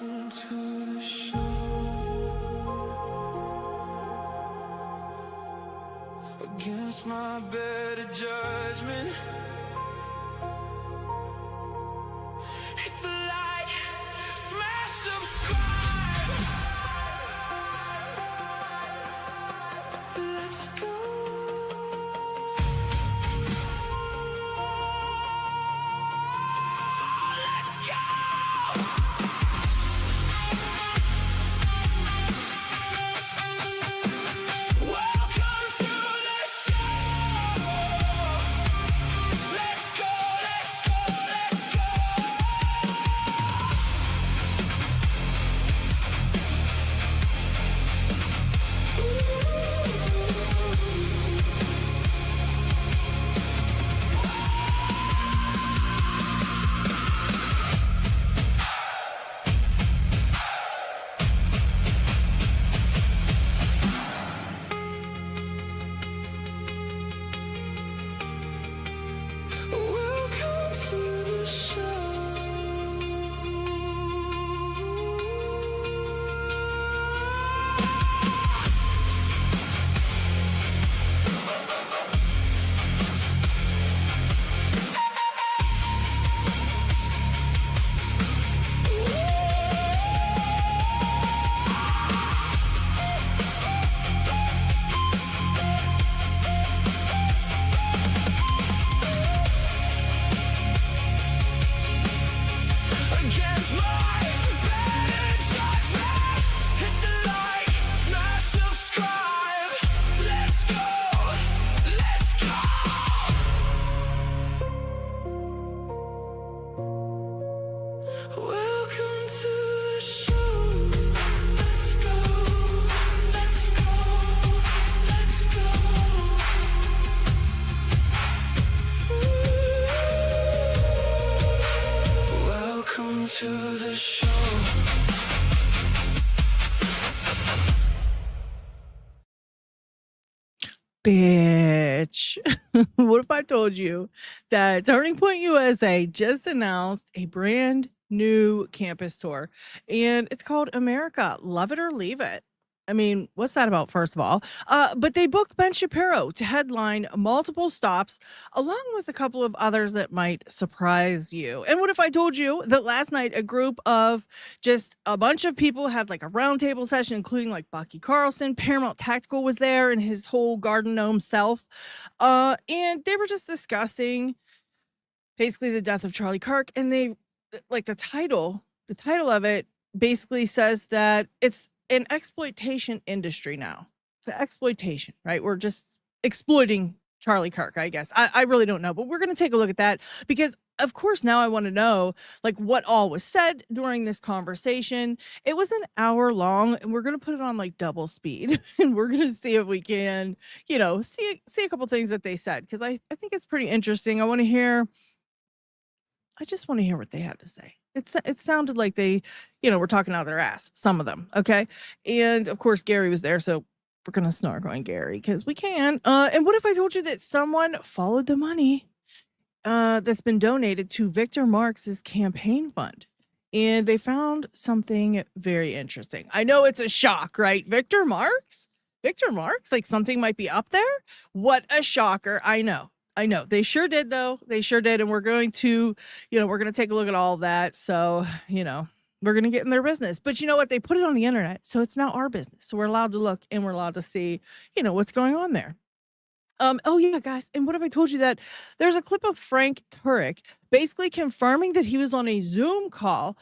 Welcome to the show. Against my better judgment, hit the like, smash subscribe. Let's go. Let's go. Welcome to the show. Let's go, let's go, let's go. Welcome to the show. Against my better judgment, hit the like, smash subscribe. Let's go, let's go. Welcome to the show. Let's go, let's go, let's go. Welcome to the show. Bitch. What if I told you that Turning Point USA just announced a brand new campus tour and it's called America, Love It or Leave It? I mean, what's that about, first of all? But they booked Ben Shapiro to headline multiple stops, along with a couple of others that might surprise you. And what if I told you that last night a group of just a bunch of people had like a roundtable session, including like Buckley Carlson, Paramount Tactical was there, and his whole garden gnome self. And they were just discussing basically the death of Charlie Kirk, and they like the title of it basically says that it's an exploitation industry now. The exploitation, right? We're just exploiting Charlie Kirk, I guess. I really don't know, but we're going to take a look at that because, of course, now I want to know like what all was said during this conversation. It was an hour long, and we're going to put it on like double speed, and we're going to see if we can, see a couple things that they said because I think it's pretty interesting. I just want to hear what they had to say. It sounded like they, were talking out of their ass, some of them, okay? And, of course, Gary was there, so we're going to snark on Gary because we can. And what if I told you that someone followed the money that's been donated to Victor Marx's campaign fund? And they found something very interesting. I know it's a shock, right? Victor Marx? Like something might be up there? What a shocker. I know. They sure did, though. They sure did. And we're going to, we're going to take a look at all of that. So, we're going to get in their business. But you know what? They put it on the internet. So it's now our business. So we're allowed to look and we're allowed to see, what's going on there. Oh yeah, guys. And what if I told you that there's a clip of Frank Turek basically confirming that he was on a Zoom call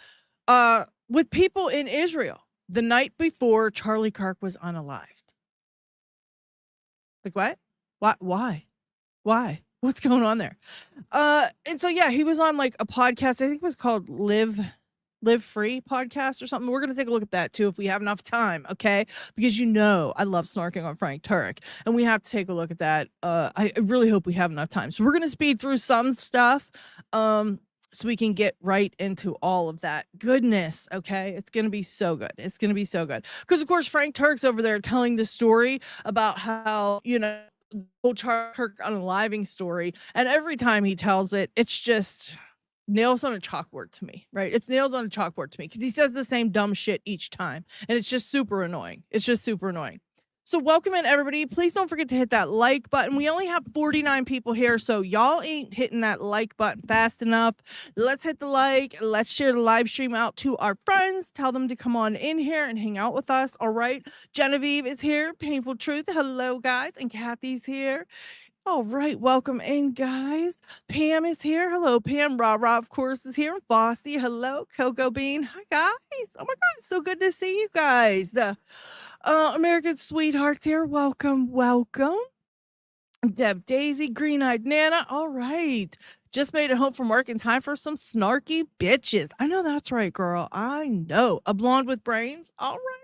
with people in Israel the night before Charlie Kirk was unalived. Like what? Why? What's going on there? And so yeah, he was on like a podcast. I think it was called Live Free podcast or something. We're gonna take a look at that too if we have enough time, okay? Because I love snarking on Frank Turek, and we have to take a look at that. I really hope we have enough time. So we're gonna speed through some stuff. So we can get right into all of that goodness, okay? It's going to be so good. It's going to be so good. Because, of course, Frank Turk's over there telling the story about how, the whole Charlie Kirk unaliving story. And every time he tells it, it's just nails on a chalkboard to me, right? It's nails on a chalkboard to me because he says the same dumb shit each time. And it's just super annoying. It's just super annoying. So welcome in, everybody. Please don't forget to hit that like button. We only have 49 people here, so y'all ain't hitting that like button fast enough. Let's hit the like. Let's share the live stream out to our friends. Tell them to come on in here and hang out with us. All right. Genevieve is here. Painful Truth. Hello, guys. And Kathy's here. All right, welcome in, guys. Pam is here. Hello, Pam. Ra, of course, is here. Fossy, hello. Cocoa Bean, hi, guys. Oh, my God, it's so good to see you guys. The American Sweethearts here. Welcome, welcome. Deb Daisy, Green-Eyed Nana. All right. Just made it home from work in time for some snarky bitches. I know that's right, girl. I know. A blonde with brains. All right.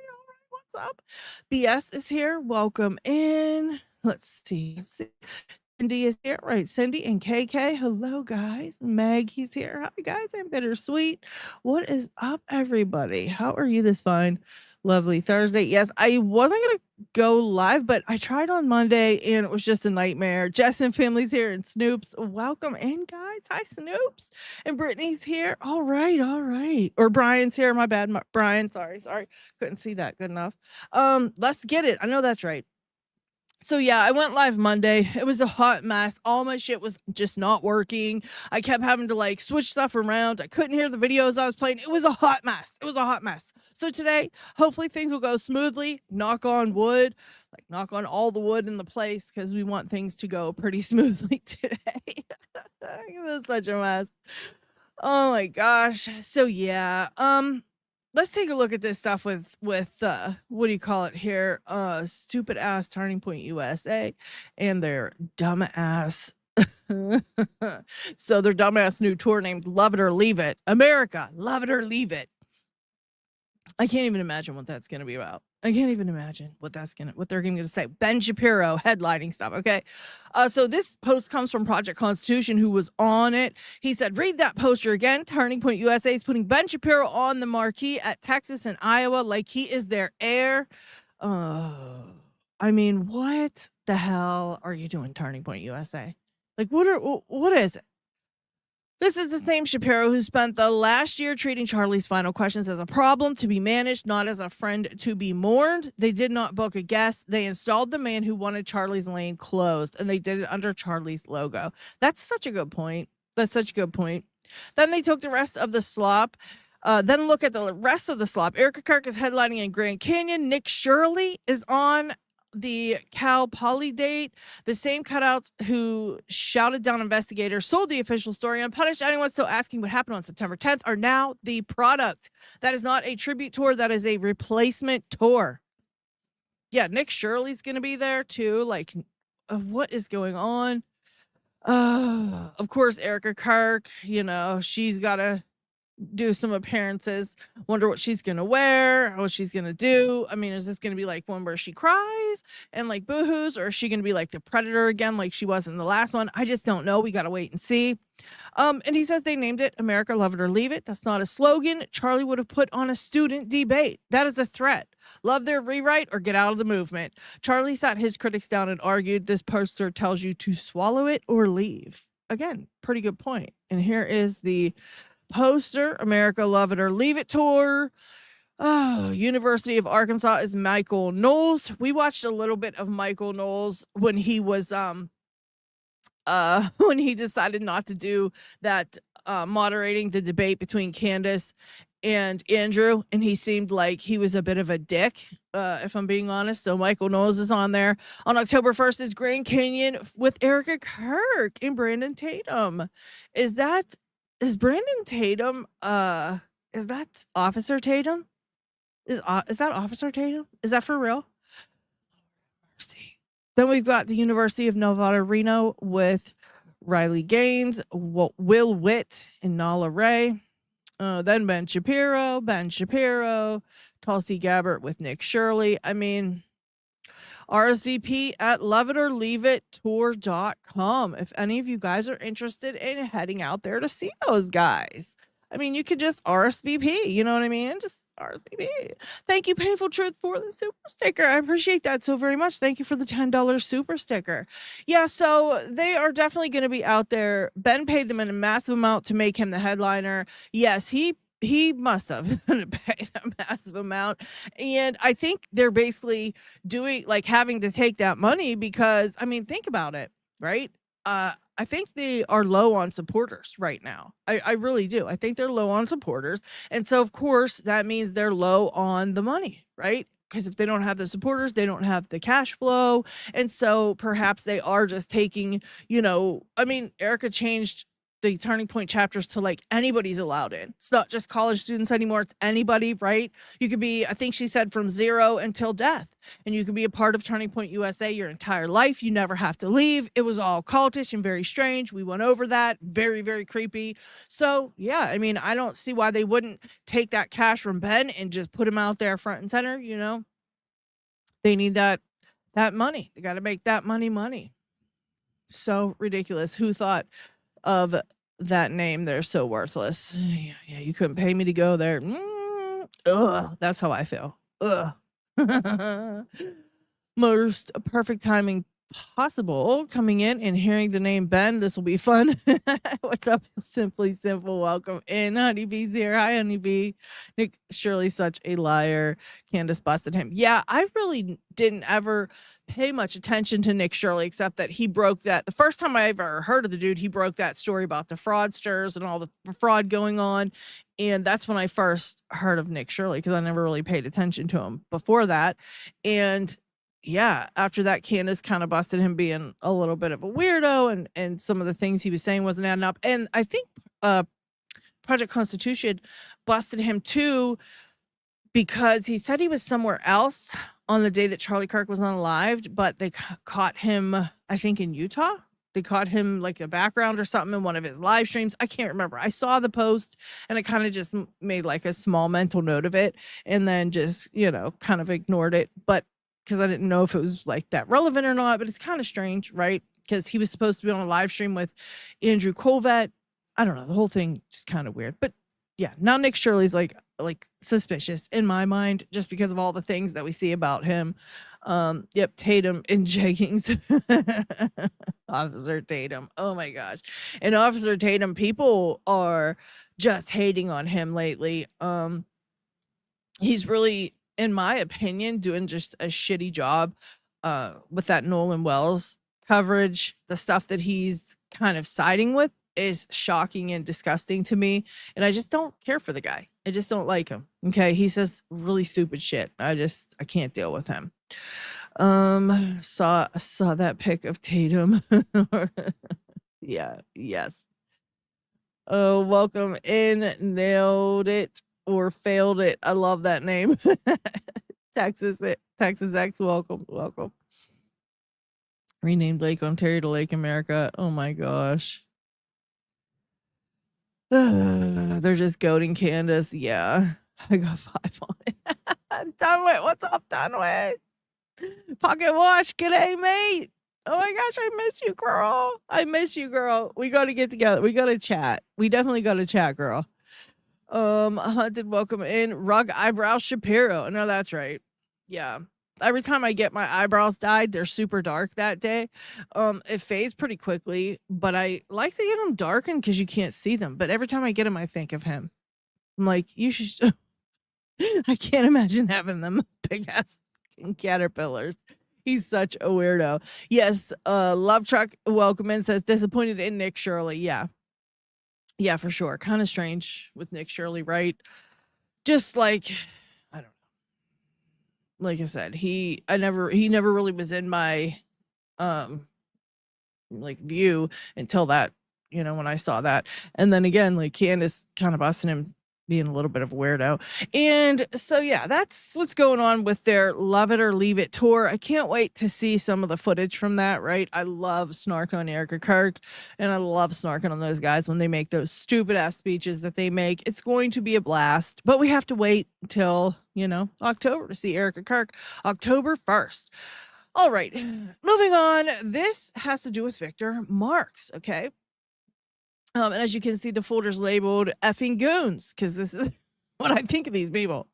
What's up? BS is here. Welcome in. Let's see. Cindy is here, right? Cindy and KK. Hello, guys. Maggie's here. Hi, guys. I'm Bittersweet. What is up, everybody? How are you this fine, lovely Thursday? Yes, I wasn't going to go live, but I tried on Monday and it was just a nightmare. Jess and family's here and Snoops. Welcome in, guys. Hi, Snoops. And Brittany's here. All right. Or Brian's here. My bad, Brian. Sorry. Couldn't see that good enough. Let's get it. I know that's right. So yeah, I went live Monday. It was a hot mess. All my shit was just not working. I kept having to like switch stuff around. I couldn't hear the videos I was playing. It was a hot mess. So today, hopefully things will go smoothly. Knock on wood. Like knock on all the wood in the place because we want things to go pretty smoothly today. It was such a mess. Oh my gosh. So yeah, let's take a look at this stuff with what do you call it here? Stupid ass Turning Point USA and their dumb ass. So their dumbass new tour named Love It or Leave It. America, love it or leave it. I can't even imagine what that's going to be about. I can't even imagine what they're going to say. Ben Shapiro headlining stuff. Okay. So this post comes from Project Constitution, who was on it. He said, read that poster again. Turning Point USA is putting Ben Shapiro on the marquee at Texas and Iowa like he is their heir. I mean, what the hell are you doing, Turning Point USA? Like, what is it? This is the same Shapiro who spent the last year treating Charlie's final questions as a problem to be managed, not as a friend to be mourned. They did not book a guest. They installed the man who wanted Charlie's lane closed, and they did it under Charlie's logo. That's such a good point. Then they took the rest of the slop. Then look at the rest of the slop. Erica Kirk is headlining in Grand Canyon. Nick Shirley is on the Cal Poly date. The same cutouts who shouted down investigators, sold the official story, unpunished anyone still asking what happened on September 10th are now the product. That is not a tribute tour. That is a replacement tour. Yeah, Nick Shirley's going to be there too. Like, what is going on? Of course, Erica Kirk, she's got to do some appearances. Wonder what she's gonna wear, what she's gonna do. I mean, is this gonna be like one where she cries and like boohoos, or is she gonna be like the Predator again like she was in the last one? I just don't know. We gotta wait and see. And he says they named it America, Love It or Leave It. That's not a slogan. Charlie would have put on a student debate. That is a threat. Love their rewrite or get out of the movement. Charlie sat his critics down and argued, this poster tells you to swallow it or leave. Again, pretty good point. And here is the poster, America, Love It or Leave It tour. University of Arkansas is Michael Knowles. We watched a little bit of Michael Knowles when he was when he decided not to do that moderating the debate between Candace and Andrew, and he seemed like he was a bit of a dick, if I'm being honest. So Michael Knowles is on there. On October 1st is Grand Canyon with Erica Kirk and Brandon Tatum. Is Brandon Tatum, is that Officer Tatum? Is that Officer Tatum? Is that for real? Mercy. Then we've got the University of Nevada, Reno with Riley Gaines, Will Witt, and Nala Ray. Then Ben Shapiro, Tulsi Gabbard with Nick Shirley. I mean, RSVP at love'itorleaveit.tour.com if any of you guys are interested in heading out there to see those guys. I mean, you could just RSVP, you know what I mean? Just RCB. Thank you, Painful Truth, for the super sticker. I appreciate that so very much. Thank you for the $10 super sticker. Yeah, so they are definitely going to be out there. Ben paid them in a massive amount to make him the headliner. Yes, he must have paid a massive amount. And I think they're basically doing like having to take that money because I mean, think about it, right? I think they are low on supporters right now. I really do. I think they're low on supporters. And so, of course, that means they're low on the money, right? Because if they don't have the supporters, they don't have the cash flow. And so perhaps they are just taking, I mean, Erica changed the Turning Point chapters to like anybody's allowed in. It's not just college students anymore. It's anybody, right? You could be, I think she said from 0 until death. And you can be a part of Turning Point USA your entire life. You never have to leave. It was all cultish and very strange. We went over that. Very, very creepy. So, yeah, I mean, I don't see why they wouldn't take that cash from Ben and just put him out there front and center, They need that money. They got to make that money. So ridiculous. Who thought of that name? They're so worthless. Yeah, you couldn't pay me to go there. Ugh, that's how I feel. Ugh. Most perfect timing possible coming in and hearing the name Ben. This will be fun. What's up, Simply Simple? Welcome in. Honeybee's here. Hi, Honeybee. Nick Shirley, such a liar. Candace busted him. Yeah, I really didn't ever pay much attention to Nick Shirley, except that he broke that. The first time I ever heard of the dude, he broke that story about the fraudsters and all the fraud going on. And that's when I first heard of Nick Shirley, because I never really paid attention to him before that. And yeah, after that, Candace kind of busted him being a little bit of a weirdo, and some of the things he was saying wasn't adding up. And I think Project Constitution busted him too, because he said he was somewhere else on the day that Charlie Kirk was unalived, but they caught him, I think, in Utah. They caught him like a background or something in one of his live streams. I can't remember. I saw the post and I kind of just made like a small mental note of it and then just, kind of ignored it. But because I didn't know if it was like that relevant or not, but it's kind of strange, right? Because he was supposed to be on a live stream with Andrew Colvett. I don't know. The whole thing just kind of weird. But yeah, now Nick Shirley's like suspicious in my mind, just because of all the things that we see about him. Yep, Tatum in jeggings. Officer Tatum. Oh my gosh. And Officer Tatum, people are just hating on him lately. He's really, in my opinion, doing just a shitty job with that Nolan Wells coverage. The stuff that he's kind of siding with is shocking and disgusting to me. And I just don't care for the guy. I just don't like him. Okay. He says really stupid shit. I can't deal with him. Saw that pic of Tatum. Yeah. Yes. Oh, welcome in. Nailed it or failed it. I love that name. Texas X. Welcome. Renamed Lake Ontario to Lake America. Oh my gosh. They're just goading Candace. Yeah. I got 5 on it. Dunwit, what's up, Dunwit? Pocket Wash, g'day, mate. Oh my gosh, I miss you, girl. We got to get together. We got to chat. We definitely got to chat, girl. Hunted, welcome in. Rug Eyebrow Shapiro. No, that's right. Yeah. Every time I get my eyebrows dyed, they're super dark that day. It fades pretty quickly, but I like to get them darkened because you can't see them. But every time I get them, I think of him. I'm like, you should. I can't imagine having them big ass caterpillars. He's such a weirdo. Yes, Love Truck, welcome in, says disappointed in Nick Shirley. Yeah. Yeah, for sure. Kind of strange with Nick Shirley, right? Just like, I don't know. Like I said, he never really was in my like view until that, when I saw that. And then again, like Candace kind of busting him being a little bit of a weirdo. And so yeah, that's what's going on with their Love It or Leave It tour. I can't wait to see some of the footage from that, right? I love snark on Erica Kirk, and I love snarking on those guys when they make those stupid ass speeches that they make. It's going to be a blast, but we have to wait until, October to see Erica Kirk, October 1st. All right, moving on. This has to do with Victor Marx, okay? And as you can see, the folder's labeled effing goons, because this is what I think of these people.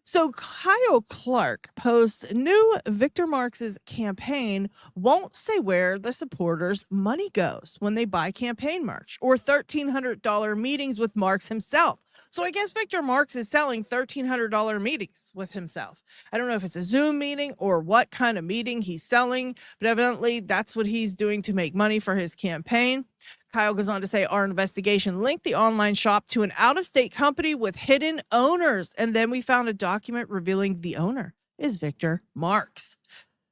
So Kyle Clark posts new Victor Marx's campaign won't say where the supporters' money goes when they buy campaign merch or $1,300 meetings with Marx himself. So I guess Victor Marx is selling $1,300 meetings with himself. I don't know if it's a Zoom meeting or what kind of meeting he's selling, but evidently that's what he's doing to make money for his campaign. Kyle goes on to say our investigation linked the online shop to an out-of-state company with hidden owners. And then we found a document revealing the owner is Victor Marx.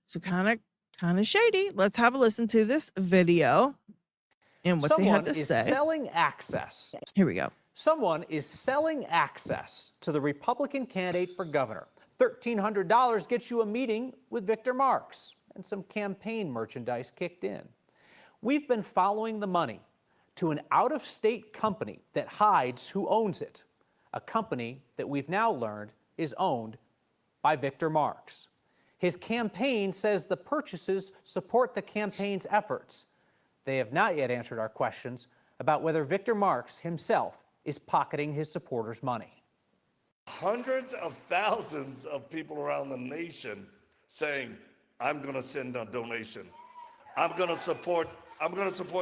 So kind of shady. Let's have a listen to this video and what they had to say. Selling access. Here we go. Someone is selling access to the Republican candidate for governor. $1,300 gets you a meeting with Victor Marx and some campaign merchandise kicked in. We've been following the money to an out-of-state company that hides who owns it, a company that we've now learned is owned by Victor Marx. His campaign says the purchases support the campaign's efforts. They have not yet answered our questions about whether Victor Marx himself is pocketing his supporters' money. Hundreds of thousands of people around the nation saying, I'm going to send a donation. I'm going to support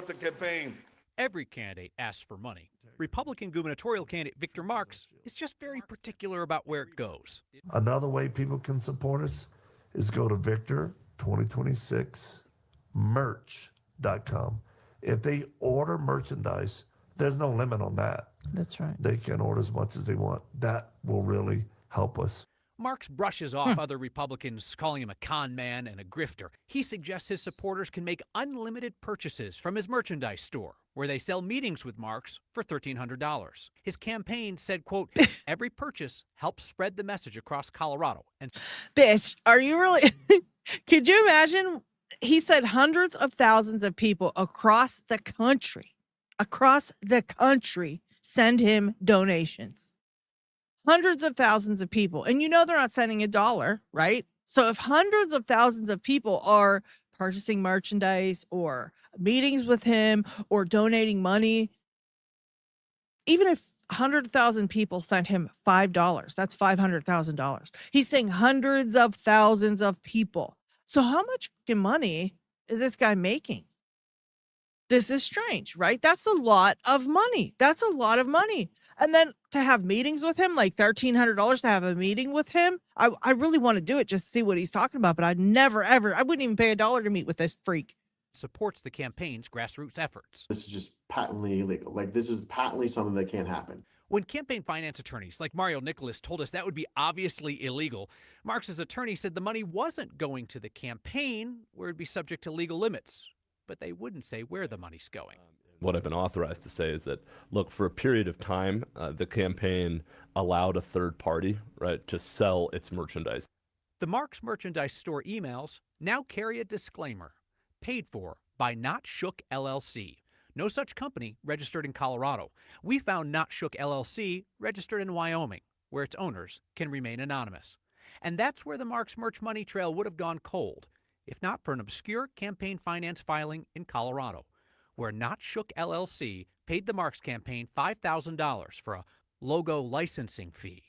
the campaign. Every candidate asks for money. Republican gubernatorial candidate Victor Marx is just very particular about where it goes. Another way people can support us is go to Victor2026merch.com. If they order merchandise, there's no limit on that. That's right. They can order as much as they want. That will really help us. Marx brushes off other Republicans, calling him a con man and a grifter. He suggests his supporters can make unlimited purchases from his merchandise store, where they sell meetings with Marx for $1,300. His campaign said, quote, every purchase helps spread the message across Colorado. And Bitch, are you really? Could you imagine? He said hundreds of thousands of people across the country send him donations. Hundreds of thousands of people. And you know they're not sending $1, right? So if hundreds of thousands of people are purchasing merchandise or meetings with him or donating money, even if 100,000 people sent him $5, that's $500,000. He's saying hundreds of thousands of people. So how much fucking money is this guy making? This is strange, right? That's a lot of money. That's a lot of money. And then to have meetings with him, like $1,300 to have a meeting with him. I really want to do it just to see what he's talking about, but I'd never, ever, I wouldn't even pay $1 to meet with this freak. supports the campaign's grassroots efforts. This is just patently illegal. Like, this is patently something that can't happen. When campaign finance attorneys like Mario Nicholas told us that would be obviously illegal, Marx's attorney said the money wasn't going to the campaign, where it'd be subject to legal limits, but they wouldn't say where the money's going. What I've been authorized to say is that, look, for a period of time, the campaign allowed a third party, right, to sell its merchandise. The Marx merchandise store emails now carry a disclaimer, paid for by Not Shook LLC. No such company registered in Colorado. We found Not Shook LLC registered in Wyoming, where its owners can remain anonymous. And that's where the Marx merch money trail would have gone cold, if not for an obscure campaign finance filing in Colorado, where Not Shook LLC paid the Marx campaign $5,000 for a logo licensing fee.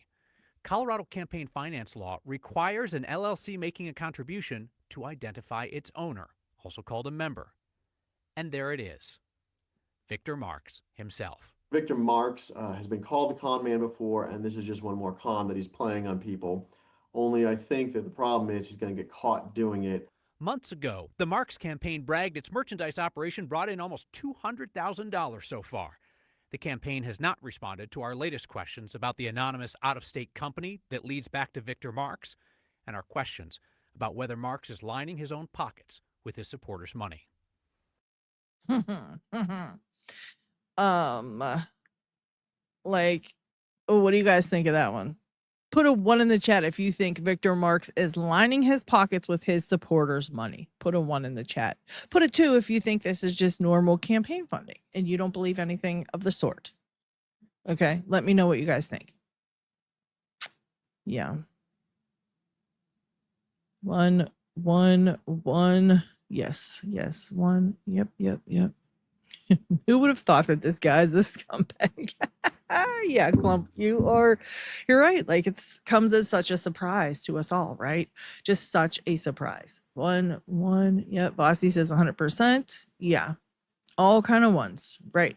Colorado campaign finance law requires an LLC making a contribution to identify its owner, also called a member. And there it is, Victor Marx himself. Victor Marx has been called the con man before, and this is just one more con that he's playing on people. Only I think that the problem is he's going to get caught doing it. Months ago, the Marx campaign bragged its merchandise operation brought in almost $200,000 so far. The campaign has not responded to our latest questions about the anonymous out-of-state company that leads back to Victor Marx, and our questions about whether Marx is lining his own pockets with his supporters' money. Like, what do you guys think of that one? Put a 1 in the chat if you think Victor Marx is lining his pockets with his supporters' money. Put a 1 in the chat. Put a 2 if you think this is just normal campaign funding and you don't believe anything of the sort. Okay, let me know what you guys think. Yeah. 1, 1, 1. Yes, yes, 1. Yep. Who would have thought that this guy is a scumbag? Yeah, Clump, you're right. Like it's comes as such a surprise to us all, right? Just such a surprise. One, yeah, Bossy says 100%. Yeah, all kind of ones, right?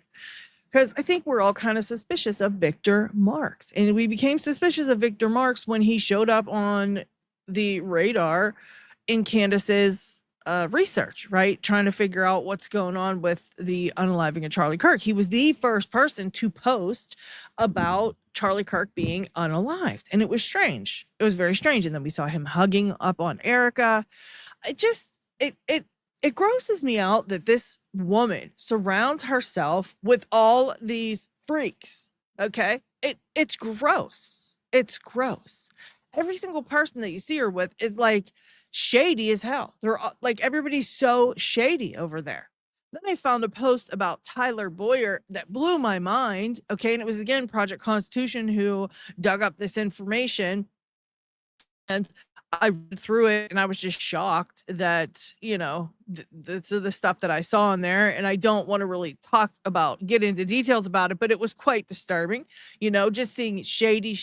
Because I think we're all kind of suspicious of Victor Marx. And we became suspicious of Victor Marx when he showed up on the radar in Candace's research, right? Trying to figure out what's going on with the unaliving of Charlie Kirk. He was the first person to post about Charlie Kirk being unalived. And it was strange. It was very strange. And then we saw him hugging up on Erica. It grosses me out that this woman surrounds herself with all these freaks. Okay. It's gross. It's gross. Every single person that you see her with is like shady as hell. They're like, everybody's so shady over there. Then I found a post about Tyler Boyer that blew my mind. Okay. And it was again Project Constitution who dug up this information. And I read through it and I was just shocked that, the stuff that I saw in there. And I don't want to really get into details about it, but it was quite disturbing, just seeing shady.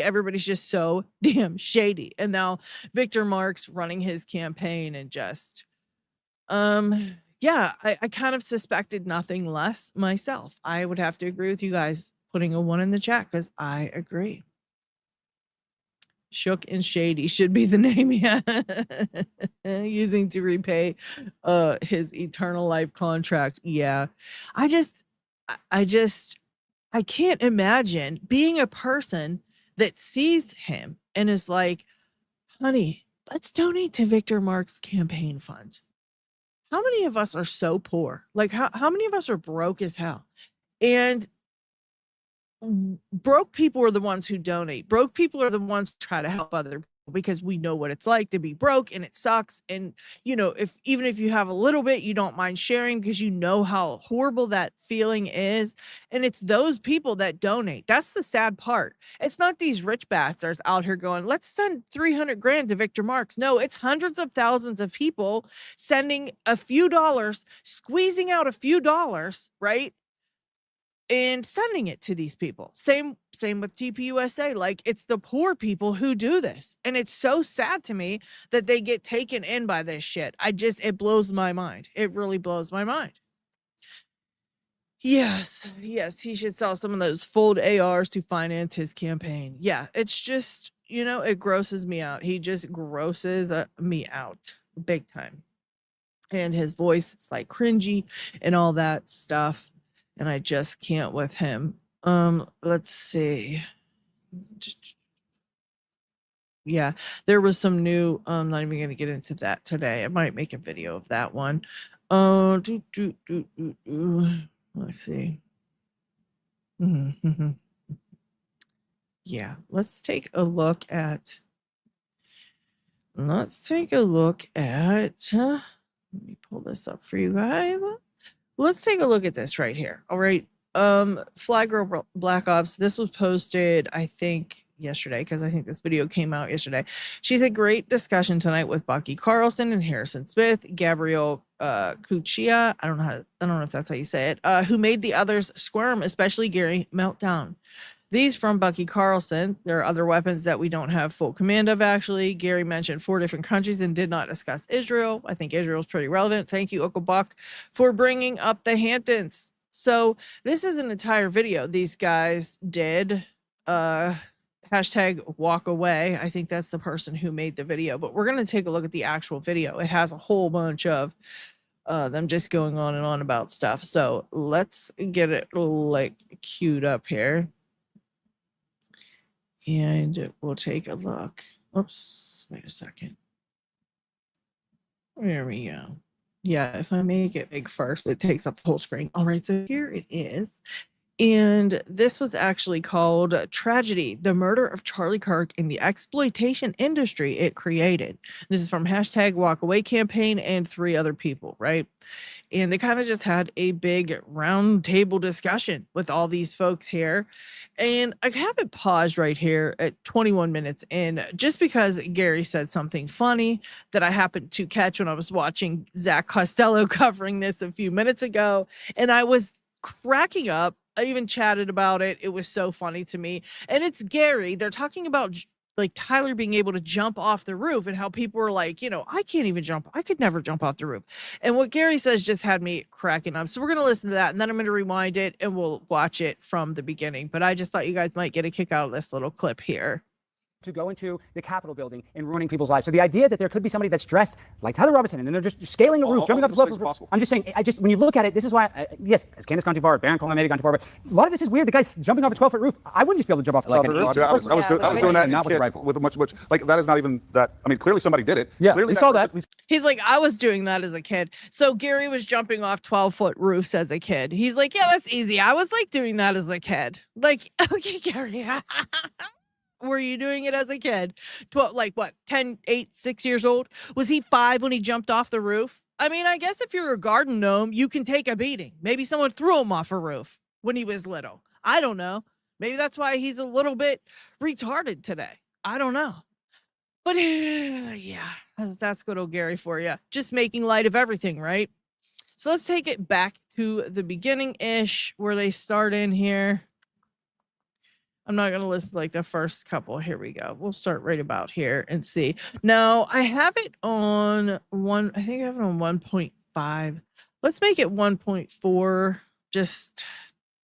Everybody's just so damn shady. And now Victor Marx running his campaign and just, yeah, I kind of suspected nothing less myself. I would have to agree with you guys putting a 1 in the chat because I agree. Shook and Shady should be the name, yeah. Using to repay his eternal life contract. Yeah. I can't imagine being a person that sees him and is like, honey, let's donate to Victor Marx campaign fund. How many of us are so poor? Like how many of us are broke as hell? And broke people are the ones who donate. Broke people are the ones who try to help other people because we know what it's like to be broke and it sucks. And even if you have a little bit, you don't mind sharing because you know how horrible that feeling is. And it's those people that donate. That's the sad part. It's not these rich bastards out here going, let's send 300 grand to Victor Marx. No, it's hundreds of thousands of people sending a few dollars, squeezing out a few dollars, right? And sending it to these people. Same with TPUSA. Like it's the poor people who do this. And it's so sad to me that they get taken in by this shit. It blows my mind. It really blows my mind. Yes, he should sell some of those fold ARs to finance his campaign. Yeah, it's just, it grosses me out. He just grosses me out big time. And his voice is like cringy and all that stuff. And I just can't with him. Let's see. Yeah, there was some new, I'm not even going to get into that today. I might make a video of that one. Let's see. Yeah, let's take a look at, let me pull this up for you guys. Let's take a look at this right here. All right. Fly Girl Black Ops. This was posted, I think, yesterday, because I think this video came out yesterday. She said, great discussion tonight with Buckley Carlson and Harrison Smith, Gabriella Cuccia. I don't know if that's how you say it. Who made the others squirm, especially Gary Melton. These from Buckley Carlson. There are other weapons that we don't have full command of, actually. Gary mentioned 4 different countries and did not discuss Israel. I think Israel is pretty relevant. Thank you, Uncle Buck, for bringing up the Hamptons. So this is an entire video these guys did. Hashtag walk away. I think that's the person who made the video. But we're going to take a look at the actual video. It has a whole bunch of them just going on and on about stuff. So let's get it like queued up here. And we'll take a look. Oops, wait a second. There we go. Yeah, if I make it big first, it takes up the whole screen. All right, so here it is. And this was actually called Tragedy, the Murder of Charlie Kirk in the Exploitation Industry It Created. This is from hashtag Walk Away Campaign and 3 other people, right? And they kind of just had a big round table discussion with all these folks here. And I have it paused right here at 21 minutes in, just because Gary said something funny that I happened to catch when I was watching Zach Costello covering this a few minutes ago. And I was cracking up I even chatted about it. It was so funny to me. And it's Gary. They're talking about like Tyler being able to jump off the roof and how people were like, I can't even jump. I could never jump off the roof. And what Gary says just had me cracking up. So we're going to listen to that and then I'm going to rewind it and we'll watch it from the beginning. But I just thought you guys might get a kick out of this little clip here. To go into the Capitol building and ruining people's lives. So the idea that there could be somebody that's dressed like Tyler Robinson and then they're just scaling a roof, jumping off the 12th floor. I'm just saying, when you look at it, this is why, yes, has Candace gone too far? Baron Coleman maybe gone too far, but a lot of this is weird. The guy's jumping off a 12-foot roof. I wouldn't just be able to jump off a 12-foot roof. I was doing that not with a rifle. With a much, like that is not even that. I mean, clearly somebody did it. Yeah, clearly we saw that. He's like, I was doing that as a kid. So Gary was jumping off 12-foot roofs as a kid. He's like, yeah, that's easy. I was like doing that as a kid. Like, okay, Gary. Were you doing it as a kid? 12, like what, 10, 8, 6 years old? Was he 5 when he jumped off the roof? I mean, I guess if you're a garden gnome, you can take a beating. Maybe someone threw him off a roof when he was little. I don't know. Maybe that's why he's a little bit retarded today. I don't know. But yeah, that's good old Gary for you. Just making light of everything, right? So let's take it back to the beginning-ish where they start in here. I'm not going to list like the first couple. Here we go. We'll start right about here and see. Now, I have it on I think I have it on 1.5. Let's make it 1.4 just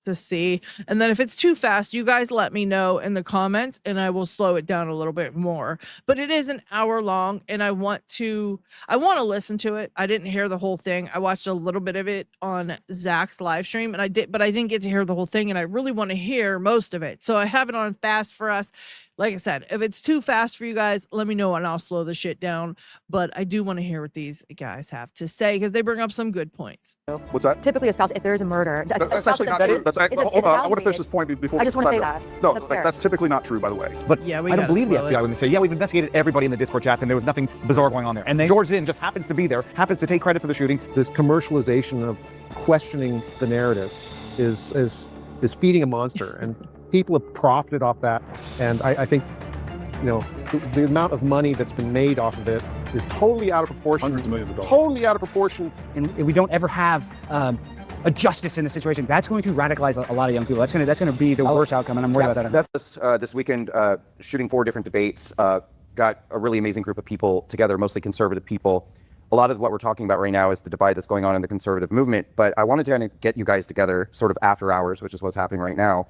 to see. And then if it's too fast, you guys let me know in the comments and I will slow it down a little bit more. But it is an hour long and I want to listen to it. I didn't hear the whole thing. I watched a little bit of it on Zach's live stream and I didn't get to hear the whole thing and I really want to hear most of it. So I have it on fast for us. Like I said, if it's too fast for you guys, let me know and I'll slow the shit down. But I do want to hear what these guys have to say because they bring up some good points. What's that? Typically, a spouse, if there's a murder, That's actually not true. Hold on. I want to finish this point before. I just want to say that. No, That's like, fair. that's typically not true, by the way. But Yeah, I we don't believe the slow it. FBI when they say, yeah, we've investigated everybody in the Discord chats and there was nothing bizarre going on there. And then George Zinn just happens to be there, happens to take credit for the shooting. This commercialization of questioning the narrative is feeding a monster, and people have profited off that. And I think, the amount of money that's been made off of it is totally out of proportion. Hundreds of millions of dollars. Totally out of proportion. And if we don't ever have a justice in the situation, that's going to radicalize a lot of young people. That's going to be the worst outcome, and I'm worried about that. That's this weekend, shooting 4 different debates, got a really amazing group of people together, mostly conservative people. A lot of what we're talking about right now is the divide that's going on in the conservative movement, but I wanted to kind of get you guys together sort of after hours, which is what's happening right now,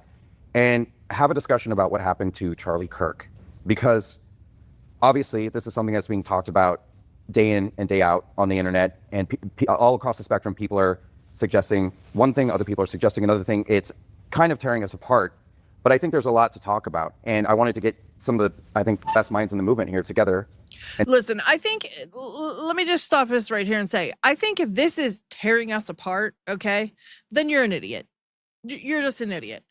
and have a discussion about what happened to Charlie Kirk. Because obviously this is something that's being talked about day in and day out on the internet, and all across the spectrum, people are suggesting one thing, other people are suggesting another thing. It's kind of tearing us apart, but I think there's a lot to talk about, and I wanted to get some of the, I think, best minds in the movement here together. Listen, I think, let me just stop this right here and say, I think if this is tearing us apart, okay, then you're an idiot. You're just an idiot.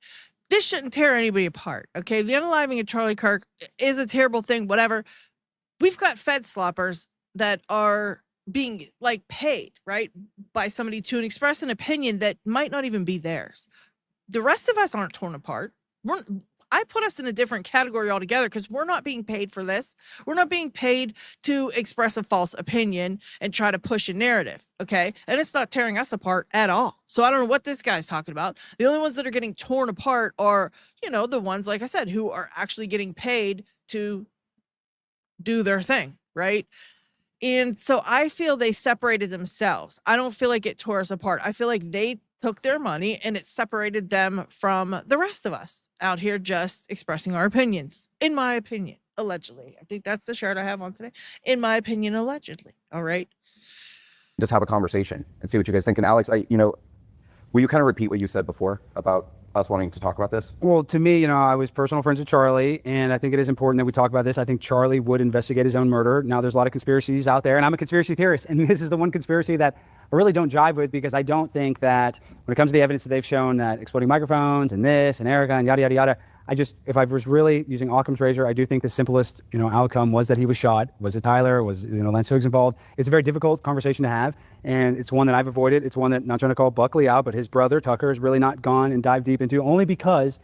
This shouldn't tear anybody apart, okay? The unaliving of Charlie Kirk is a terrible thing, whatever. We've got Fed sloppers that are being like paid, right, by somebody to express an opinion that might not even be theirs. The rest of us aren't torn apart. I put us in a different category altogether because we're not being paid for this. We're not being paid to express a false opinion and try to push a narrative, okay? And it's not tearing us apart at all. So I don't know what this guy's talking about. The only ones that are getting torn apart are, the ones, like I said, who are actually getting paid to do their thing, right? And so I feel they separated themselves. I don't feel like it tore us apart. I feel like they took their money and it separated them from the rest of us out here just expressing our opinions, in my opinion, allegedly. I think that's the shirt I have on today. In my opinion, allegedly. All right. Just have a conversation and see what you guys think. And Alex, will you kind of repeat what you said before about us wanting to talk about this? Well, to me, I was personal friends with Charlie, and I think it is important that we talk about this. I think Charlie would investigate his own murder. Now, there's a lot of conspiracies out there, and I'm a conspiracy theorist, and this is the one conspiracy that I really don't jive with, because I don't think that when it comes to the evidence that they've shown that exploding microphones and this and Erica and yada, yada, yada, if I was really using Occam's razor, I do think the simplest, outcome was that he was shot. Was it Tyler? Was, Lance Hughes involved? It's a very difficult conversation to have, and it's one that I've avoided. It's one that, not trying to call Buckley out, but his brother, Tucker, has really not gone and dived deep into, only because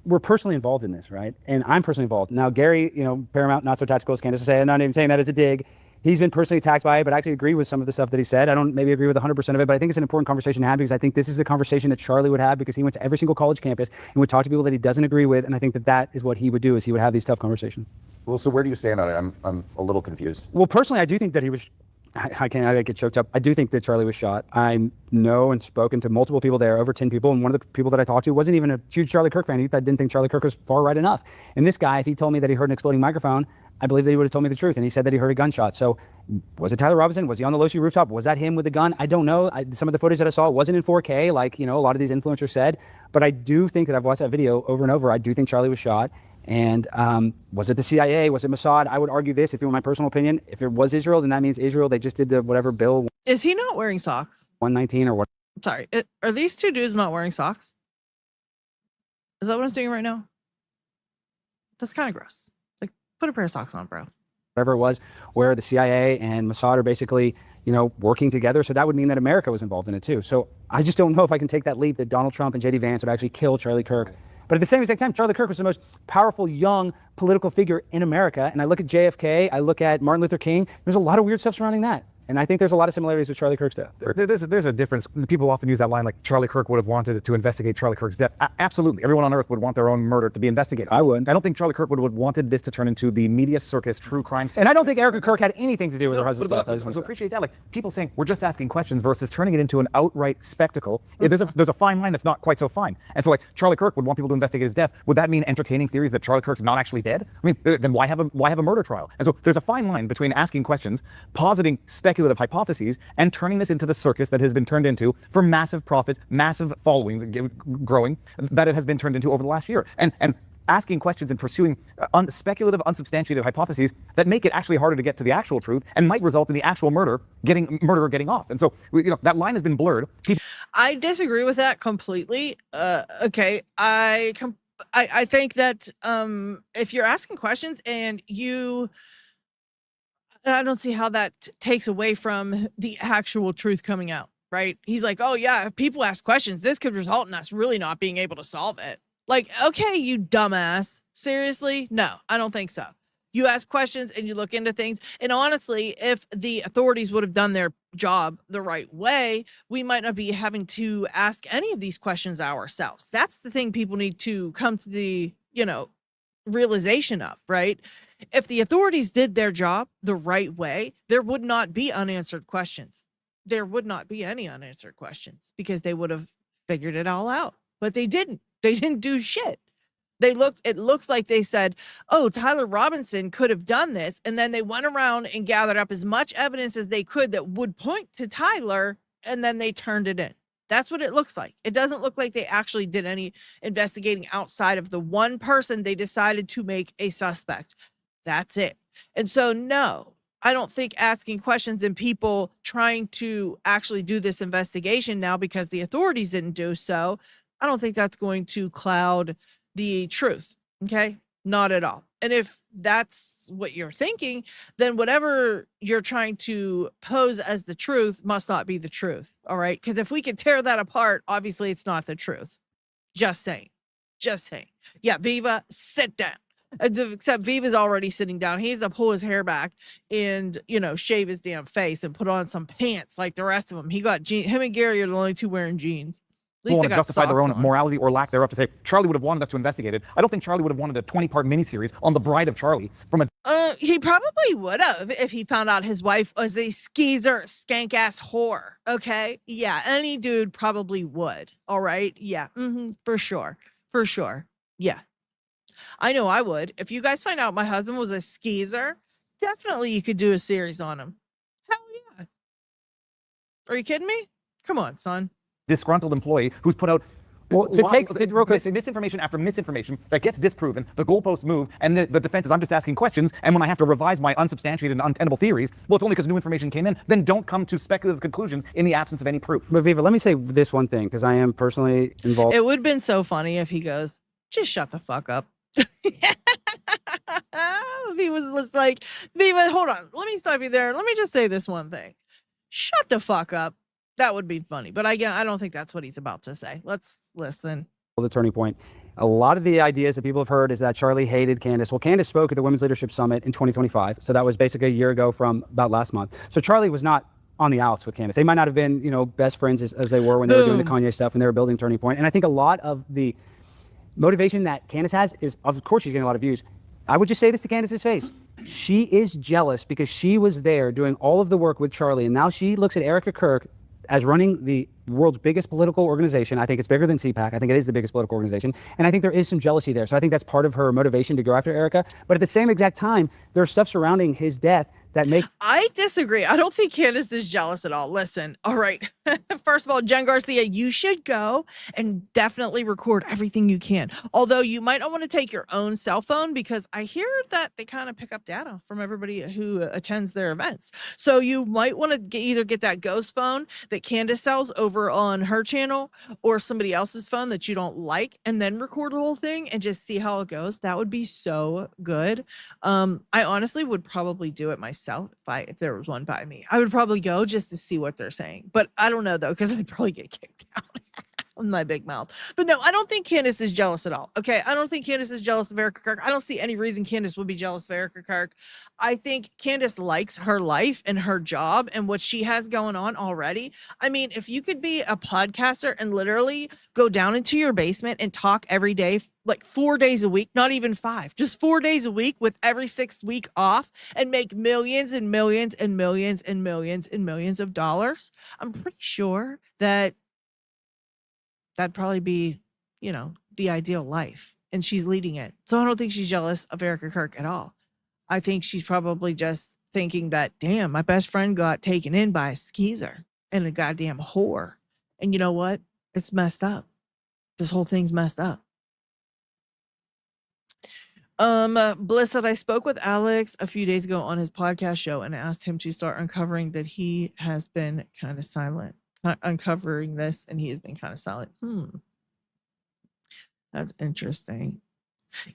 we're personally involved in this, right? And I'm personally involved. Now, Gary, Paramount, not so tactical as Candace to say, I'm not even saying that as a dig. he's been personally attacked by it, but I actually agree with some of the stuff that he said. I don't maybe agree with 100% of it, but I think it's an important conversation to have because I think this is the conversation that Charlie would have because he went to every single college campus and would talk to people that he doesn't agree with. And I think that that is what he would do is he would have these tough conversations. Well, so where do you stand on it? I'm a little confused. Well, personally, I do think that he was. I get choked up. I do think that Charlie was shot. I know and spoken to multiple people there, over 10 people, and one of the people that I talked to wasn't even a huge Charlie Kirk fan. He didn't think Charlie Kirk was far right enough. And this guy, if he told me that he heard an exploding microphone, I believe that he would have told me the truth. And he said that he heard a gunshot. So was it Tyler Robinson? Was he on the Losi rooftop? Was that him with the gun? I don't know. Some of the footage that I saw wasn't in 4K, like a lot of these influencers said. But I do think that I've watched that video over and over. I do think Charlie was shot. And was it the CIA? Was it Mossad? I would argue this, if you want my personal opinion, if it was Israel, then that means Israel, they just did the whatever bill. Is he not wearing socks? 119 or what? Sorry. Are these two dudes not wearing socks? Is that what I'm seeing right now? That's kind of gross. Like, put a pair of socks on, bro. Whatever it was, where the CIA and Mossad are basically, working together. So that would mean that America was involved in it too. So I just don't know if I can take that leap that Donald Trump and J.D. Vance would actually kill Charlie Kirk. But at the same exact time, Charlie Kirk was the most powerful young political figure in America. And I look at JFK, I look at Martin Luther King. There's a lot of weird stuff surrounding that. And I think there's a lot of similarities with Charlie Kirk's death. There's a difference. People often use that line like Charlie Kirk would have wanted to investigate Charlie Kirk's death. Absolutely. Everyone on earth would want their own murder to be investigated. I would. I don't think Charlie Kirk would have wanted this to turn into the media circus true crime. And I don't think Erica Kirk had anything to do with her husband's death. I so appreciate that. Like people saying we're just asking questions versus turning it into an outright spectacle. There's a fine line that's not quite so fine. And so like Charlie Kirk would want people to investigate his death. Would that mean entertaining theories that Charlie Kirk's not actually dead? I mean, then why have a murder trial? And so there's a fine line between asking questions, positing speculative hypotheses, and turning this into the circus that has been turned into for massive profits, massive followings growing, that it has been turned into over the last year. And asking questions and pursuing speculative, unsubstantiated hypotheses that make it actually harder to get to the actual truth and might result in the actual murderer getting off. And so, that line has been blurred. I disagree with that completely. Okay, I think that if you're asking questions and I don't see how that takes away from the actual truth coming out, right? He's like, oh yeah, if people ask questions, this could result in us really not being able to solve it. Like, okay, you dumbass. Seriously? No, I don't think so. You ask questions and you look into things. And honestly, if the authorities would have done their job the right way, we might not be having to ask any of these questions ourselves. That's the thing people need to come to the, realization of, right? If the authorities did their job the right way, there would not be unanswered questions. There would not be any unanswered questions because they would have figured it all out. But they didn't. They didn't do shit. It looks like they said, oh, Tyler Robinson could have done this. And then they went around and gathered up as much evidence as they could that would point to Tyler, and then they turned it in. That's what it looks like. It doesn't look like they actually did any investigating outside of the one person they decided to make a suspect. That's it. And so, no, I don't think asking questions and people trying to actually do this investigation now because the authorities didn't do so, I don't think that's going to cloud the truth. Okay? Not at all. And if that's what you're thinking, then whatever you're trying to pose as the truth must not be the truth. All right? Because if we could tear that apart, obviously it's not the truth. Just saying. Just saying. Yeah, Viva, sit down. Except Viva's already sitting down. He has to pull his hair back and, shave his damn face and put on some pants like the rest of them. Him and Gary are the only two wearing jeans. At least want to justify their own morality or lack thereof to say Charlie would have wanted us to investigate it. I don't think Charlie would have wanted a 20-part miniseries on the bride of Charlie from a. He probably would have if he found out his wife was a skeezer, skank-ass whore. Okay? Yeah, any dude probably would. All right? Yeah, for sure. For sure. Yeah. I know I would. If you guys find out my husband was a skeezer, definitely you could do a series on him. Hell yeah. Are you kidding me? Come on, son. Disgruntled employee who's put out misinformation after misinformation that gets disproven, the goalposts move, and the defense is, I'm just asking questions, and when I have to revise my unsubstantiated and untenable theories, well, it's only because new information came in, then don't come to speculative conclusions in the absence of any proof. But Viva, let me say this one thing, because I am personally involved. It would have been so funny if he goes, just shut the fuck up. He was like, Viva, hold on, let me stop you there. Let me just say this one thing. Shut the fuck up. That would be funny. But again, I don't think that's what he's about to say. Let's listen. The turning point. A lot of the ideas that people have heard is that Charlie hated Candace. Well, Candace spoke at the Women's Leadership Summit in 2025. So that was basically a year ago from about last month. So Charlie was not on the outs with Candace. They might not have been, best friends as they were when they were doing the Kanye stuff and they were building Turning Point. And I think a lot of the motivation that Candace has is, of course, she's getting a lot of views. I would just say this to Candace's face. She is jealous because she was there doing all of the work with Charlie. And now she looks at Erica Kirk as running the world's biggest political organization. I think it's bigger than CPAC. I think it is the biggest political organization. And I think there is some jealousy there. So I think that's part of her motivation to go after Erica. But at the same exact time, there's stuff surrounding his death that make... I disagree. I don't think Candace is jealous at all. Listen, all right. First of all, Jen Garcia, you should go and definitely record everything you can. Although you might not want to take your own cell phone because I hear that they kind of pick up data from everybody who attends their events. So you might want to either get that ghost phone that Candace sells over on her channel or somebody else's phone that you don't like and then record the whole thing and just see how it goes. That would be so good. I honestly would probably do it myself if there was one by me. I would probably go just to see what they're saying. But I don't know, though, because I'd probably get kicked out with my big mouth. But no, I don't think Candace is jealous at all. Okay, I don't think Candace is jealous of Erica Kirk. I don't see any reason Candace would be jealous of Erica Kirk. I think Candace likes her life and her job and what she has going on already. I mean, if you could be a podcaster and literally go down into your basement and talk every day, like 4 days a week, not even 5, just 4 days a week with every 6th week off and make millions and millions and millions and millions and millions of dollars, I'm pretty sure that that'd probably be, the ideal life. And she's leading it. So I don't think she's jealous of Erica Kirk at all. I think she's probably just thinking that, damn, my best friend got taken in by a skeezer and a goddamn whore. And you know what? It's messed up. This whole thing's messed up. Bliss said, I spoke with Alex a few days ago on his podcast show and asked him to start uncovering that he has been kind of silent. Uncovering this and he has been kind of silent. That's interesting.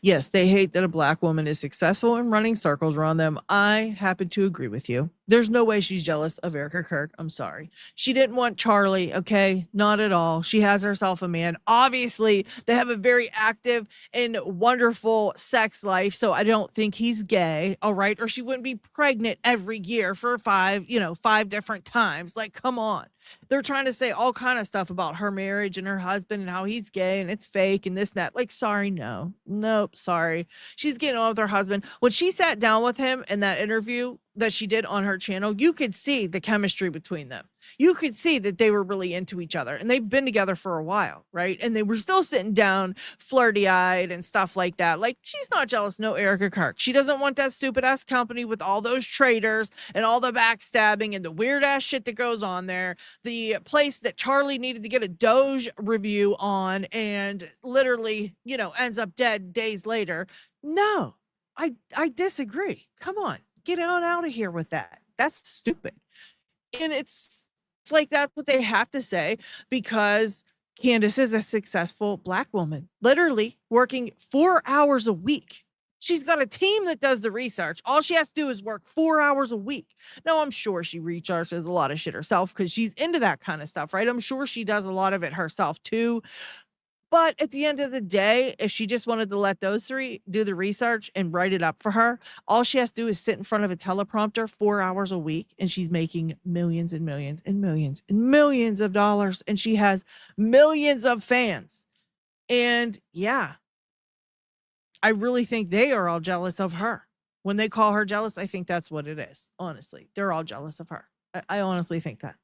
Yes, they hate that a black woman is successful in running circles around them. I happen to agree with you. There's no way she's jealous of Erica Kirk. I'm sorry. She didn't want Charlie, okay? Not at all. She has herself a man. Obviously, they have a very active and wonderful sex life, so I don't think he's gay, all right? Or she wouldn't be pregnant every year for 5 different times. Like, come on. They're trying to say all kind of stuff about her marriage and her husband and how he's gay and it's fake and this and that. Like, sorry, nope, sorry. She's getting on with her husband. When she sat down with him in that interview that she did on her channel, you could see the chemistry between them. You could see that they were really into each other and they've been together for a while, right? And they were still sitting down flirty-eyed and stuff like that. Like, she's not jealous, no Erica Kirk. She doesn't want that stupid ass company with all those traitors and all the backstabbing and the weird ass shit that goes on there. The place that Charlie needed to get a Doge review on and literally, ends up dead days later. No, I disagree. Come on, get on out of here with that. That's stupid. And it's like that's what they have to say because Candace is a successful black woman, literally working 4 hours a week. She's got a team that does the research. All she has to do is work 4 hours a week. Now, I'm sure she recharges a lot of shit herself because she's into that kind of stuff, right? I'm sure she does a lot of it herself too. But at the end of the day, if she just wanted to let those 3 do the research and write it up for her, all she has to do is sit in front of a teleprompter 4 hours a week and she's making millions and millions and millions and millions of dollars. And she has millions of fans. And yeah, I really think they are all jealous of her. When they call her jealous, I think that's what it is. Honestly, they're all jealous of her. I honestly think that.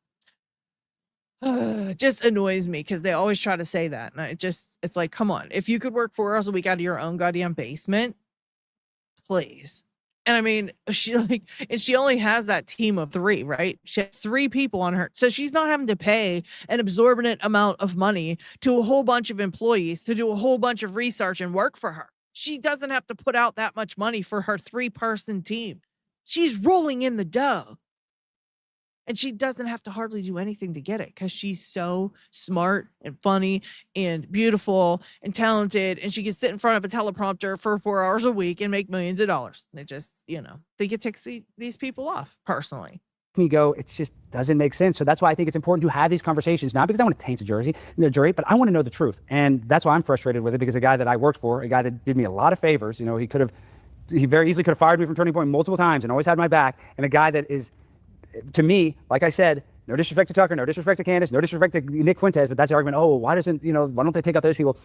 Just annoys me because they always try to say that. And it's like, come on, if you could work 4 hours a week out of your own goddamn basement, please. And I mean, she only has that team of 3, right? She has 3 people on her. So she's not having to pay an exorbitant amount of money to a whole bunch of employees to do a whole bunch of research and work for her. She doesn't have to put out that much money for her 3-person team. She's rolling in the dough. And she doesn't have to hardly do anything to get it because she's so smart and funny and beautiful and talented. And she can sit in front of a teleprompter for 4 hours a week and make millions of dollars. And it just, I think it ticks these people off personally. me go, it just doesn't make sense. So that's why I think it's important to have these conversations, not because I want to taint the jury, but I want to know the truth. And that's why I'm frustrated with it, because a guy that I worked for, a guy that did me a lot of favors, you know, he very easily could have fired me from Turning Point multiple times and always had my back. And a guy that is, to me, like I said, no disrespect to Tucker, no disrespect to Candace, no disrespect to Nick Fuentes, but that's the argument. Oh, why don't they take out those people?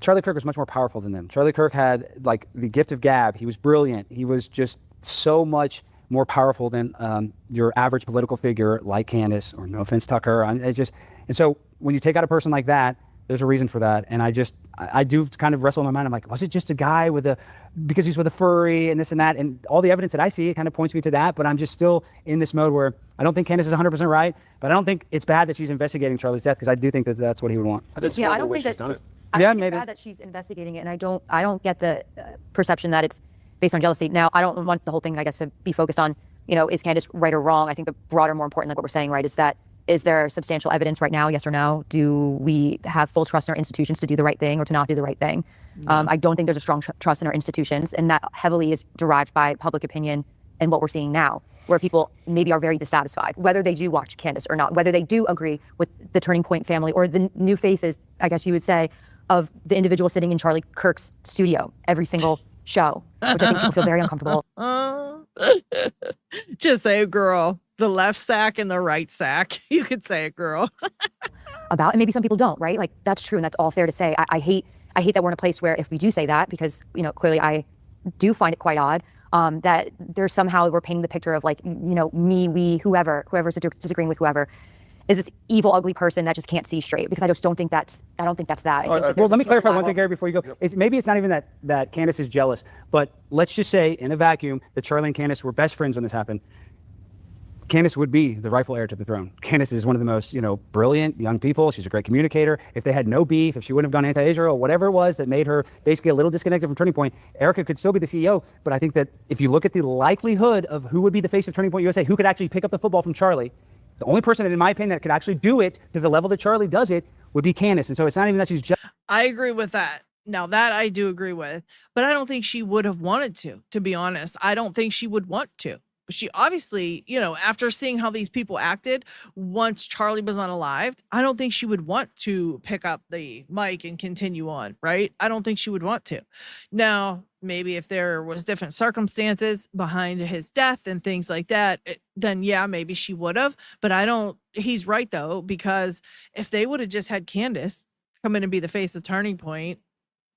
Charlie Kirk was much more powerful than them. Charlie Kirk had like the gift of gab. He was brilliant. He was just so much more powerful than your average political figure like Candace, or no offense, Tucker. And so when you take out a person like that, there's a reason for that. And I do kind of wrestle in my mind. I'm like, was it just a guy because he's with a furry and this and that? And all the evidence that I see kind of points me to that. But I'm just still in this mode where I don't think Candace is 100% right, but I don't think it's bad that she's investigating Charlie's death, because I do think that that's what he would want. I think Yeah, I don't think that. I think it's bad that she's investigating it, and I don't get the perception that it's based on jealousy. Now, I don't want the whole thing, I guess, to be focused on, you know, is Candace right or wrong? I think the broader, more important, like what we're saying, right, is there substantial evidence right now, yes or no? Do we have full trust in our institutions to do the right thing or to not do the right thing? No. I don't think there's a strong trust in our institutions, and that heavily is derived by public opinion and what we're seeing now, where people maybe are very dissatisfied, whether they do watch Candace or not, whether they do agree with the Turning Point family or the new faces, I guess you would say, of the individual sitting in Charlie Kirk's studio every single show, which I think people feel very uncomfortable. Just say it, girl. The left sack and the right sack. You could say it, girl. About, and maybe some people don't, right? Like, that's true, and that's all fair to say. I hate that we're in a place where if we do say that, because, you know, clearly I do find it quite odd, that there's somehow we're painting the picture of, like, you know, me, we, whoever's disagreeing with whoever is this evil, ugly person that just can't see straight, because I don't think that's that. Well, let me clarify one thing, Gary, before you go. Maybe it's not even that Candace is jealous, but let's just say in a vacuum that Charlie and Candace were best friends when this happened. Candace would be the rightful heir to the throne. Candace is one of the most, brilliant young people. She's a great communicator. If they had no beef, if she wouldn't have gone anti-Israel, whatever it was that made her basically a little disconnected from Turning Point, Erica could still be the CEO. But I think that if you look at the likelihood of who would be the face of Turning Point USA, who could actually pick up the football from Charlie, the only person, in my opinion, that could actually do it to the level that Charlie does it would be Candace. And so it's not even that she's just... I agree with that. Now, that I do agree with. But I don't think she would have wanted to be honest. I don't think she would want to. She obviously, after seeing how these people acted once Charlie was unalived, I don't think she would want to pick up the mic and continue on, right? I don't think she would want to. Now, maybe if there was different circumstances behind his death and things like that, then yeah, maybe she would have. But he's right though, because if they would have just had Candace come in and be the face of Turning Point,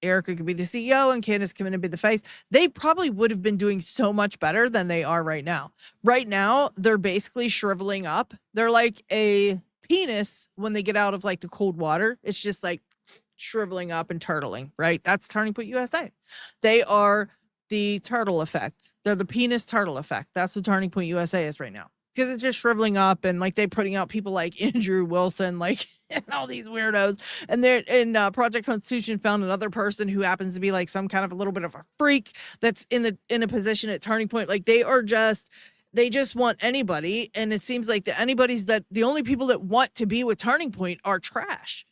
Erica could be the CEO and Candace come in and be the face, they probably would have been doing so much better than they are right now. Right now, they're basically shriveling up. They're like a penis when they get out of like the cold water. It's just like shriveling up and turtling, right? That's Turning Point USA. They are the turtle effect. They're the penis turtle effect. That's what Turning Point USA is right now. Because it's just shriveling up, and like they're putting out people like Andrew Wilson, like, and all these weirdos. And they're in Project Constitution found another person who happens to be like some kind of a little bit of a freak that's in a position at Turning Point. Like they just want anybody, and it seems like the only people that want to be with Turning Point are trash.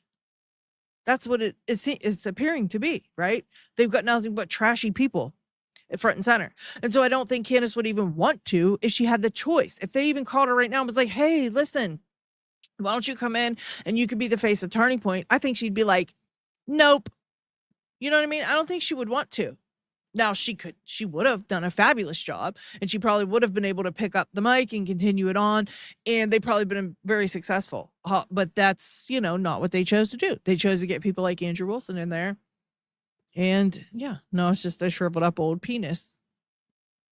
That's what it's appearing to be, right? They've got nothing but trashy people at front and center. And so I don't think Candace would even want to if she had the choice. If they even called her right now and was like, hey, listen, why don't you come in and you could be the face of Turning Point? I think she'd be like, nope. You know what I mean? I don't think she would want to. Now she would have done a fabulous job, and she probably would have been able to pick up the mic and continue it on. And they probably been very successful. But that's, not what they chose to do. They chose to get people like Andrew Wilson in there. And yeah, no, it's just a shriveled up old penis.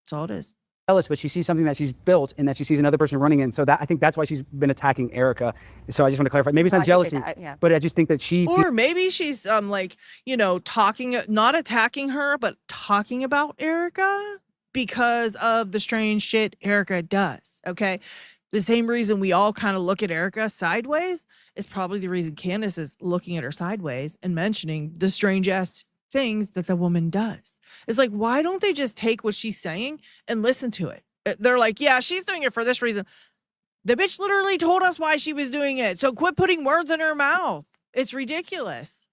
That's all it is. Jealous, but she sees something that she's built and that she sees another person running in. So I think that's why she's been attacking Erica. So I just want to clarify. Maybe it's not jealousy, but I just think that or maybe she's talking, not attacking her, but talking about Erica because of the strange shit Erica does. Okay. The same reason we all kind of look at Erica sideways is probably the reason Candace is looking at her sideways and mentioning the strange ass things that the woman does. It's like, why don't they just take what she's saying and listen to it? They're like, yeah, she's doing it for this reason. The bitch literally told us why she was doing it. So quit putting words in her mouth. It's ridiculous.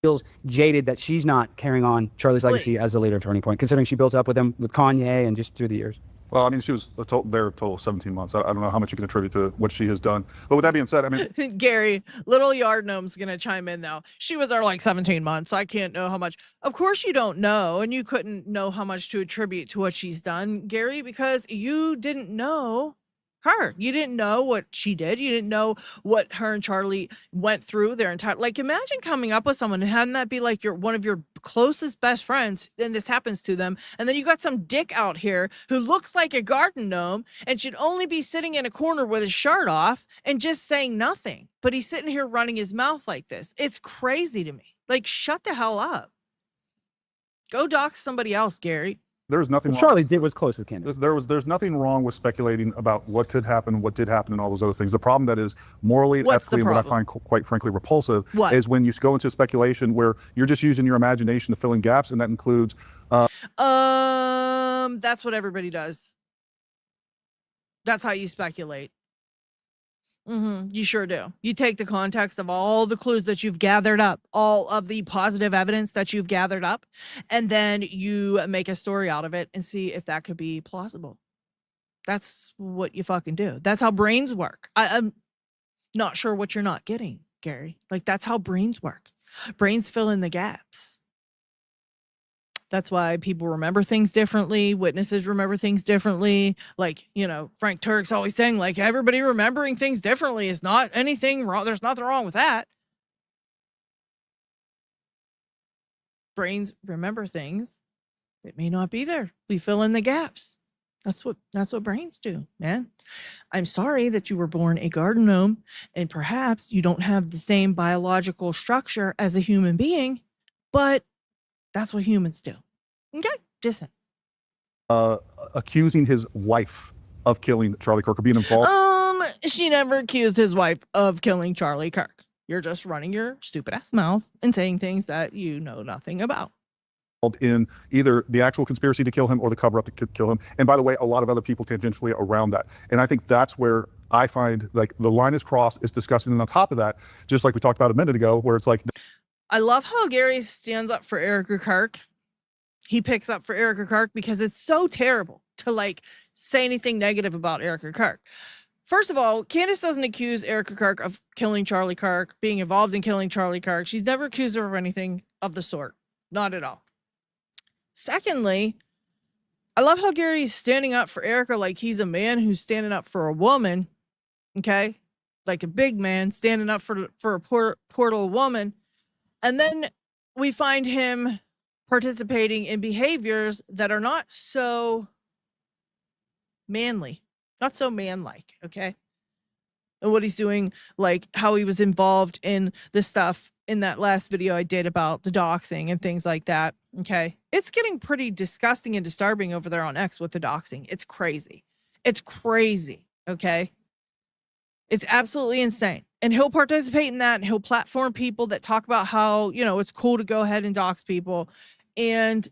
Feels jaded that she's not carrying on Charlie's legacy as the leader of Turning Point, considering she built up with him with Kanye and just through the years. Well, I mean, she was there a total of 17 months. I don't know how much you can attribute to what she has done. But with that being said, I mean, Gary, little yard gnome's gonna chime in now. She was there like 17 months. I can't know how much. Of course you don't know, and you couldn't know how much to attribute to what she's done, Gary, because you didn't know her. You didn't know what she did. You didn't know what her and Charlie went through their entire, like, imagine coming up with someone and having that be like one of your closest best friends, and this happens to them, and then you got some dick out here who looks like a garden gnome and should only be sitting in a corner with his shirt off and just saying nothing, but he's sitting here running his mouth like this. It's crazy to me. Like, shut the hell up. Go dox somebody else, Gary. there's nothing wrong. Charlie was close with Candace. There's nothing wrong with speculating about what could happen, what did happen, and all those other things. The problem that is morally and What's the ethically, what I problem? find quite frankly repulsive, What? is when you go into speculation where you're just using your imagination to fill in gaps, and that includes. That's what everybody does. That's how you speculate. You sure do. You take the context of all the clues that you've gathered up, all of the positive evidence that you've gathered up, and then you make a story out of it and see if that could be plausible. That's what you fucking do. That's how brains work. I'm not sure what you're not getting, Gary. Like, that's how brains work. Brains fill in the gaps. That's why people remember things differently. Witnesses remember things differently. Like, you know, Frank Turk's always saying, like, everybody remembering things differently is not anything wrong. There's nothing wrong with that. Brains remember things that may not be there. We fill in the gaps. That's what brains do, man. I'm sorry that you were born a garden gnome and perhaps you don't have the same biological structure as a human being, but that's what humans do. Okay, just Accusing his wife of killing Charlie Kirk or being involved. She never accused his wife of killing Charlie Kirk. You're just running your stupid ass mouth and saying things that you know nothing about. In either the actual conspiracy to kill him or the cover up to kill him. And by the way, a lot of other people tangentially around that. And I think that's where I find like the line is crossed, is disgusting. And on top of that, just like we talked about a minute ago, where it's like, I love how Gary stands up for Erica Kirk. He picks up for Erica Kirk because it's so terrible to like say anything negative about Erica Kirk. First of all, Candace doesn't accuse Erica Kirk of killing Charlie Kirk, being involved in killing Charlie Kirk. She's never accused her of anything of the sort. Not at all. Secondly, I love how Gary's standing up for Erica like he's a man who's standing up for a woman. Okay? Like a big man standing up for a poor little woman. And then we find him participating in behaviors that are not so manly, not so man-like, okay? And what he's doing, like how he was involved in the stuff in that last video I did about the doxing and things like that, okay? It's getting pretty disgusting and disturbing over there on X with the doxing. It's crazy. It's crazy, okay? It's absolutely insane. And he'll participate in that, and he'll platform people that talk about how, you know, it's cool to go ahead and dox people. And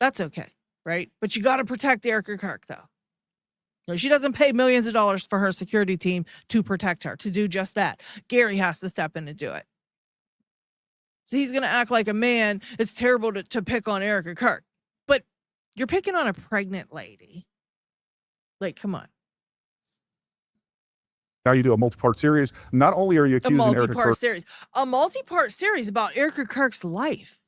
that's okay, right? But you got to protect Erica Kirk, though. You know, she doesn't pay millions of dollars for her security team to protect her, to do just that. Gary has to step in and do it. So he's going to act like a man. It's terrible to pick on Erica Kirk. But you're picking on a pregnant lady. Like, come on. now you do a multi-part series. Not only are you A accusing Erica multi-part Kirk, series. A multi-part series about Erica Kirk's life.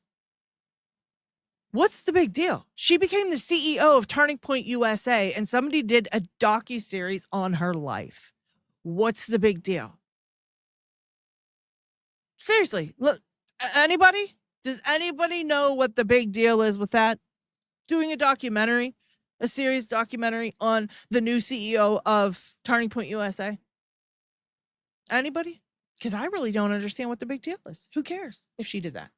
What's the big deal? She became the CEO of Turning Point USA, and somebody did a docu-series on her life. What's the big deal? Seriously, look, anybody? Does anybody know what the big deal is with that? Doing a documentary, a series documentary on the new CEO of Turning Point USA? Anybody? Because I really don't understand what the big deal is. Who cares if she did that?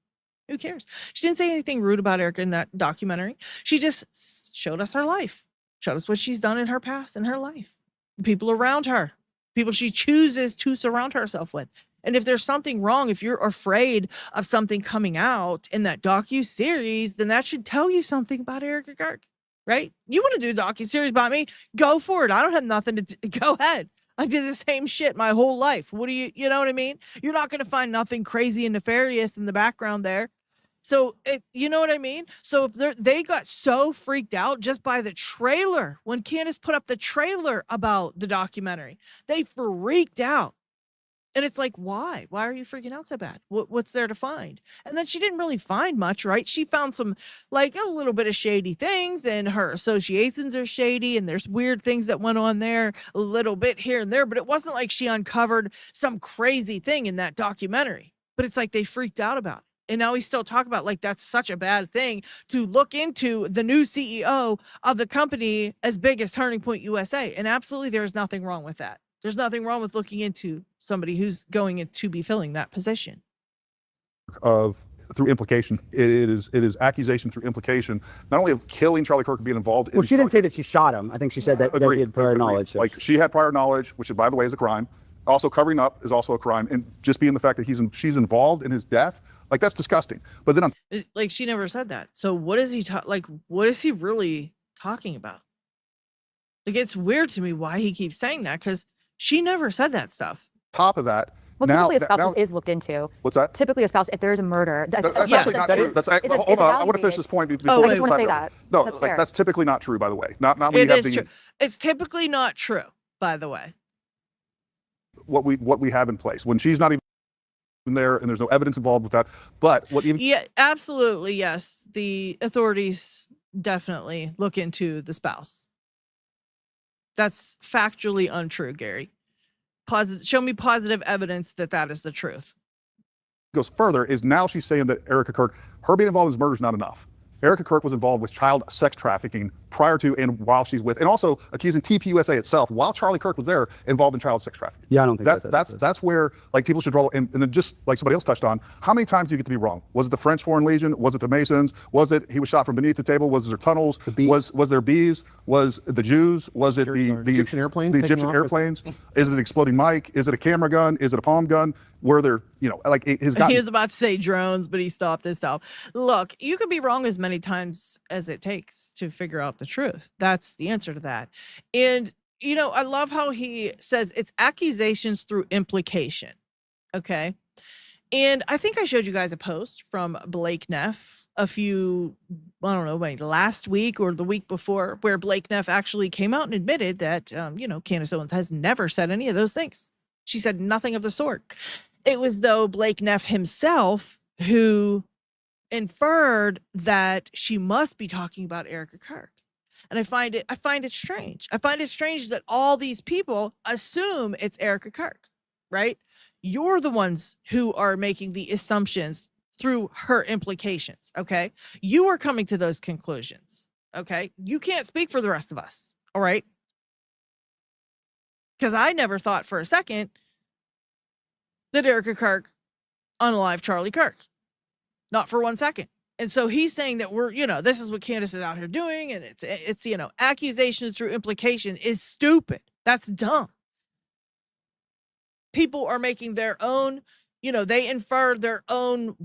Who cares? She didn't say anything rude about Erica in that documentary. She just showed us her life, showed us what she's done in her past, in her life, people around her, people she chooses to surround herself with. And if there's something wrong, if you're afraid of something coming out in that docu-series, then that should tell you something about Erica Kirk, right? You want to do a docu-series about me? Go for it. I don't have nothing to go ahead. I did the same shit my whole life. What do you know what I mean? You're not going to find nothing crazy and nefarious in the background there. So you know what I mean? So if they got so freaked out just by the trailer, when Candace put up the trailer about the documentary, they freaked out. And it's like, why? Why are you freaking out so bad? What's there to find? And then she didn't really find much, right? She found some, like, a little bit of shady things, and her associations are shady, and there's weird things that went on there, a little bit here and there, but it wasn't like she uncovered some crazy thing in that documentary. But it's like they freaked out about it. And now we still talk about, like, that's such a bad thing to look into the new CEO of the company as big as Turning Point USA. And absolutely, there's nothing wrong with that. There's nothing wrong with looking into somebody who's going to be filling that position. Through implication, it is accusation through implication, not only of killing Charlie Kirk and being involved. Well, she didn't say that she shot him. I think she said that he had prior knowledge. So. Like, she had prior knowledge, which, by the way, is a crime. Also, covering up is also a crime, and just being the fact that she's involved in his death, like, that's disgusting. But then like, she never said that. So what is he what is he really talking about? Like, it's weird to me why he keeps saying that, because she never said that stuff. Top of that, well, now, typically a spouse is looked into. What's that? Typically a spouse, if there's a murder. That's actually not true. Hold on, I want to finish this point before. I just want to say that. No, that's typically not true, by the way. Not when it you have is true. It's typically not true, by the way. What we have in place when she's not even there and there's no evidence involved with that. But yeah, absolutely, yes. The authorities definitely look into the spouse. That's factually untrue, Gary. Show me positive evidence that is the truth. Goes further is now she's saying that Erica Kirk, her being involved in this murder is not enough. Erica Kirk was involved with child sex trafficking prior to and while she's with, and also accusing TPUSA itself, while Charlie Kirk was there, involved in child sex trafficking. Yeah, I don't think that's where, like, people should draw. And then, just like somebody else touched on, how many times do you get to be wrong? Was it the French Foreign Legion? Was it the Masons? Was it he was shot from beneath the table? Was there tunnels? Was there bees? Was the Jews? Was it the Egyptian airplanes? The Egyptian airplanes? Is it an exploding mic? Is it a camera gun? Is it a palm gun? Were there, like, his he was about to say drones, but he stopped himself. Look, you could be wrong as many times as it takes to figure out the truth. That's the answer to that. And, I love how he says it's accusations through implication. Okay. And I think I showed you guys a post from Blake Neff last week or the week before, where Blake Neff actually came out and admitted that, Candace Owens has never said any of those things. She said nothing of the sort. It was, though, Blake Neff himself who inferred that she must be talking about Erica Kirk. And I find it strange. I find it strange that all these people assume it's Erica Kirk, right? You're the ones who are making the assumptions through her implications, okay? You are coming to those conclusions, okay? You can't speak for the rest of us, all right? Because I never thought for a second that Erica Kirk unalived Charlie Kirk. Not for 1 second. And so he's saying that this is what Candace is out here doing, and it's accusations through implication is stupid. That's dumb. People are making their own, they infer their own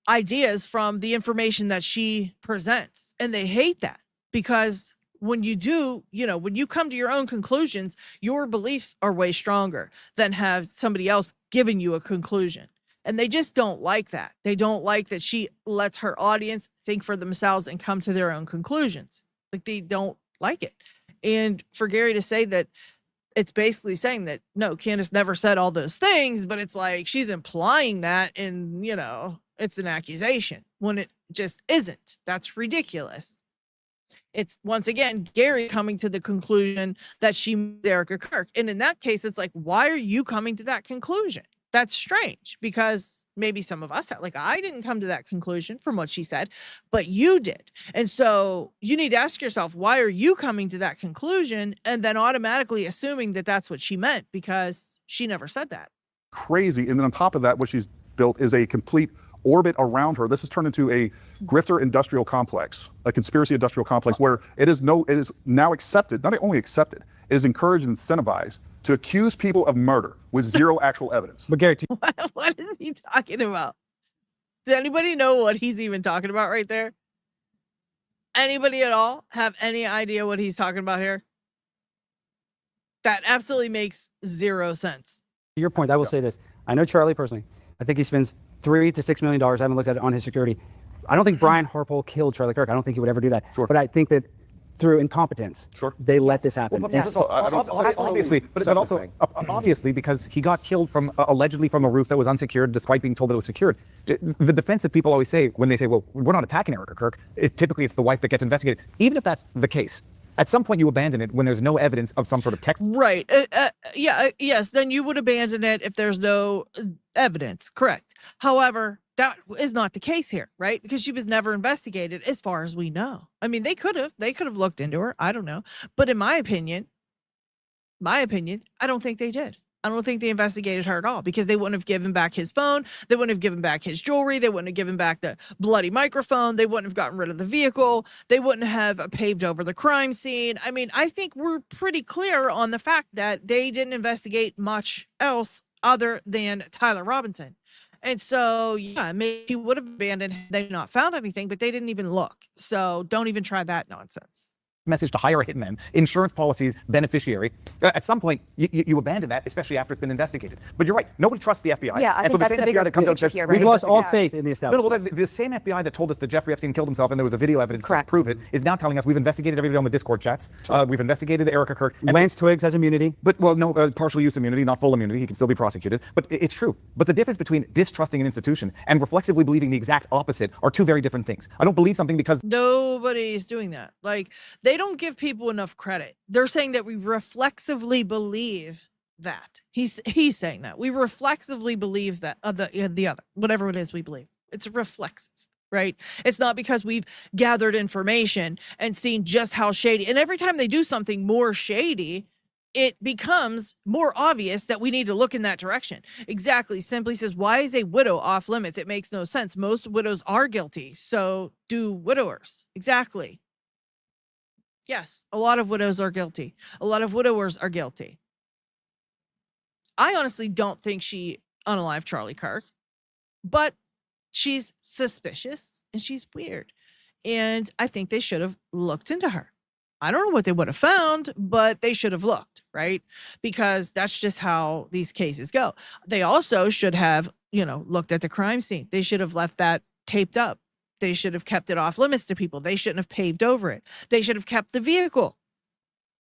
ideas from the information that she presents, and they hate that, because when you do, when you come to your own conclusions, your beliefs are way stronger than have somebody else giving you a conclusion. And they just don't like that. They don't like that she lets her audience think for themselves and come to their own conclusions. Like, they don't like it. And for Gary to say that, it's basically saying that, no, Candace never said all those things, but it's like she's implying that, and, it's an accusation when it just isn't. That's ridiculous. It's, once again, Gary coming to the conclusion that she married Erica Kirk. And in that case, it's like, why are you coming to that conclusion? That's strange, because maybe some of us, I didn't come to that conclusion from what she said, but you did. And so you need to ask yourself, why are you coming to that conclusion? And then automatically assuming that that's what she meant, because she never said that. Crazy. And then on top of that, what she's built is a complete orbit around her. This has turned into a grifter industrial complex, a conspiracy industrial complex, where it is now accepted, not only accepted, it is encouraged and incentivized to accuse people of murder with zero actual evidence. But Gary, what is he talking about? Does anybody know what he's even talking about right there? Anybody at all have any idea what he's talking about here? That absolutely makes zero sense. To your point, I will say this. I know Charlie personally. I think he spends $3 to $6 million. I haven't looked at it on his security. I don't think Brian Harpole killed Charlie Kirk. I don't think he would ever do that. Sure. But I think that through incompetence, they let this happen. Well, And obviously, but also obviously because he got killed from allegedly from a roof that was unsecured, despite being told that it was secured. The defense that people always say when they say, "Well, we're not attacking Erica Kirk," typically it's the wife that gets investigated. Even if that's the case, at some point you abandon it when there's no evidence of some sort of text. Right. Yes. Then you would abandon it if there's no evidence. Correct. However, that is not the case here, right? Because she was never investigated as far as we know. I mean, they could have looked into her. I don't know. But in my opinion, I don't think they did. I don't think they investigated her at all, because they wouldn't have given back his phone. They wouldn't have given back his jewelry. They wouldn't have given back the bloody microphone. They wouldn't have gotten rid of the vehicle. They wouldn't have paved over the crime scene. I mean, I think we're pretty clear on the fact that they didn't investigate much else other than Tyler Robinson. And so, yeah, maybe he would have abandoned had they not found anything, but they didn't even look. So don't even try that nonsense. Message to hire a hitman, insurance policies, beneficiary. At some point, you abandon that, especially after it's been investigated. But you're right, nobody trusts the FBI. Yeah, I think that's the bigger picture here, right? We've lost all faith in the establishment. Well, the same FBI that told us that Jeffrey Epstein killed himself and there was a video evidence to prove it is now telling us we've investigated everybody on the Discord chats. We've investigated Erica Kirk. Lance Twiggs has immunity. But, well, no, partial use immunity, not full immunity. He can still be prosecuted. But it's true. But the difference between distrusting an institution and reflexively believing the exact opposite are two very different things. I don't believe something because nobody's doing that. Like, they don't give people enough credit. They're saying that we reflexively believe that. He's saying that we reflexively believe that the other, whatever it is we believe. It's reflexive, right? It's not because we've gathered information and seen just how shady. And every time they do something more shady, it becomes more obvious that we need to look in that direction. Exactly. Simply says, why is a widow off limits? It makes no sense. Most widows are guilty. So do widowers. Exactly. Yes, a lot of widows are guilty. A lot of widowers are guilty. I honestly don't think she unalived Charlie Kirk, but she's suspicious and she's weird. And I think they should have looked into her. I don't know what they would have found, but they should have looked, right? Because that's just how these cases go. They also should have, looked at the crime scene. They should have left that taped up. They should have kept it off limits to people. They shouldn't have paved over it. They should have kept the vehicle.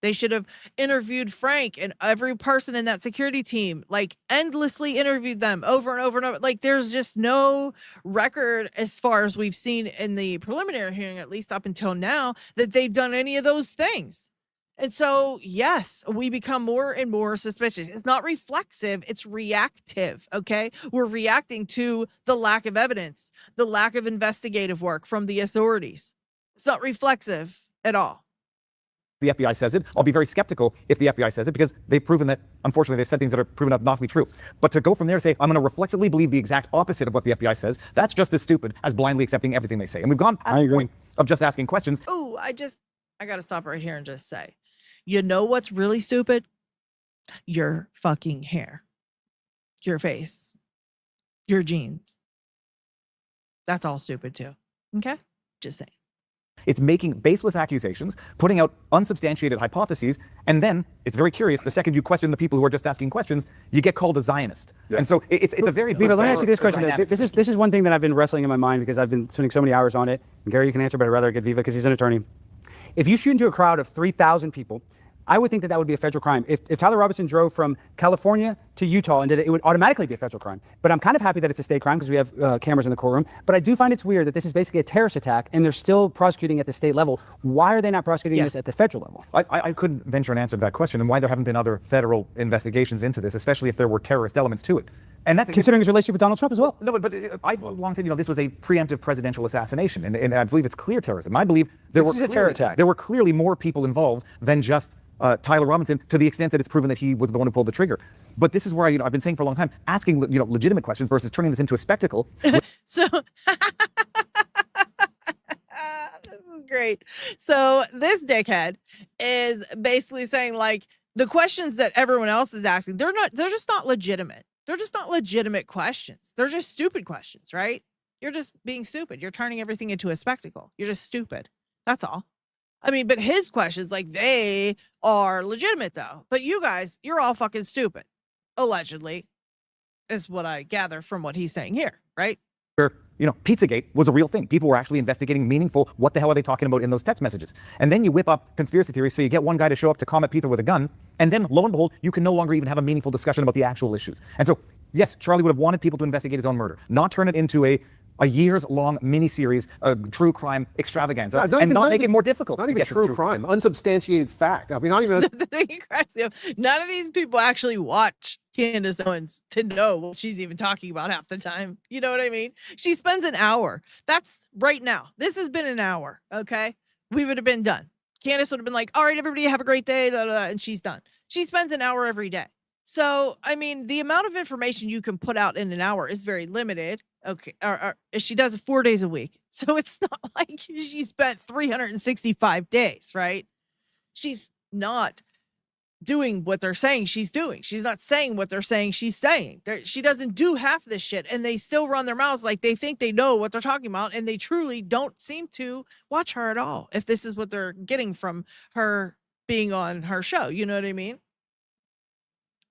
They should have interviewed Frank and every person in that security team, like endlessly interviewed them over and over and over. Like, there's just no record, as far as we've seen in the preliminary hearing, at least up until now, that they've done any of those things. And so, yes, we become more and more suspicious. It's not reflexive, it's reactive, okay? We're reacting to the lack of evidence, the lack of investigative work from the authorities. It's not reflexive at all. The FBI says it. I'll be very skeptical if the FBI says it, because they've proven that, unfortunately, they've said things that are proven not to be true. But to go from there and say, I'm going to reflexively believe the exact opposite of what the FBI says, that's just as stupid as blindly accepting everything they say. And we've gone past the point of just asking questions. Oh, I got to stop right here and just say, you know what's really stupid? Your fucking hair, your face, your jeans. That's all stupid too. Okay? Just saying. It's making baseless accusations, putting out unsubstantiated hypotheses, and then, it's very curious, the second you question the people who are just asking questions, you get called a Zionist. Yeah. And so it's a very... Viva, let me ask you this question. This is one thing that I've been wrestling in my mind, because I've been spending so many hours on it. And Gary, you can answer, but I'd rather get Viva because he's an attorney. If you shoot into a crowd of 3,000 people, I would think that would be a federal crime. If Tyler Robinson drove from California to Utah and did it, it would automatically be a federal crime. But I'm kind of happy that it's a state crime because we have cameras in the courtroom. But I do find it's weird that this is basically a terrorist attack and they're still prosecuting at the state level. Why are they not prosecuting this at the federal level? I couldn't venture an answer to that question, and why there haven't been other federal investigations into this, especially if there were terrorist elements to it. And that's considering his relationship with Donald Trump as well. No, but I've long said, this was a preemptive presidential assassination, and I believe it's clear terrorism. I believe there were clearly more people involved than just Tyler Robinson, to the extent that it's proven that he was the one who pulled the trigger. But this is where I've been saying for a long time, asking legitimate questions versus turning this into a spectacle. So this is great. So this dickhead is basically saying, like, the questions that everyone else is asking, they're just not legitimate. They're just not legitimate questions. They're just stupid questions, right? You're just being stupid. You're turning everything into a spectacle. You're just stupid. That's all. I mean, but his questions, like, they are legitimate, though. But you guys, you're all fucking stupid. Allegedly, is what I gather from what he's saying here, right? Sure. You know, Pizzagate was a real thing. People were actually investigating meaningful, what the hell are they talking about in those text messages? And then you whip up conspiracy theories, so you get one guy to show up to come at pizza with a gun, and then lo and behold, you can no longer even have a meaningful discussion about the actual issues. And so, yes, Charlie would have wanted people to investigate his own murder, not turn it into a years-long miniseries, a true crime extravaganza, and not make it more difficult. Not even Yes, true crime, unsubstantiated fact. I mean, not even. The thing that cracks me up, none of these people actually watch Candace Owens to know what she's even talking about half the time. You know what I mean? She spends an hour. That's right now. This has been an hour. Okay. We would have been done. Candace would have been like, all right, everybody have a great day. Blah, blah, blah, and she's done. She spends an hour every day. So, I mean, the amount of information you can put out in an hour is very limited. Okay. Or she does it 4 days a week. So it's not like she spent 365 days, right? She's not doing what they're saying she's doing. She's not saying what they're saying she's saying. She doesn't do half this shit, and they still run their mouths like they think they know what they're talking about, and they truly don't seem to watch her at all, if this is what they're getting from her being on her show. You know what I mean?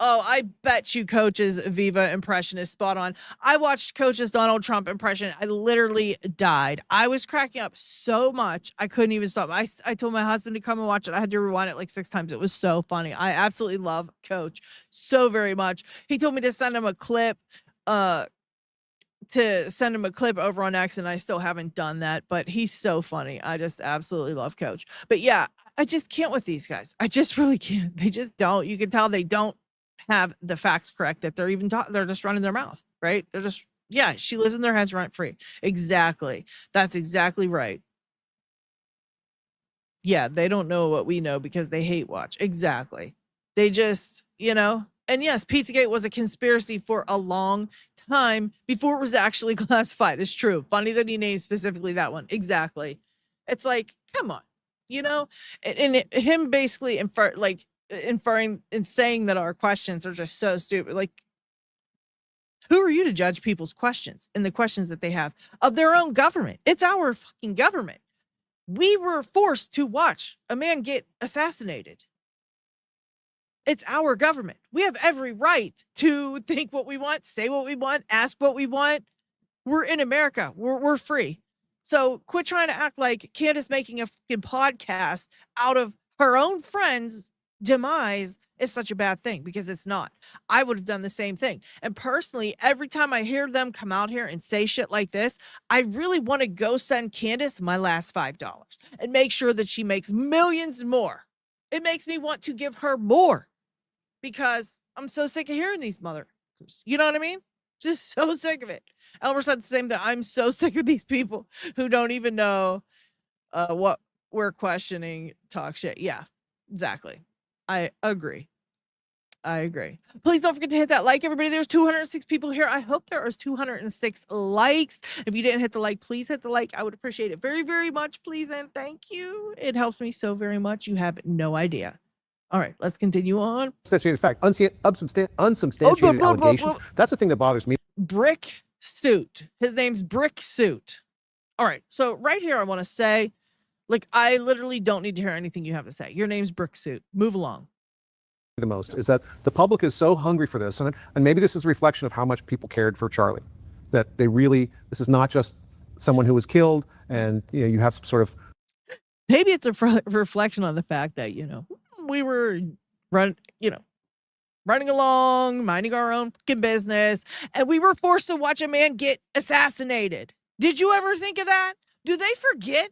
Oh, I bet you Coach's Viva impression is spot on. I watched Coach's Donald Trump impression. I literally died. I was cracking up so much. I couldn't even stop. I told my husband to come and watch it. I had to rewind it like 6 times. It was so funny. I absolutely love Coach so very much. He told me to send him a clip, over on X, and I still haven't done that, but he's so funny. I just absolutely love Coach. But yeah, I just can't with these guys. I just really can't. They just don't. You can tell they don't have the facts correct, that they're even they're just running their mouth, right? They're just, yeah, she lives in their heads rent free. Exactly. That's exactly right. Yeah, they don't know what we know because they hate watch. Exactly. They just, and yes, Pizzagate was a conspiracy for a long time before it was actually classified. It's true. Funny that he named specifically that one. Exactly. It's like, come on, and him basically inferring and saying that our questions are just so stupid. Like, who are you to judge people's questions and the questions that they have of their own government? It's our fucking government. We were forced to watch a man get assassinated. It's our government. We have every right to think what we want, say what we want, ask what we want. We're in America. We're free. So quit trying to act like Candace making a fucking podcast out of her own friends' demise is such a bad thing, because it's not. I would have done the same thing. And personally, every time I hear them come out here and say shit like this, I really want to go send Candace my last $5 and make sure that she makes millions more. It makes me want to give her more, because I'm so sick of hearing these motherfuckers. You know what I mean? Just so sick of it. Elmer said the same thing. I'm so sick of these people who don't even know what we're questioning, talk shit. Yeah, exactly. I agree. Please don't forget to hit that like, everybody. There's 206 people here. I hope there is 206 likes. If you didn't hit the like, please hit the like. I would appreciate it very, very much, please, and thank you. It helps me so very much. You have no idea. All right, let's continue on. Substantiated fact, unsubstantiated allegations. That's the thing that bothers me. Brick Suit. His name's Brick Suit. All right, so right here, I want to say, like, I literally don't need to hear anything you have to say. Your name's Brick Suit. Move along. The most is that the public is so hungry for this, and maybe this is a reflection of how much people cared for Charlie, that they really, this is not just someone who was killed, and you have some sort of, maybe it's a reflection on the fact that we were running along, minding our own fucking business, and we were forced to watch a man get assassinated. Did you ever think of that? Do they forget?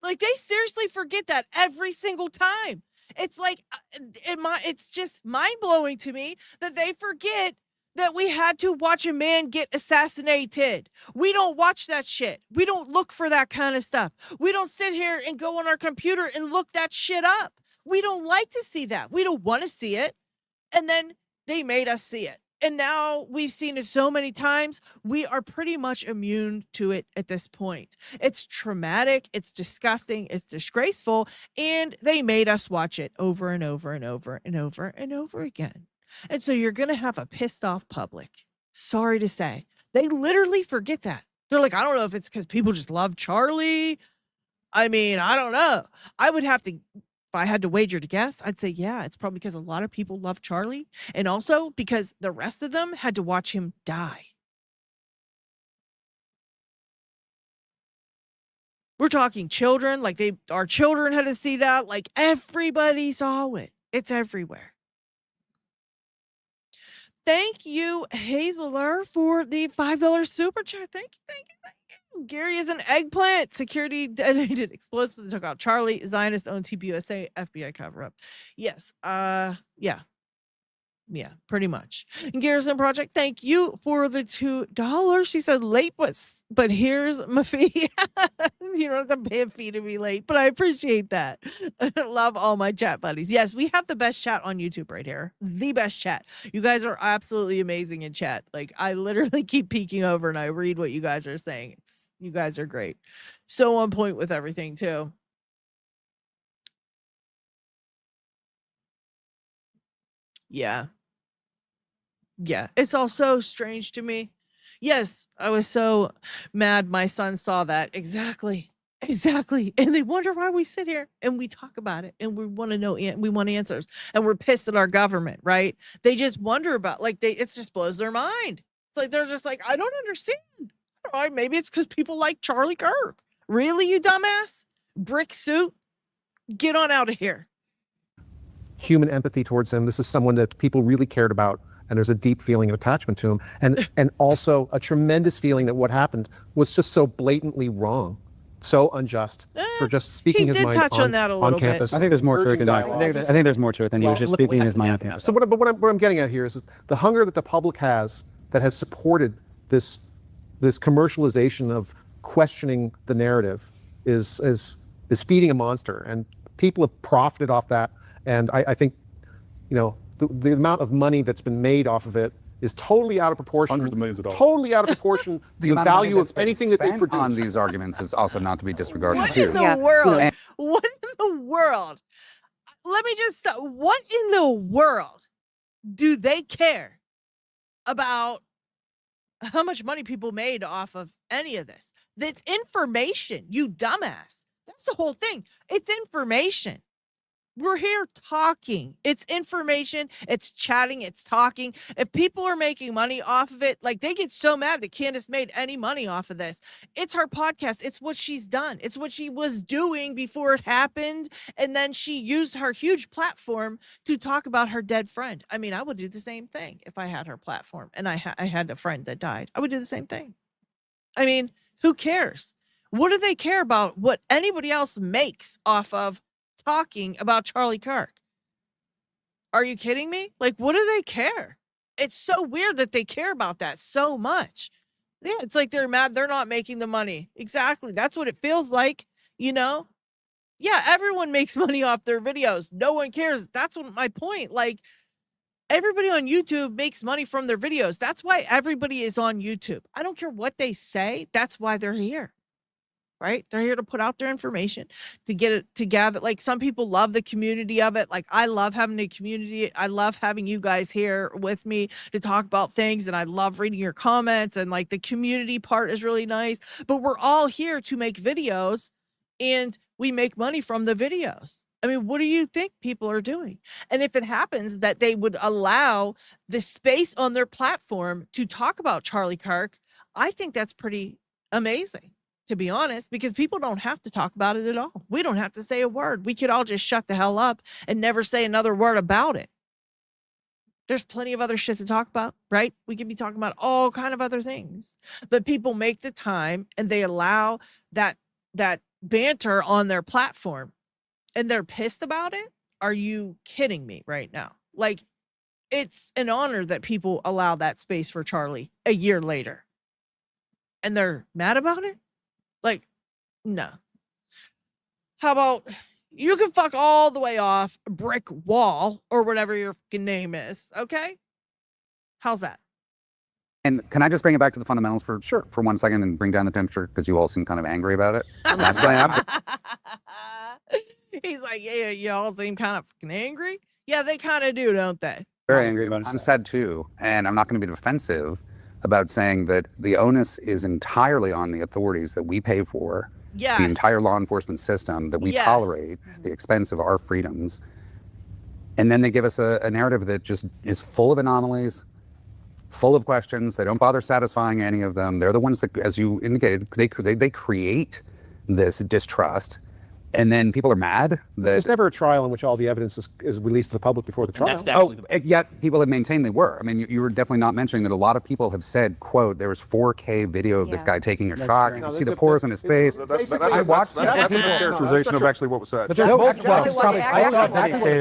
Like, they seriously forget that every single time. It's like, it's just mind-blowing to me that they forget that we had to watch a man get assassinated. We don't watch that shit. We don't look for that kind of stuff. We don't sit here and go on our computer and look that shit up. We don't like to see that. We don't want to see it. And then they made us see it. And now we've seen it so many times, we are pretty much immune to it at this point. It's traumatic, it's disgusting, it's disgraceful, and they made us watch it over and over and over and over and over again. And so you're going to have a pissed off public. Sorry to say. They literally forget that. They're like, I don't know if it's because people just love Charlie. I mean, I don't know. I would have to, if I had to wager to guess, I'd say, yeah, it's probably because a lot of people love Charlie. And also because the rest of them had to watch him die. We're talking children, like our children had to see that. Like everybody saw it. It's everywhere. Thank you, Hazeler, for the $5 super chat. Thank you, thank you, thank you. Gary is an eggplant. Security detonated explosives that took out Charlie. Zionist owned TPUSA. FBI cover up. Yes. Yeah. Yeah, pretty much. Garrison Project, thank you for the $2. She said late, but here's my fee. You don't have to pay a fee to be late, but I appreciate that. I love all my chat buddies. Yes, we have the best chat on YouTube right here. The best chat. You guys are absolutely amazing in chat. Like I literally keep peeking over and I read what you guys are saying. You guys are great. So on point with everything too. Yeah. Yeah, it's all so strange to me. Yes, I was so mad my son saw that. Exactly. Exactly. And they wonder why we sit here and we talk about it and we want to know, we want answers and we're pissed at our government, right? They just wonder about, like, it just blows their mind. It's like, they're just like, I don't understand. All right, maybe it's because people like Charlie Kirk. Really, you dumbass? Brick suit? Get on out of here. Human empathy towards him. This is someone that people really cared about. And there's a deep feeling of attachment to him, and also a tremendous feeling that what happened was just so blatantly wrong, so unjust for just speaking his mind touch on that a little bit. campus. I think there's more to it than that. Urging I think there's more to it than he was just speaking his mind on campus. So what I'm getting at here is the hunger that the public has that has supported this commercialization of questioning the narrative is feeding a monster, and people have profited off that. And I think, you know, the amount of money that's been made off of it is totally out of proportion. Hundreds of millions of dollars. Totally out of proportion to the value of anything that they produce. On these arguments is also not to be disregarded What too. in the world? What in the world? Let me just stop. What in the world do they care about how much money people made off of any of this? That's information, you dumbass. That's the whole thing. It's information. We're here talking. It's information. It's chatting. It's talking. If people are making money off of it, like they get so mad that Candace made any money off of this. It's her podcast. It's what she's done. It's what she was doing before it happened. And then she used her huge platform to talk about her dead friend. I mean, I would do the same thing if I had her platform and I had a friend that died. I would do the same thing. I mean, who cares? What do they care about what anybody else makes off of talking about Charlie Kirk? Are you kidding me? Like, what do they care? It's so weird that they care about that so much. Yeah, it's like they're mad they're not making the money. Exactly. That's what it feels like, you know? Yeah, everyone makes money off their videos. No one cares. That's what my point. Like, everybody on YouTube makes money from their videos. That's why everybody is on YouTube. I don't care what they say. That's why they're here. Right? They're here to put out their information, to get it together. Like, some people love the community of it. Like, I love having a community. I love having you guys here with me to talk about things. And I love reading your comments, and like the community part is really nice, but we're all here to make videos and we make money from the videos. I mean, what do you think people are doing? And if it happens that they would allow the space on their platform to talk about Charlie Kirk, I think that's pretty amazing, to be honest, because people don't have to talk about it at all. We don't have to say a word. We could all just shut the hell up and never say another word about it. There's plenty of other shit to talk about, right? We could be talking about all kind of other things, but people make the time and they allow that banter on their platform, and they're pissed about it. Are you kidding me right now? Like, it's an honor that people allow that space for Charlie a year later, and they're mad about it. Like, no. How about you can fuck all the way off brick wall or whatever your fucking name is, okay? How's that? And can I just bring it back to the fundamentals for 1 second and bring down the temperature, because you all seem kind of angry about it. He's like, yeah, you all seem kind of fucking angry. Yeah, they kind of do, don't they? Very angry about it. I'm sad too, and I'm not going to be defensive about saying that the onus is entirely on the authorities that we pay for, the entire law enforcement system that we tolerate at the expense of our freedoms. And then they give us a narrative that just is full of anomalies, full of questions. They don't bother satisfying any of them. They're the ones that, as you indicated, they create this distrust. And then people are mad that There's never a trial in which all the evidence is released to the public before the trial. Yet people have maintained they were. I mean, you were definitely not mentioning that a lot of people have said, quote, there was 4K video of this guy taking a shot. You can see the pores on his face. I watched That's a mischaracterization of actually what was said. But there's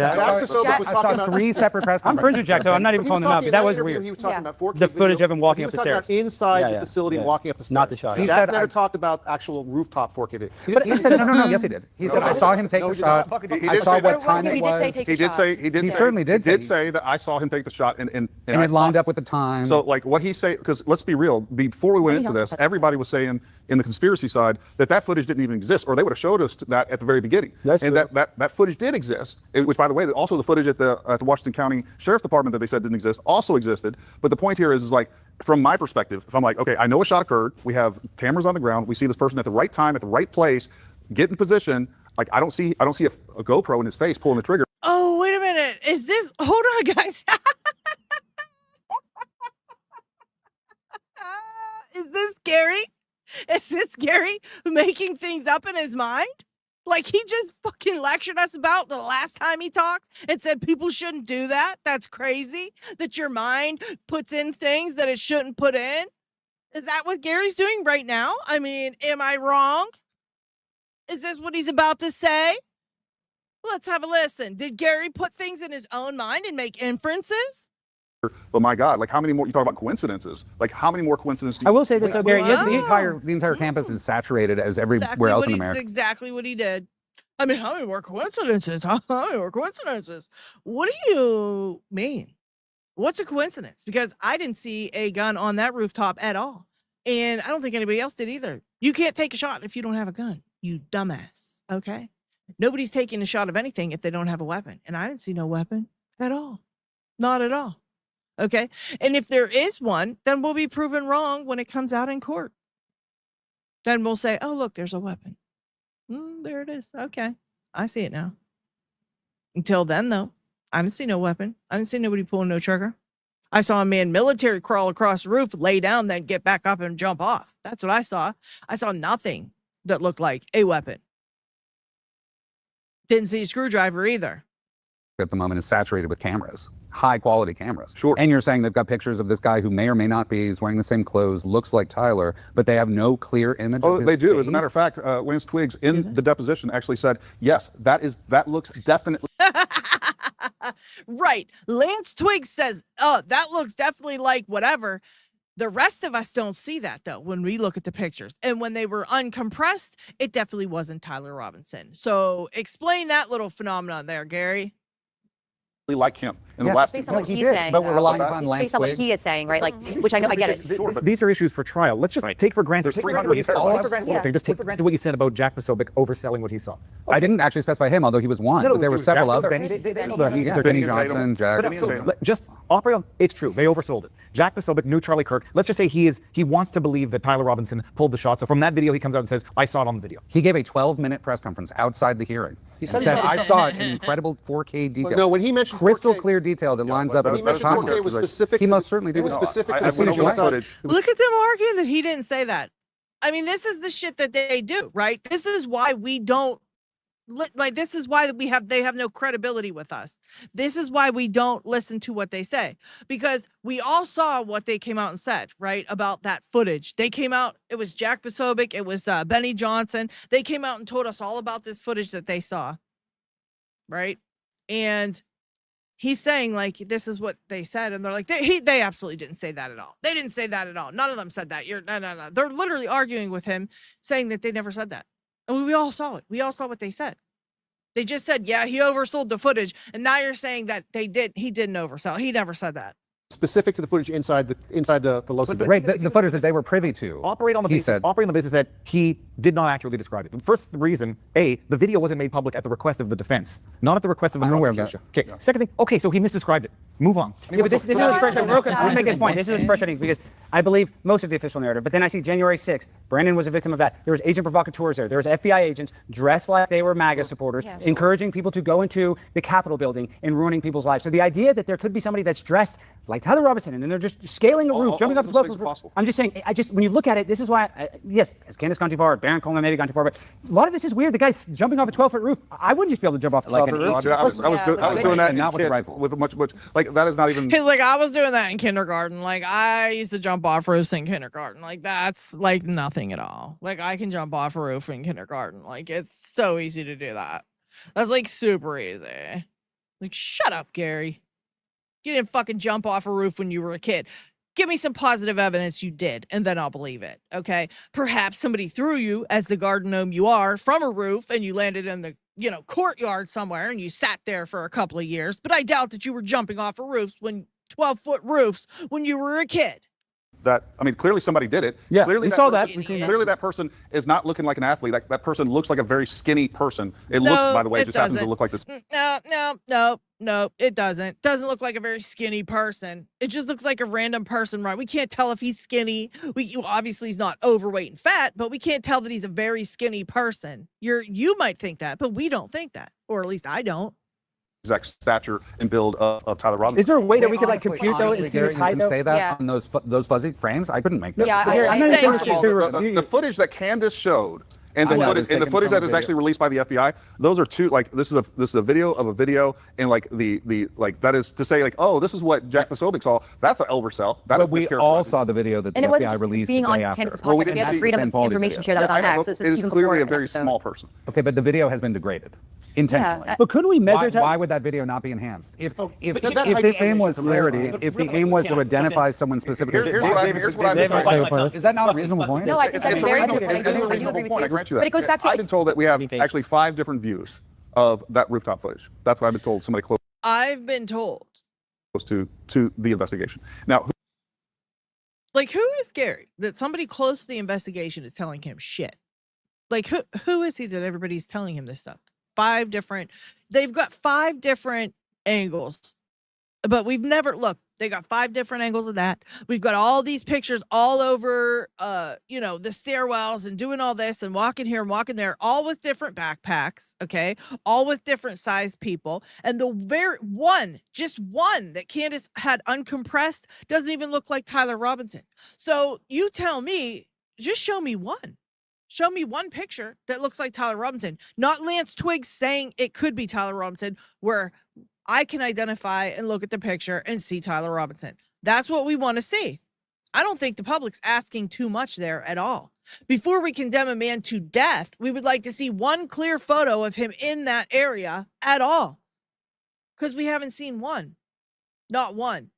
I saw 3 separate press I'm conferences. friends with Jack, so I'm not even calling him out, but that was weird. He was talking about 4K The footage video. of him walking He up was the talking stairs. about inside the facility and walking up the stairs. Not the shot. He Jack said, never talked about actual rooftop 4K video. He said, no, yes he did. He said, I saw him take the shot. I saw what time it was. He certainly did say that I saw him take the shot and it lined up with the time. So like what he say, because let's be real, before we went into this, everybody was saying in the conspiracy side that footage didn't even exist, or they would have showed us that at the very beginning. That footage did exist, which by the way, also the footage at the Washington County Sheriff's Department that they said didn't exist also existed. But the point here is like, from my perspective, if I'm like, okay, I know a shot occurred, we have cameras on the ground, we see this person at the right time, at the right place, get in position. Like I don't see a GoPro in his face pulling the trigger. Oh, wait a minute. Is this, hold on, guys. Is this scary? Is this scary making things up in his mind? Like he just fucking lectured us about the last time he talked and said people shouldn't do that. That's crazy that your mind puts in things that it shouldn't put in. Is that what Gary's doing right now? I mean, am I wrong? Is this what he's about to say? Let's have a listen. Did Gary put things in his own mind and make inferences? But my God, like how many more, you talk about coincidences, like how many more coincidences do you I will say this though, Gary, the entire campus is saturated as everywhere else in America. That's exactly what he did. I mean, how many more coincidences? How many more coincidences? What do you mean? What's a coincidence? Because I didn't see a gun on that rooftop at all. And I don't think anybody else did either. You can't take a shot if you don't have a gun, you dumbass, okay? Nobody's taking a shot of anything if they don't have a weapon. And I didn't see no weapon at all. Not at all. Okay. And if there is one, then we'll be proven wrong when it comes out in court. Then we'll say, oh, look, there's a weapon. There it is. Okay. I see it now. Until then, though, I didn't see no weapon. I didn't see nobody pulling no trigger. I saw a man military crawl across the roof, lay down, then get back up and jump off. That's what I saw. I saw nothing that looked like a weapon. Didn't see a screwdriver either. At the moment is saturated with cameras, high quality cameras. Sure. And you're saying they've got pictures of this guy who may or may not be, he's wearing the same clothes, looks like Tyler, but they have no clear image of his they do. face. As a matter of fact, Lance Twiggs in the deposition actually said, yes, that looks definitely. Right. Lance Twiggs says, oh, that looks definitely like whatever. The rest of us don't see that, though, when we look at the pictures. And when they were uncompressed, it definitely wasn't Tyler Robinson. So explain that little phenomenon there, Gary. Like him in Yes, the last Based two on what years. he's saying, but we're though. relying upon Lance Based on what Twiggs. he is saying, right? Like, which I know, I get it. These are issues for trial. Let's just take for granted. There's Take for granted 300 what you said. people. Take for granted one thing. Just take for granted what you said about Jack Pasobic overselling what he saw. I didn't actually specify him, although he was one. But there were several others. Benny Johnson, Jack. But just operate on. It's true. They oversold it. Jack Pasobic knew Charlie Kirk. Let's just say he wants to believe that Tyler Robinson pulled the shot. So from that video, he comes out and says, "I saw it on the video." He gave a 12-minute press conference outside the hearing. He said, "I saw it in incredible 4K detail." No, when he mentioned crystal 4K, clear detail that lines up. he mentioned 4K was specific. He most certainly It did. was specific to I the footage. went over footage. Look at them arguing that he didn't say that. I mean, this is the shit that they do, right? This is why we don't this is why they have no credibility with us. This is why we don't listen to what they say, because we all saw what they came out and said, right? About that footage. They came out, it was Jack Pasobic, it was Benny Johnson. They came out and told us all about this footage that they saw, right? And he's saying like, this is what they said. And they're like, they absolutely didn't say that at all. They didn't say that at all. None of them said that. No. They're literally arguing with him, saying that they never said that. And we all saw it. We all saw what they said. They just said, yeah, he oversold the footage. And now you're saying that he didn't oversell. He never said that. Specific to the footage inside the Los But- Right, the footage that they were privy to. Operate on the basis that he did not accurately describe it. First reason, the video wasn't made public at the request of the defense, not at the request of the prosecution. Okay. Second thing, okay, so he misdescribed it. Move on. Yeah, but this is what's frustrating. Real quick, let's make this point. This is what's frustrating because I believe most of the official narrative. But then I see January 6th. Brandon was a victim of that. There was agent provocateurs there. There was FBI agents dressed like they were MAGA supporters, encouraging people to go into the Capitol building and ruining people's lives. So the idea that there could be somebody that's dressed like Tyler Robinson and then they're just scaling a roof, jumping off the 12 foot. I'm just saying, when you look at it, this is why, yes, has Candace gone too far? Baron Coleman maybe gone too far, but a lot of this is weird. The guy's jumping off a 12-foot roof. I wouldn't just be able to jump off a 12-foot roof. I was doing that, not with a rifle. With much, like that is not even. He's like, I was doing that in kindergarten. Like I used to jump off roofs in kindergarten. Like that's like nothing at all. Like I can jump off a roof in kindergarten. Like it's so easy to do that. That's like super easy. Like shut up, Gary. You didn't fucking jump off a roof when you were a kid. Give me some positive evidence you did, and then I'll believe it, okay? Perhaps somebody threw you, as the garden gnome you are, from a roof, and you landed in the, courtyard somewhere, and you sat there for a couple of years, but I doubt that you were jumping off of roofs 12-foot roofs when you were a kid. Clearly somebody did it. Yeah, clearly we saw that. Clearly that person is not looking like an athlete. Like that person looks like a very skinny person. It looks, by the way, it just happens to look like this. No, it doesn't. Doesn't look like a very skinny person. It just looks like a random person, right? We can't tell if he's skinny. Obviously he's not overweight and fat, but we can't tell that he's a very skinny person. You might think that, but we don't think that, or at least I don't. Exact stature and build of Tyler Robinson. Is there a way that we could compute though and see his height though? Say that on those fuzzy frames? I couldn't make that. Yeah, the footage that Candace showed and the footage that is actually released by the FBI, those are two, like this is a video of a video, and like the that is to say like, oh, this is what Jack Posobiec saw. That's an Elver. But we all saw the video that the FBI released the day after. Well, we didn't see freedom of information share that was on X. It is clearly a very small person. Okay, but the video has been degraded intentionally. But couldn't we measure? Why would that video not be enhanced? If the aim was clarity, if the aim was to identify someone specifically, here's what I've is that not a reasonable point? No, I think that's a very good point. I do agree with you. I grant you that. But it goes back to I've been told that we have actually 5 different views of that rooftop footage. That's what I've been told. Somebody close. I've been told. To the investigation. Now, who is Gary that somebody close to the investigation is telling him shit? Like who is he that everybody's telling him this stuff? They've got 5 different angles, but we've never they got 5 different angles of that. We've got all these pictures all over, the stairwells and doing all this and walking here and walking there, all with different backpacks. Okay. All with different sized people. And just one that Candace had uncompressed doesn't even look like Tyler Robinson. So you tell me, just show me one. Show me one picture that looks like Tyler Robinson, not Lance Twiggs saying it could be Tyler Robinson, where I can identify and look at the picture and see Tyler Robinson. That's what we want to see. I don't think the public's asking too much there at all. Before we condemn a man to death, we would like to see one clear photo of him in that area at all. Because we haven't seen one. Not one.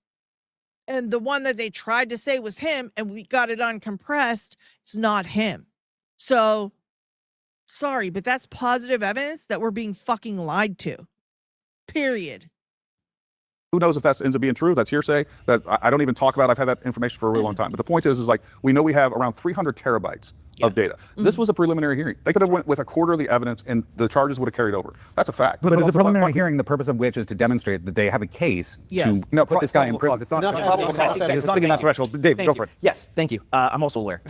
And the one that they tried to say was him, and we got it uncompressed, it's not him. So, sorry, but that's positive evidence that we're being fucking lied to. Period. Who knows if that ends up being true? That's hearsay. That I don't even talk about. I've had that information for a really long time. But the point is like we know we have around 300 terabytes of data. This was a preliminary hearing. They could have went with a quarter of the evidence, and the charges would have carried over. That's a fact. But it's a preliminary hearing, the purpose of which is to demonstrate that they have a case to put this guy in prison. It's not even that threshold. Dave, go for it. Yes, thank you. I'm also aware.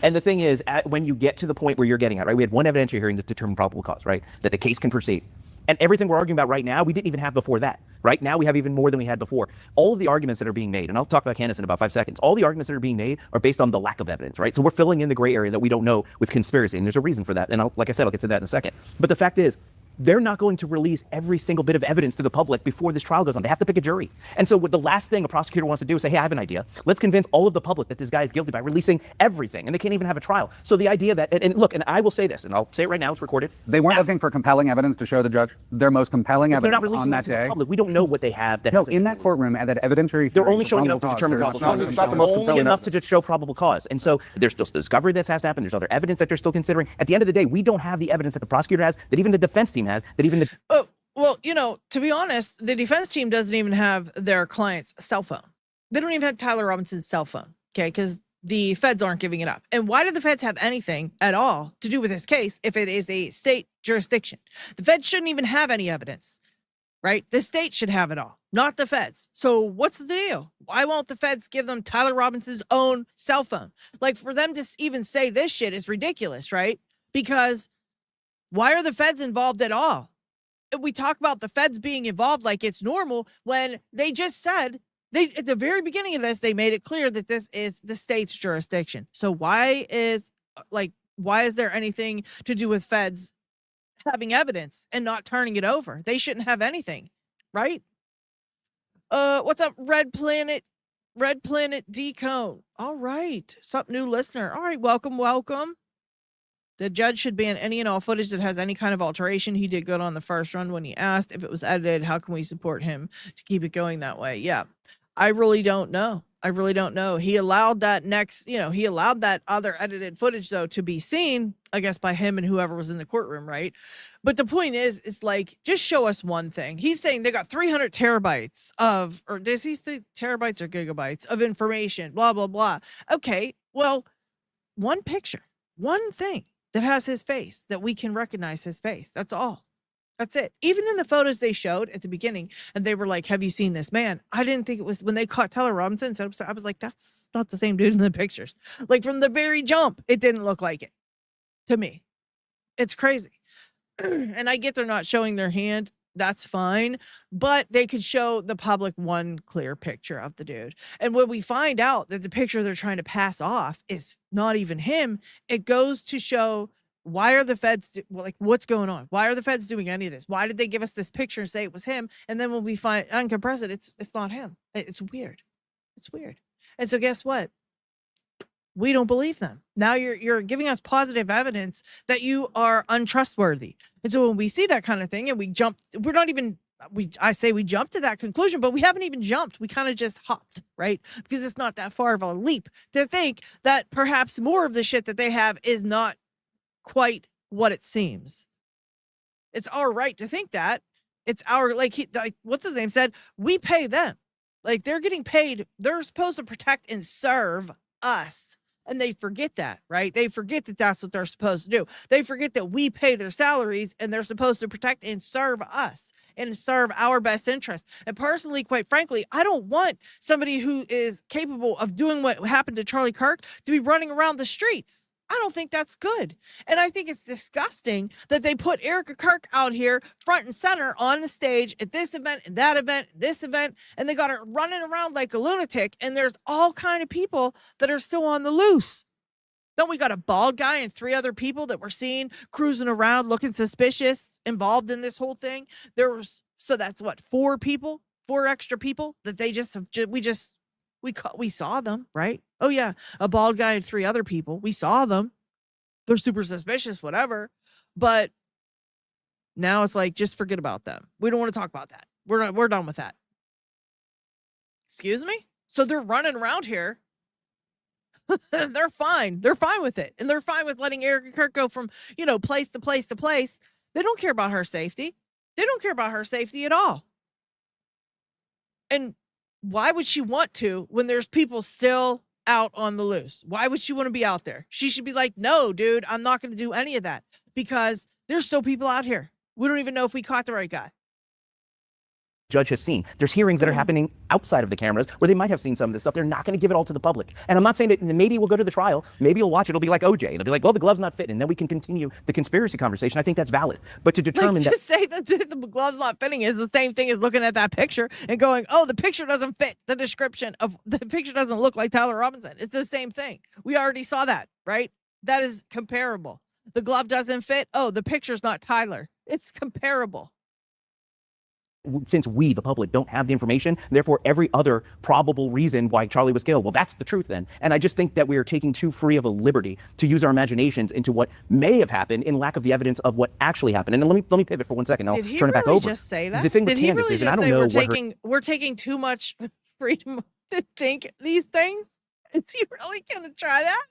And the thing is, when you get to the point where you're getting at, right? We had one evidentiary hearing to determine probable cause, right? That the case can proceed. And everything we're arguing about right now, we didn't even have before that. Right now, we have even more than we had before. All of the arguments that are being made, and I'll talk about Candace in about 5 seconds, all the arguments that are being made are based on the lack of evidence, right? So we're filling in the gray area that we don't know with conspiracy, and there's a reason for that. And like I said, I'll get to that in a second. But the fact is, they're not going to release every single bit of evidence to the public before this trial goes on. They have to pick a jury. And so what the last thing a prosecutor wants to do is say, hey, I have an idea. Let's convince all of the public that this guy is guilty by releasing everything. And they can't even have a trial. So the idea that, and look, and I will say this, and I'll say it right now, it's recorded. They weren't looking for compelling evidence to show the judge their most compelling evidence on that day. We don't know what they have. No, in that courtroom, at that evidentiary they're only showing enough to determine probable cause. It's not the most compelling enough to just show probable cause. And so there's still discovery that has to happen. There's other evidence that they're still considering. At the end of the day, we don't have the evidence that the prosecutor has, that even the defense team has, that even the Oh, well, to be honest, the defense team doesn't even have their client's cell phone. They don't even have Tyler Robinson's cell phone, okay, because the feds aren't giving it up. And why do the feds have anything at all to do with this case if it is a state jurisdiction? The feds shouldn't even have any evidence, right? The state should have it all, not the feds. So what's the deal? Why won't the feds give them Tyler Robinson's own cell phone? Like, for them to even say this shit is ridiculous, right? Because why are the feds involved at all? We talk about the feds being involved like it's normal when they just said, at the very beginning of this, they made it clear that this is the state's jurisdiction. So why is there anything to do with feds having evidence and not turning it over? They shouldn't have anything, right? What's up, Red Planet Decone? All right, some new listener. All right, welcome. The judge should ban any and all footage that has any kind of alteration. He did good on the first run when he asked if it was edited. How can we support him to keep it going that way? Yeah, I really don't know. He allowed he allowed that other edited footage, though, to be seen, I guess, by him and whoever was in the courtroom, right? But the point is like, just show us one thing. He's saying they got 300 terabytes of, or does he say terabytes or gigabytes of information, blah, blah, blah. Okay, well, one picture, one thing that has his face, that we can recognize his face. That's all. That's it. Even in the photos they showed at the beginning, and they were like, have you seen this man? I didn't think it was, when they caught Tyler Robinson, I was like, that's not the same dude in the pictures. Like, from the very jump, it didn't look like it to me. It's crazy. And I get they're not showing their hand. That's fine. But they could show the public one clear picture of the dude. And when we find out that the picture they're trying to pass off is not even him, it goes to show, why are the feds, what's going on? Why are the feds doing any of this? Why did they give us this picture and say it was him? And then when we uncompress it, it's not him. It's weird. It's weird. And so guess what? We don't believe them. Now you're giving us positive evidence that you are untrustworthy. And so when we see that kind of thing and we jump, I say we jumped to that conclusion, but we haven't even jumped. We kind of just hopped, right? Because it's not that far of a leap to think that perhaps more of the shit that they have is not quite what it seems. It's our right to think that. It's our, what's his name said, we pay them. Like, they're getting paid. They're supposed to protect and serve us. And they forget that, right? They forget that that's what they're supposed to do. They forget that we pay their salaries and they're supposed to protect and serve us and serve our best interest. And personally, quite frankly, I don't want somebody who is capable of doing what happened to Charlie Kirk to be running around the streets. I don't think that's good. And I think it's disgusting that they put Erica Kirk out here front and center on the stage at this event and that event, this event, and they got her running around like a lunatic. And there's all kind of people that are still on the loose. Then we got a bald guy and 3 other people that were seen cruising around looking suspicious, involved in this whole thing. So that's what, 4 extra people that we saw them, right? Oh yeah, a bald guy and 3 other people. We saw them. They're super suspicious, whatever. But now it's like, just forget about them. We don't want to talk about that. We're done with that. Excuse me? So they're running around here. They're fine. They're fine with it. And they're fine with letting Erica Kirk go from, place to place to place. They don't care about her safety. They don't care about her safety at all. And why would she want to when there's people still out on the loose? Why would she want to be out there? She should be like, no, dude, I'm not going to do any of that because there's still people out here. We don't even know if we caught the right guy. Judge has seen. There's hearings that are happening outside of the cameras where they might have seen some of this stuff. They're not going to give it all to the public. And I'm not saying that maybe we'll go to the trial. Maybe you'll watch it. It'll be like OJ. It'll be like, well, the glove's not fitting. And then we can continue the conspiracy conversation. I think that's valid. But to determine to say that the glove's not fitting is the same thing as looking at that picture and going, oh, the picture doesn't fit the description of the picture doesn't look like Tyler Robinson. It's the same thing. We already saw that, right? That is comparable. The glove doesn't fit. Oh, the picture's not Tyler. It's comparable. Since we, the public, don't have the information, therefore every other probable reason why Charlie was killed, well, that's the truth then. And I just think that we are taking too free of a liberty to use our imaginations into what may have happened in lack of the evidence of what actually happened. And then let me pivot for 1 second. I'll turn it back over. Did he really just say that? The thing Did with he Candace really is, just and I don't say know we're taking too much freedom to think these things? Is he really going to try that?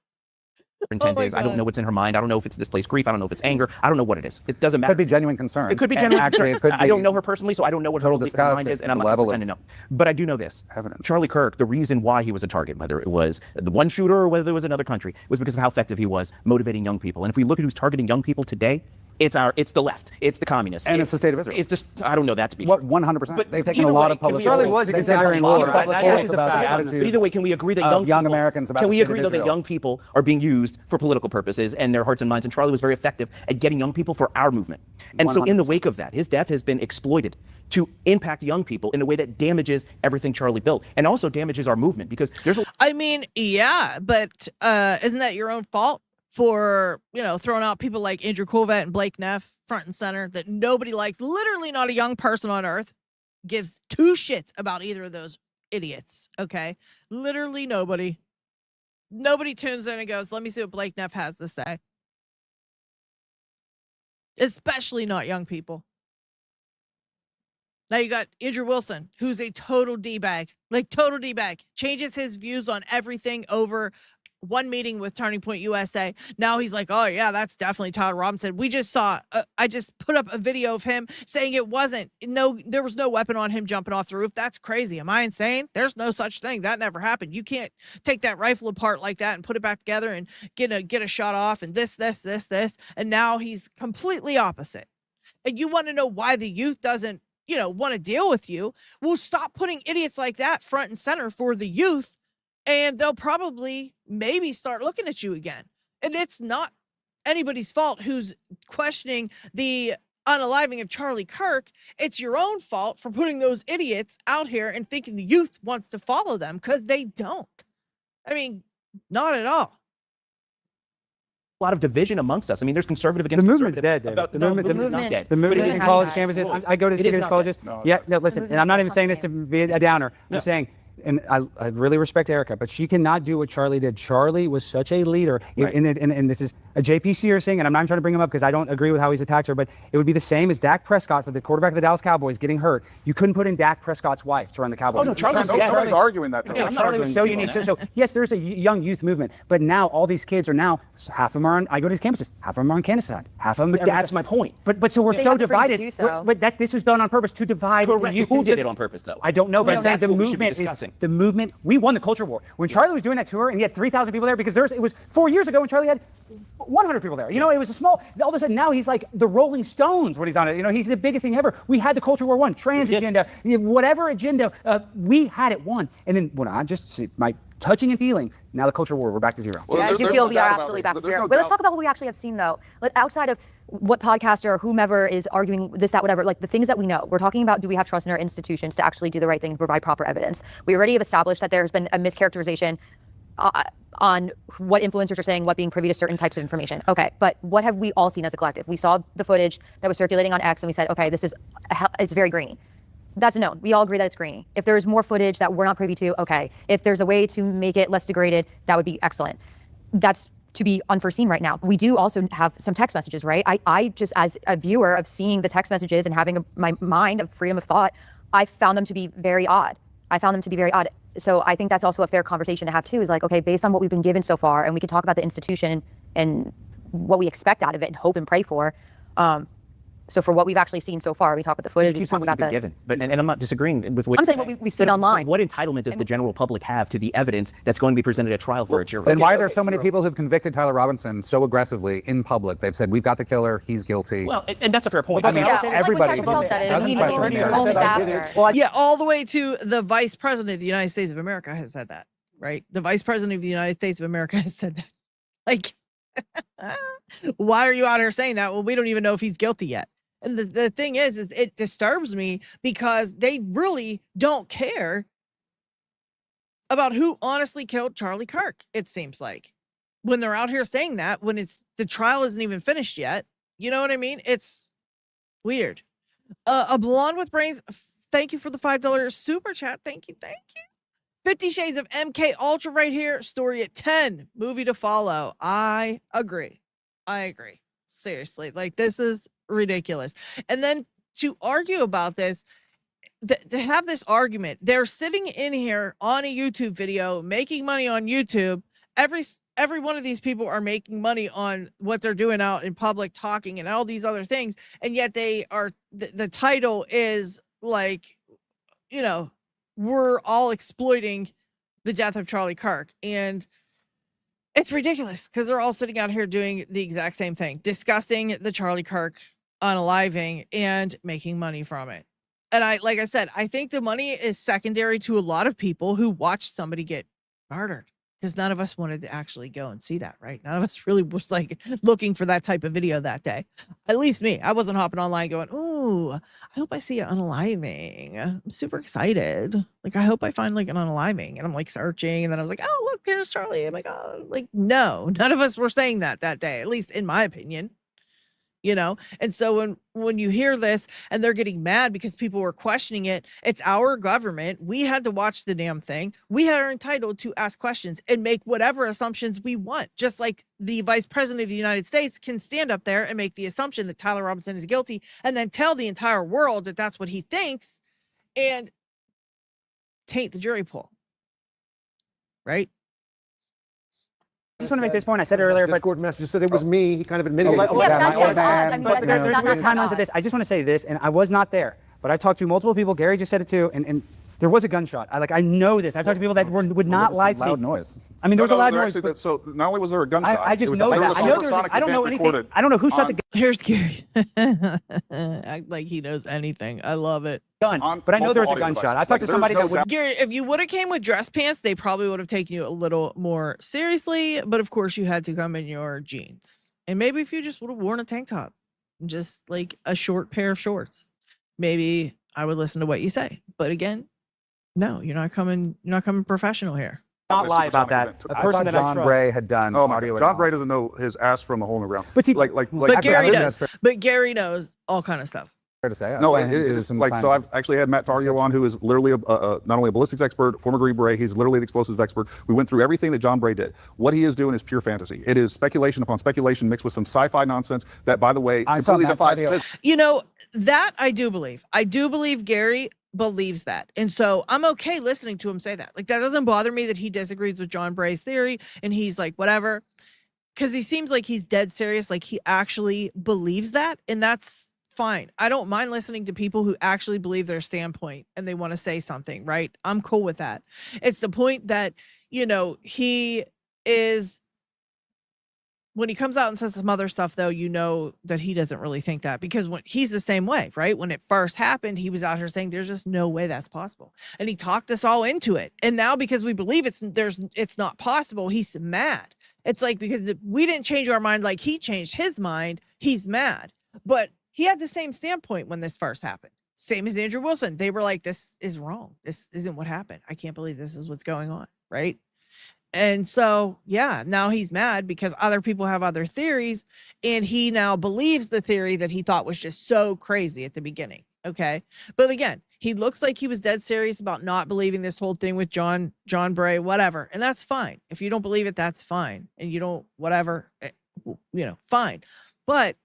Intent is. I don't know what's in her mind. I don't know if it's displaced grief. I don't know if it's anger. I don't know what it is. It doesn't matter. Could be genuine concern. It could be genuine. Actually, it could be. I don't know her personally, so I don't know what total her disgust mind is, and I'm the not level trying to of know. But I do know this. Evidence. Charlie Kirk, the reason why he was a target, whether it was the one shooter or whether it was another country, was because of how effective he was motivating young people. And if we look at who's targeting young people today, It's the left. It's the communists. And it's the state of Israel. It's just, I don't know that to be What, true. 100%? They've taken either a lot way, of public Charlie was They've against taken a Iran lot war. of public That is polls a about the fact. attitude But either way, can we agree that of young Americans about can we the state agree of though that Israel. young people are being used for political purposes and their hearts and minds? And Charlie was very effective at getting young people for our movement. And so in the wake of that, his death has been exploited to impact young people in a way that damages everything Charlie built and also damages our movement because there's a I mean, yeah, but isn't that your own fault for, throwing out people like Andrew Colvett and Blake Neff front and center that nobody likes? Literally not a young person on earth gives two shits about either of those idiots, okay? Literally nobody. Nobody tunes in and goes, let me see what Blake Neff has to say. Especially not young people. Now you got Andrew Wilson, who's a total D-bag. Like, total D-bag. Changes his views on everything over one meeting with Turning Point USA. Now he's like, oh, yeah, that's definitely Tyler Robinson. We just saw, I just put up a video of him saying there was no weapon on him jumping off the roof. That's crazy. Am I insane? There's no such thing. That never happened. You can't take that rifle apart like that and put it back together and get a shot off and this. And now he's completely opposite. And you want to know why the youth doesn't, want to deal with you? Well, stop putting idiots like that front and center for the youth, and they'll probably maybe start looking at you again. And it's not anybody's fault who's questioning the unaliving of Charlie Kirk. It's your own fault for putting those idiots out here and thinking the youth wants to follow them, because they don't. I mean, not at all. a lot of division amongst us. I mean, there's conservative against The movement's conservative. dead, David. The movement is not dead. The movement in college campuses. I go to It is speak at not colleges. dead. No, listen, and I'm not even saying this to be a downer. I'm saying, and I really respect Erica, but she cannot do what Charlie did. Charlie was such a leader, and this is a JP Sears thing, and I'm not trying to bring him up because I don't agree with how he's attacked her, but it would be the same as Dak Prescott for the quarterback of the Dallas Cowboys getting hurt. You couldn't put in Dak Prescott's wife to run the Cowboys. Oh, no, Charlie's arguing that. Yeah, Charlie was so unique. So yes, there's a young youth movement, but now all these kids are now, half of them are on, I go to these campuses, half of them are on Kansas side, half of them. But that's my point. But so we're They so have the freedom to divided. do so. But this was done on purpose to divide. Correct. the youth. Who did it on purpose, though? I don't know, but I'm saying That's the what we should be movement is discussing. the movement. We won the culture war when Charlie was doing that tour, and he had 3,000 people there because it was 4 years ago when Charlie had 100 people there. You know, it was a small. All of a sudden now he's like the Rolling Stones when he's on it. You know, he's the biggest thing ever. We had the culture war won, trans agenda, whatever agenda, we had it won. And then when I just my touching and feeling, now the culture war, we're back to zero. Yeah, I do feel we are absolutely back to zero. But let's talk about what we actually have seen, though. Outside of what podcaster or whomever is arguing this, that, whatever, like the things that we know. We're talking about, do we have trust in our institutions to actually do the right thing and provide proper evidence? We already have established that there's been a mischaracterization on what influencers are saying, what being privy to certain types of information. Okay, but what have we all seen as a collective? We saw the footage that was circulating on X and we said, okay, it's very grainy. That's a known. We all agree that it's grainy. If there's more footage that we're not privy to, okay. If there's a way to make it less degraded, that would be excellent. That's to be unforeseen right now. We do also have some text messages, right? I just, as a viewer of seeing the text messages and having my mind of freedom of thought, I found them to be very odd. So I think that's also a fair conversation to have too, is like, okay, based on what we've been given so far, and we can talk about the institution and what we expect out of it and hope and pray for. So for what we've actually seen so far, we talk about the footage, we talk about the... given. But and I'm not disagreeing with what I'm saying what we've seen online. What entitlement does the general public have to the evidence that's going to be presented at trial for a jury? Then why are there so many people who've convicted Tyler Robinson so aggressively in public? They've said, we've got the killer, he's guilty. Well, and that's a fair point. I mean, everybody yeah, all the way to the vice president of the United States of America has said that, right? The vice president of the United States of America has said that. Like, why are you out here saying that? Well, we don't even know if he's guilty yet. And the thing is it disturbs me because they really don't care about who honestly killed Charlie Kirk, it seems like. When they're out here saying that, when the trial isn't even finished yet. You know what I mean? It's weird. A blonde with brains, thank you for the $5 super chat. Thank you. 50 Shades of MK Ultra right here. Story at 10. Movie to follow. I agree. Seriously. Like, this is ridiculous. And then to argue about this, to have this argument, they're sitting in here on a YouTube video making money on YouTube. Every one of these people are making money on what they're doing out in public, talking and all these other things, and yet they are the title is like, you know, we're all exploiting the death of Charlie Kirk. And It's ridiculous because they're all sitting out here doing the exact same thing, discussing the Charlie Kirk unaliving and making money from it. And like I said, I think the money is secondary to a lot of people who watched somebody get murdered, because none of us wanted to actually go and see that, right? None of us really was like looking for that type of video that day. At least me. I wasn't hopping online going, "Ooh, I hope I see an unaliving. I'm super excited. Like, I hope I find like an unaliving." And I'm like searching, and then I was like, "Oh, look, there's Charlie. Oh my God." Like, no, none of us were saying that day, at least in my opinion. And so when you hear this and they're getting mad because people were questioning it, it's our government. We had to watch the damn thing. We are entitled to ask questions and make whatever assumptions we want, just like the vice president of the United States can stand up there and make the assumption that Tyler Robinson is guilty and then tell the entire world that that's what he thinks and taint the jury pool, right? I just want to make this point. I said it earlier, but Discord message said it was me. He kind of admitted it. But there's no timeline to this. I just want to say this, and I was not there, but I talked to multiple people. Gary just said it too, and there was a gunshot. I know this. I've talked to people that would not lie to me. Loud noise. I mean, there was a loud noise. Actually, so not only was there a gunshot, I just it was know there that. was a I know there's. supersonic I don't know event anything. recorded I don't know who shot the gun. Here's Gary. Act like he knows anything. I love it. But I know there was a gunshot. I talked to somebody that would. Gary, if you would have came with dress pants, they probably would have taken you a little more seriously. But of course, you had to come in your jeans. And maybe if you just would have worn a tank top, just like a short pair of shorts, maybe I would listen to what you say. But again, no, you're not coming professional here. Not lie about that. A person that John Bray had done audio John Bray doesn't know his ass from a hole in the ground. But But Gary does. But Gary knows all kind of stuff. Fair to say. No, it is like, so I've actually had Matt Tario on, who is literally not only a ballistics expert, former Green Beret, he's literally an explosives expert. We went through everything that John Bray did. What he is doing is pure fantasy. It is speculation upon speculation mixed with some sci-fi nonsense that, by the way, completely defies physics. That I do believe. I do believe Gary believes that. And so I'm okay listening to him say that. Like, that doesn't bother me that he disagrees with John Bray's theory and he's like, whatever. Because he seems like he's dead serious. Like, he actually believes that. And that's fine. I don't mind listening to people who actually believe their standpoint and they want to say something, right? I'm cool with that. It's the point that, he is, when he comes out and says some other stuff, though, that he doesn't really think that, because when he's the same way, right? When it first happened, he was out here saying there's just no way that's possible. And he talked us all into it. And now because we believe it's not possible, he's mad. It's like, because we didn't change our mind like he changed his mind, he's mad. But he had the same standpoint when this first happened. Same as Andrew Wilson. They were like, this is wrong. This isn't what happened. I can't believe this is what's going on, right? And so, yeah, now he's mad because other people have other theories, and he now believes the theory that he thought was just so crazy at the beginning. Okay. But again, he looks like he was dead serious about not believing this whole thing with John Bray, whatever. And that's fine. If you don't believe it, that's fine. And you don't, whatever, fine. But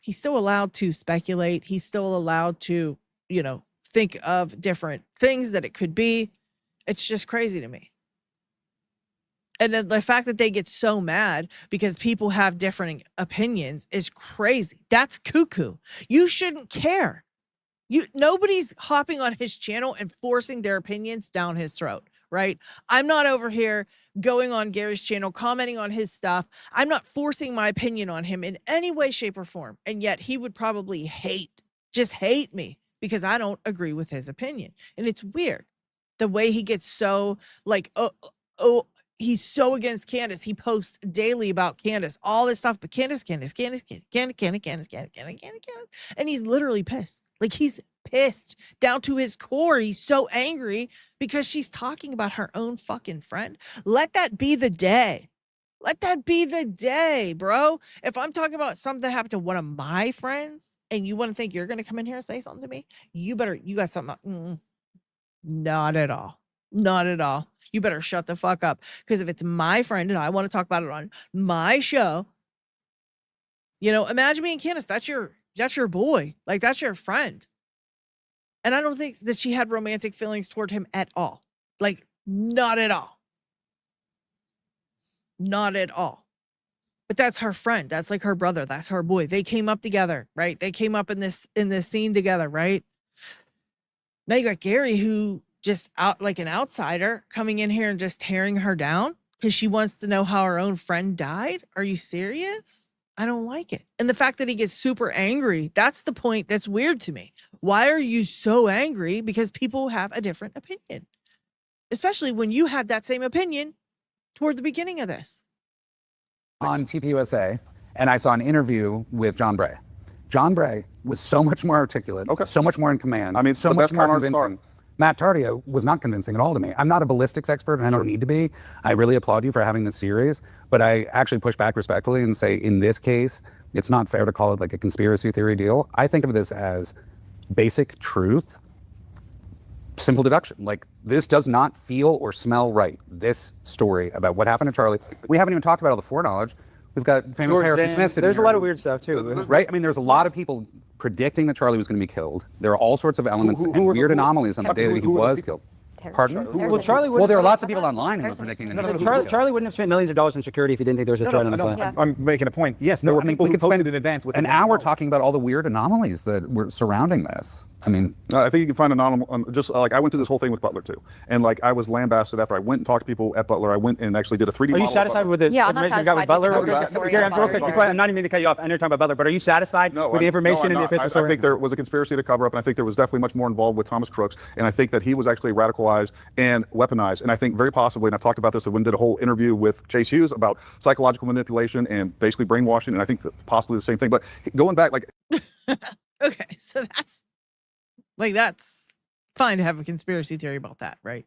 he's still allowed to speculate. He's still allowed to, think of different things that it could be. It's just crazy to me. And then the fact that they get so mad because people have different opinions is crazy. That's cuckoo. You shouldn't care. Nobody's hopping on his channel and forcing their opinions down his throat, right? I'm not over here going on Gary's channel, commenting on his stuff. I'm not forcing my opinion on him in any way, shape, or form. And yet he would probably hate me because I don't agree with his opinion. And it's weird the way he gets so like, he's so against Candace. He posts daily about Candace, all this stuff, but Candace. And he's literally pissed. Like, he's pissed down to his core. He's so angry because she's talking about her own fucking friend. Let that be the day. Let that be the day, bro. If I'm talking about something that happened to one of my friends and you want to think you're going to come in here and say something to me, you got something. Not at all. Not at all. You better shut the fuck up. Because if it's my friend and I want to talk about it on my show, imagine me and Candace, that's your boy. Like, that's your friend. And I don't think that she had romantic feelings toward him at all. Like, not at all. Not at all. But that's her friend. That's like her brother. That's her boy. They came up together, right? They came up in this scene together, right? Now you got Gary, who just out like an outsider coming in here and just tearing her down because she wants to know how her own friend died. Are you serious? I don't like it. And the fact that he gets super angry, that's the point that's weird to me. Why are you so angry? Because people have a different opinion, especially when you had that same opinion toward the beginning of this. On TPUSA, and I saw an interview with John Bray. John Bray was so much more articulate, so much more in command. I mean, so much more convincing. Matt Tardio was not convincing at all to me. I'm not a ballistics expert, and I don't need to be. I really applaud you for having this series, but I actually push back respectfully and say, in this case, it's not fair to call it like a conspiracy theory deal. I think of this as basic truth, simple deduction. Like, this does not feel or smell right. This story about what happened to Charlie. We haven't even talked about all the foreknowledge. We've got famous George Harrison Zinn. Smith. There's a lot of weird stuff too, right? I mean, there's a lot of people predicting that Charlie was going to be killed. There are all sorts of elements and weird anomalies on the day that he was killed. Pardon? Well, Charlie. Well, there are lots of people online who are predicting that. No, Charlie wouldn't have spent millions of dollars in security if he didn't think there was a threat on his life. I'm making a point. Yes, there were people who posted in advance with an hour talking about all the weird anomalies that were surrounding this. I mean, I think you can find anomaly. Just like I went through this whole thing with Butler too, and like I was lambasted after I went and talked to people at Butler. I went and actually did a 3D. Are you satisfied with the information you got with Butler? I'm not even meaning to cut you off. I know you're talking about Butler, but are you satisfied with the information in the official story? I think there was a conspiracy to cover up, and I think there was definitely much more involved with Thomas Crooks, and I think that he was actually radicalized and weaponized. And I think very possibly, and I've talked about this, I went and did a whole interview with Chase Hughes about psychological manipulation and basically brainwashing, and I think that possibly the same thing. But going back, like, Okay, so that's fine to have a conspiracy theory about that, right?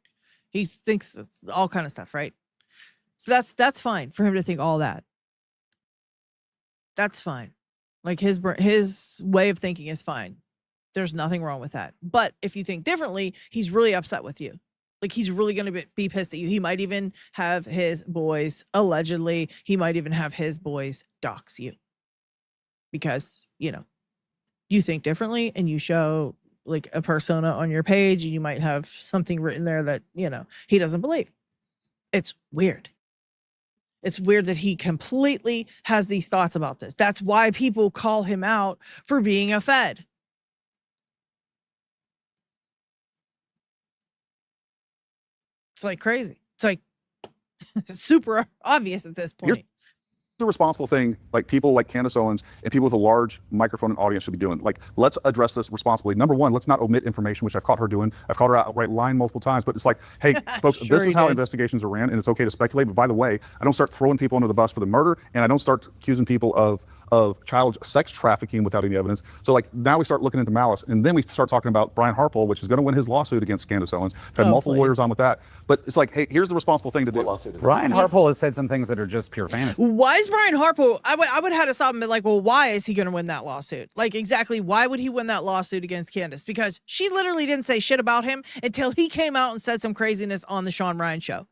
He thinks it's all kind of stuff, right? So that's fine for him to think all that. That's fine. Like his way of thinking is fine. There's nothing wrong with that. But if you think differently, he's really upset with you. Like he's really going to be pissed at you. He might even have his boys, allegedly, he might even have his boys dox you. Because, you think differently and you show like a persona on your page and you might have something written there that, he doesn't believe. It's weird. It's weird that he completely has these thoughts about this. That's why people call him out for being a Fed. It's like crazy. It's like super obvious at this point. the responsible thing like people like Candace Owens and people with a large microphone and audience should be doing. Like, let's address this responsibly. Number one, let's not omit information, which I've caught her doing. I've caught her outright lying multiple times, but it's like, hey, folks, Sure this he is how did. investigations are ran, and it's okay to speculate. But by the way, I don't start throwing people under the bus for the murder, and I don't start accusing people of child sex trafficking without any evidence. So like now we start looking into malice, and then we start talking about Brian Harpole, which is going to win his lawsuit against Candace Owens. Had multiple lawyers on with that, but it's like, hey, here's the responsible thing to do. Brian Harpole has said some things that are just pure fantasy. Why is Brian Harpole? I would have to stop and be like, well, why is he going to win that lawsuit? Like, exactly, why would he win that lawsuit against Candace? Because she literally didn't say shit about him until he came out and said some craziness on the Sean Ryan show.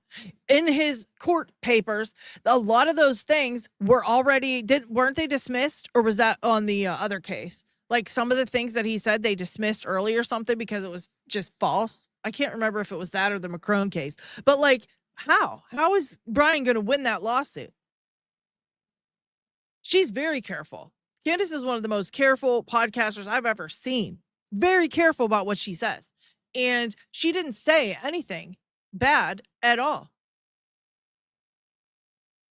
In his court papers, a lot of those things were already weren't they dismissed, or was that on the other case? Like some of the things that he said they dismissed early or something because it was just false. I can't remember if it was that or the Macron case. But like, how is Brian going to win that lawsuit? She's very careful. Candace is one of the most careful podcasters I've ever seen. Very careful about what she says. And she didn't say anything bad at all.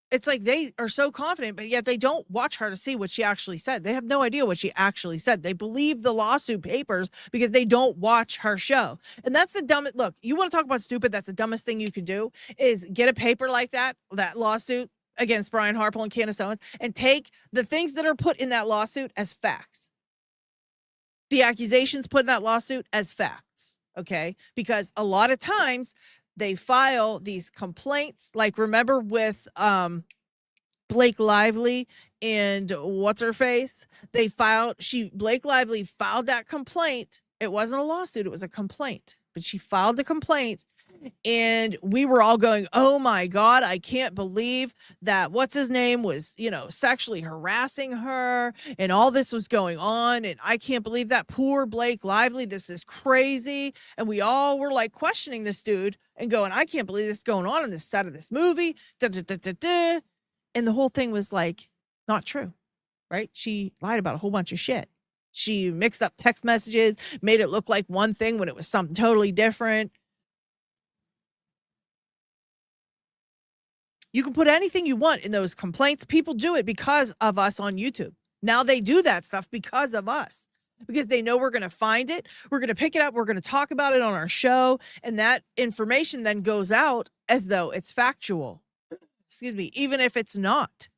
It's like they are so confident, but yet they don't watch her to see what she actually said. They have no idea what she actually said. They believe the lawsuit papers because they don't watch her show. And that's the dumbest, look, you want to talk about stupid, that's the dumbest thing you could do is get a paper like that lawsuit against Brian Harpole and Candace Owens, and take the things that are put in that lawsuit as facts. The accusations put in that lawsuit as facts, okay? Because a lot of times they file these complaints, like remember with Blake Lively and what's her face? Blake Lively filed that complaint. It wasn't a lawsuit, it was a complaint. But she filed the complaint, and we were all going, oh my God, I can't believe that what's his name was, sexually harassing her, and all this was going on, and I can't believe that poor Blake Lively, this is crazy. And we all were like questioning this dude and going, I can't believe this is going on this set of this movie. And the whole thing was like not true, right? She lied about a whole bunch of shit. She mixed up text messages, made it look like one thing when it was something totally different. You can put anything you want in those complaints. People do it because of us on YouTube. Now they do that stuff because of us, because they know we're going to find it. We're going to pick it up. We're going to talk about it on our show. And that information then goes out as though it's factual. Excuse me, even if it's not.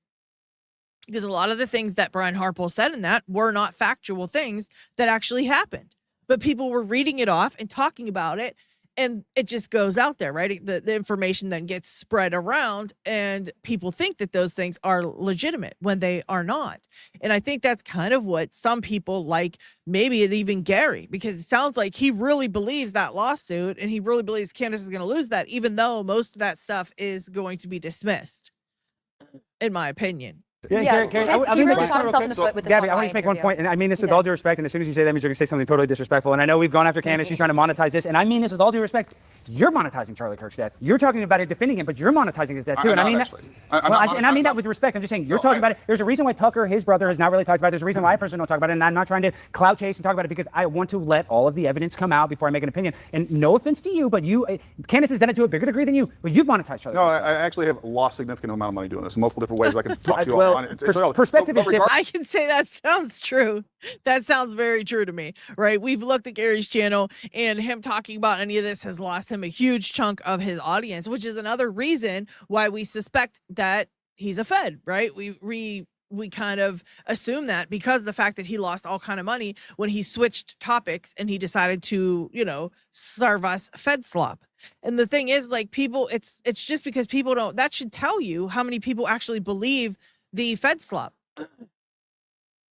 Because a lot of the things that Brian Harpole said in that were not factual things that actually happened. But people were reading it off and talking about it, and it just goes out there, right? The information then gets spread around, and people think that those things are legitimate when they are not. And I think that's kind of what some people like, maybe even Gary, because it sounds like he really believes that lawsuit, and he really believes Candace is going to lose that, even though most of that stuff is going to be dismissed, in my opinion. Yeah, Gary, he really shot himself in the foot with this Gabby, whole I want to just make one interview. point, and I mean this with all due respect, and as soon as you say that means you're going to say something totally disrespectful, and I know we've gone after Candace, she's trying to monetize this, and I mean this with all due respect. You're monetizing Charlie Kirk's death. You're talking about it, defending him, but you're monetizing his death too, and I mean that. And I mean that with respect. I'm just saying, you're talking about it. There's a reason why Tucker, his brother, has not really talked about it. There's a reason why I personally don't talk about it, and I'm not trying to clout chase and talk about it because I want to let all of the evidence come out before I make an opinion. And no offense to you, but Candace has done it to a bigger degree than you, but you've monetized Charlie. No, I actually have lost significant amount of money doing this in multiple different ways. I can talk to you well, on it. perspective is different. I can say that sounds true. That sounds very true to me, right? We've looked at Gary's channel, and him talking about any of this has lost him a huge chunk of his audience, which is another reason why we suspect that he's a Fed, right? We kind of assume that because of the fact that he lost all kind of money when he switched topics and he decided to, serve us Fed slop. And the thing is, like, people, it's just because people don't, that should tell you how many people actually believe the Fed slop.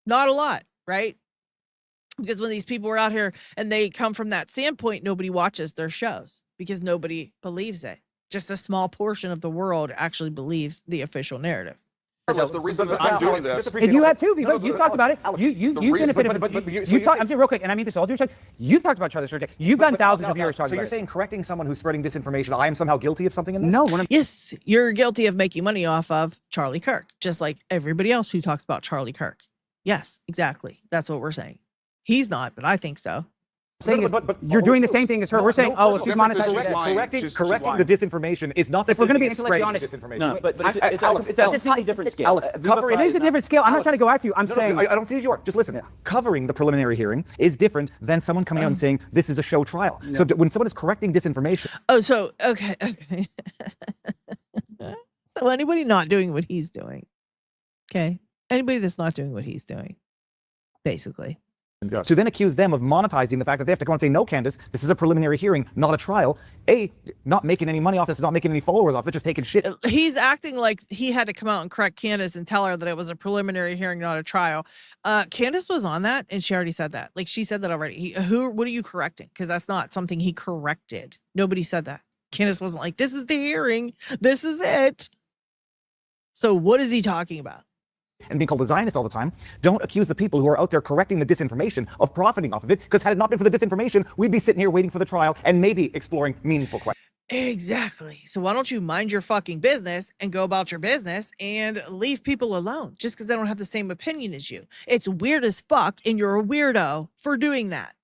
Not a lot, right? Because when these people are out here and they come from that standpoint, nobody watches their shows because nobody believes it. Just a small portion of the world actually believes the official narrative. The reason that I'm doing this. And you have too, because you've talked about it. You've benefited. You've talked. I'm saying real quick, and I mean this all due respect. You've talked about Charlie Kirk. You've gotten thousands of viewers talking So about you're it. saying correcting someone who's spreading disinformation, I am somehow guilty of something in this? No. Yes, you're guilty of making money off of Charlie Kirk, just like everybody else who talks about Charlie Kirk. Yes, exactly. That's what we're saying. He's not, but I think so. Saying is, but you're doing the same thing as her. We're saying, oh, she's monetizing. Correcting the disinformation is not the If we're same going to be thing as intellectually spreading honest, disinformation. But it's a It's completely different scale. Alex, it is a different scale. I'm not trying to go after you. I'm saying. I don't think you are. Just listen. Covering the preliminary hearing is different than someone coming out and saying this is a show trial. So when someone is correcting disinformation. Oh, so, okay. So anybody not doing what he's doing, okay? Anybody that's not doing what he's doing, basically. To then accuse them of monetizing the fact that they have to come and say, no, Candace, this is a preliminary hearing, not a trial. Not making any money off this, not making any followers off it, just taking shit. He's acting like he had to come out and correct Candace and tell her that it was a preliminary hearing, not a trial. Candace was on that, and she already said that. Like, she said that already. What are you correcting? Because that's not something he corrected. Nobody said that. Candace wasn't like, this is the hearing. This is it. So what is he talking about? And being called a Zionist all the time, don't accuse the people who are out there correcting the disinformation of profiting off of it, because had it not been for the disinformation, we'd be sitting here waiting for the trial and maybe exploring meaningful questions. Exactly. So why don't you mind your fucking business and go about your business and leave people alone just because they don't have the same opinion as you? It's weird as fuck, and you're a weirdo for doing that.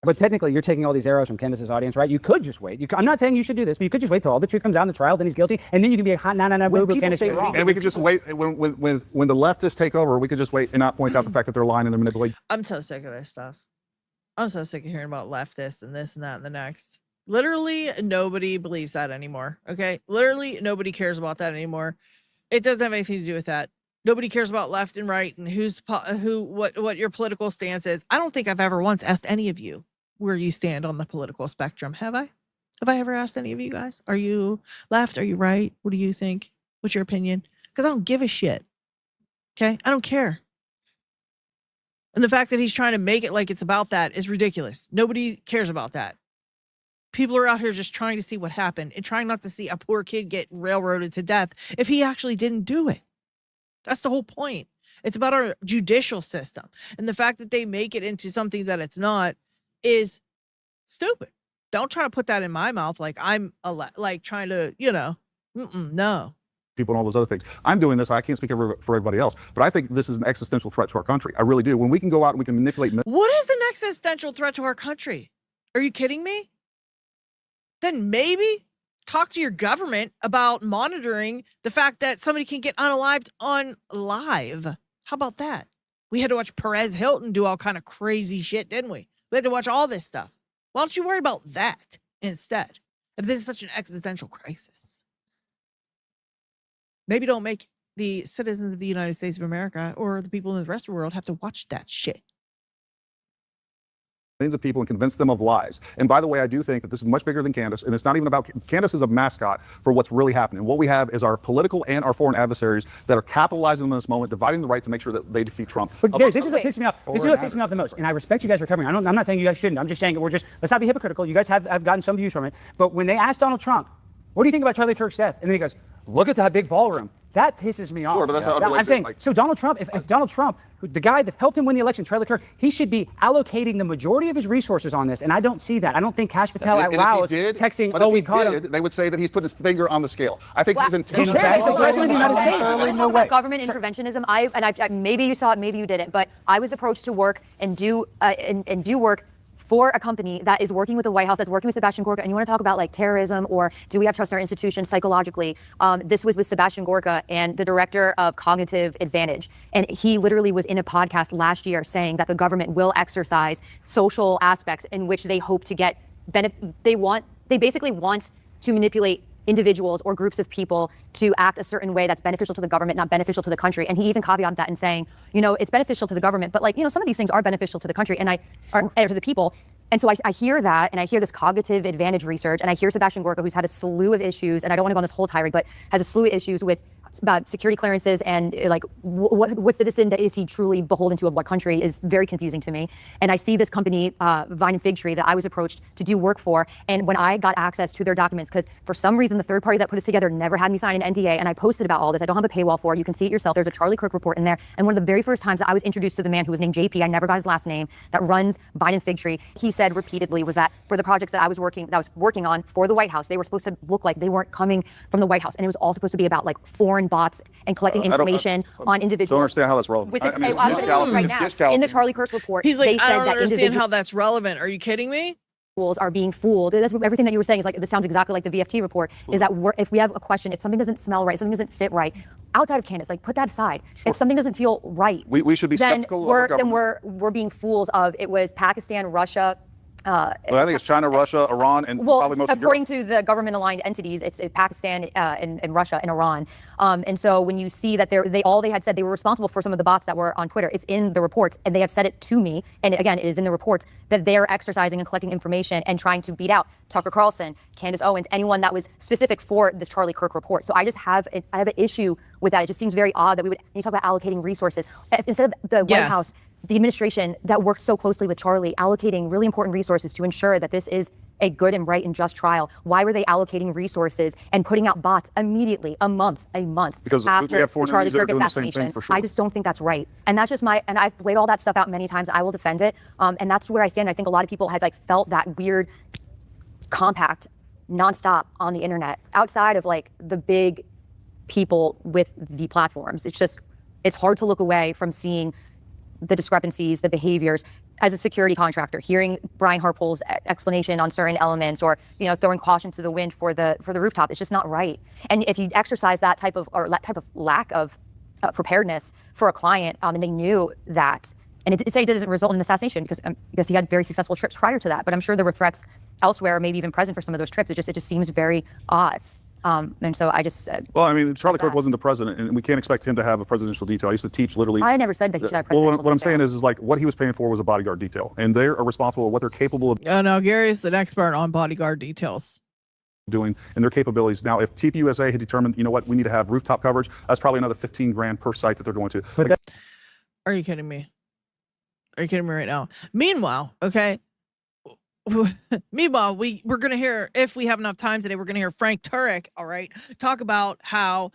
But technically, you're taking all these arrows from Candace's audience, right? You could just wait. I'm not saying you should do this, but you could just wait till all the truth comes out in the trial, then he's guilty, and then you can be like, no, boo, Candace, you're wrong. And we could just wait when the leftists take over. We could just wait and not point out the fact that they're lying and they're manipulating. I'm so sick of this stuff. I'm so sick of hearing about leftists and this and that and the next. Literally, nobody believes that anymore. Okay, literally, nobody cares about that anymore. It doesn't have anything to do with that. Nobody cares about left and right and what your political stance is. I don't think I've ever once asked any of you where you stand on the political spectrum. Have I? Have I ever asked any of you guys? Are you left? Are you right? What do you think? What's your opinion? Because I don't give a shit. Okay? I don't care. And the fact that he's trying to make it like it's about that is ridiculous. Nobody cares about that. People are out here just trying to see what happened and trying not to see a poor kid get railroaded to death if he actually didn't do it. That's the whole point. It's about our judicial system. And the fact that they make it into something that it's not is stupid. Don't try to put that in my mouth like I'm like trying to, no. People and all those other things. I'm doing this. I can't speak for everybody else, but I think this is an existential threat to our country. I really do. When we can go out and we can manipulate. What is an existential threat to our country? Are you kidding me? Then maybe talk to your government about monitoring the fact that somebody can get unalived on live. How about that? We had to watch Perez Hilton do all kind of crazy shit, didn't we? We had to watch all this stuff. Why don't you worry about that instead? If this is such an existential crisis, maybe don't make the citizens of the United States of America or the people in the rest of the world have to watch that shit. Of people and convince them of lies. And by the way, I do think that this is much bigger than Candace, and it's not even about Candace is a mascot for what's really happening. What we have is our political and our foreign adversaries that are capitalizing on this moment, dividing the right to make sure that they defeat Trump. But this is what pisses me off. This is what pisses me off the most. And I respect you guys for covering. I'm not saying you guys shouldn't. I'm just saying let's not be hypocritical. You guys have gotten some views from it. But when they asked Donald Trump, what do you think about Charlie Kirk's death? And then he goes, look at that big ballroom. That pisses me off. Sure, but that's not I'm saying, so Donald Trump, if Donald Trump, the guy that helped him win the election, Charlie Kirk, he should be allocating the majority of his resources on this. And I don't see that. I don't think Cash Patel at Rouse texting, we caught him. They would say that he's put his finger on the scale. I think his intention. Government interventionism. Maybe you saw it, maybe you didn't, but I was approached to work and do work for a company that is working with the White House, that's working with Sebastian Gorka, and you want to talk about like terrorism or do we have trust in our institutions psychologically? This was with Sebastian Gorka and the director of Cognitive Advantage. And he literally was in a podcast last year saying that the government will exercise social aspects in which they hope to get they basically want to manipulate individuals or groups of people to act a certain way that's beneficial to the government, not beneficial to the country. And he even caveated that and saying, it's beneficial to the government, but some of these things are beneficial to the country and to the people. And so I hear that, and I hear this cognitive advantage research, and I hear Sebastian Gorka, who's had a slew of issues, and I don't want to go on this whole tirade, but has a slew of issues with about security clearances and like what citizen is he truly beholden to of what country is very confusing to me. And I see this company, Vine and Fig Tree, that I was approached to do work for. And when I got access to their documents, because for some reason the third party that put us together never had me sign an NDA, and I posted about all this. I don't have a paywall for it. You can see it yourself. There's a Charlie Kirk report in there. And one of the very first times that I was introduced to the man who was named JP, I never got his last name, that runs Vine and Fig Tree, he said repeatedly was that for the projects that I was working on for the White House, they were supposed to look like they weren't coming from the White House. And it was all supposed to be about like foreign bots and collecting information on individuals. Don't understand how that's relevant. In the Charlie Kirk report, he's like, they said I don't understand how that's relevant. Are you kidding me? Are being fooled. That's everything that you were saying is like, this sounds exactly like the VFT report, is that if we have a question, if something doesn't smell right, something doesn't fit right, outside of Candace, like put that aside. Sure. If something doesn't feel right, we should be skeptical of our government. Then we're being fools of, it was Pakistan, Russia, well, I think it's China, Russia, Iran, and probably most of Europe. According to the government-aligned entities, it's Pakistan and Russia and Iran. And so when you see that they had said they were responsible for some of the bots that were on Twitter, it's in the reports, and they have said it to me, and again, it is in the reports, that they're exercising and collecting information and trying to beat out Tucker Carlson, Candace Owens, anyone that was specific for this Charlie Kirk report. So I have an issue with that. It just seems very odd that when you talk about allocating resources, instead of the White House, the administration that worked so closely with Charlie allocating really important resources to ensure that this is a good and right and just trial. Why were they allocating resources and putting out bots immediately a month because after we have the Charlie Kirk assassination? For sure. I just don't think that's right. And that's just and I've laid all that stuff out many times. I will defend it. And that's where I stand. I think a lot of people have felt that weird compact nonstop on the internet outside of the big people with the platforms. It's hard to look away from seeing the discrepancies, the behaviors. As a security contractor, hearing Brian Harpole's explanation on certain elements, or throwing caution to the wind for the rooftop, it's just not right. And if you exercise that type of lack of preparedness for a client, and they knew that, and it doesn't result in an assassination because he had very successful trips prior to that. But I'm sure there were threats elsewhere, maybe even present for some of those trips. It just seems very odd. And so I just well, I mean, Charlie Kirk wasn't the president, and we can't expect him to have a presidential detail. I used to teach literally. I never said that he should have presidential Well, what I'm saying is what he was paying for was a bodyguard detail, and they are responsible for what they're capable of. Oh no, Gary's an expert on bodyguard details. Doing and their capabilities. Now, if TPUSA had determined, we need to have rooftop coverage, that's probably another $15,000 per site that they're going to. Are you kidding me? Are you kidding me right now? Meanwhile, okay. Meanwhile, we're going to hear, if we have enough time today, we're going to hear Frank Turek, all right, talk about how,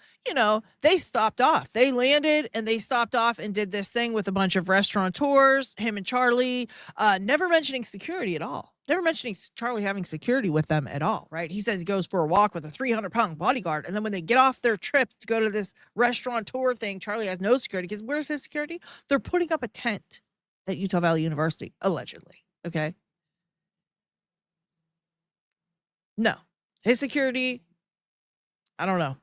they stopped off. They landed and they stopped off and did this thing with a bunch of restaurateurs, him and Charlie, never mentioning security at all. Never mentioning Charlie having security with them at all, right? He says he goes for a walk with a 300-pound bodyguard. And then when they get off their trip to go to this restaurateur thing, Charlie has no security. Because where's his security? They're putting up a tent at Utah Valley University, allegedly, okay? No, His security, I don't know.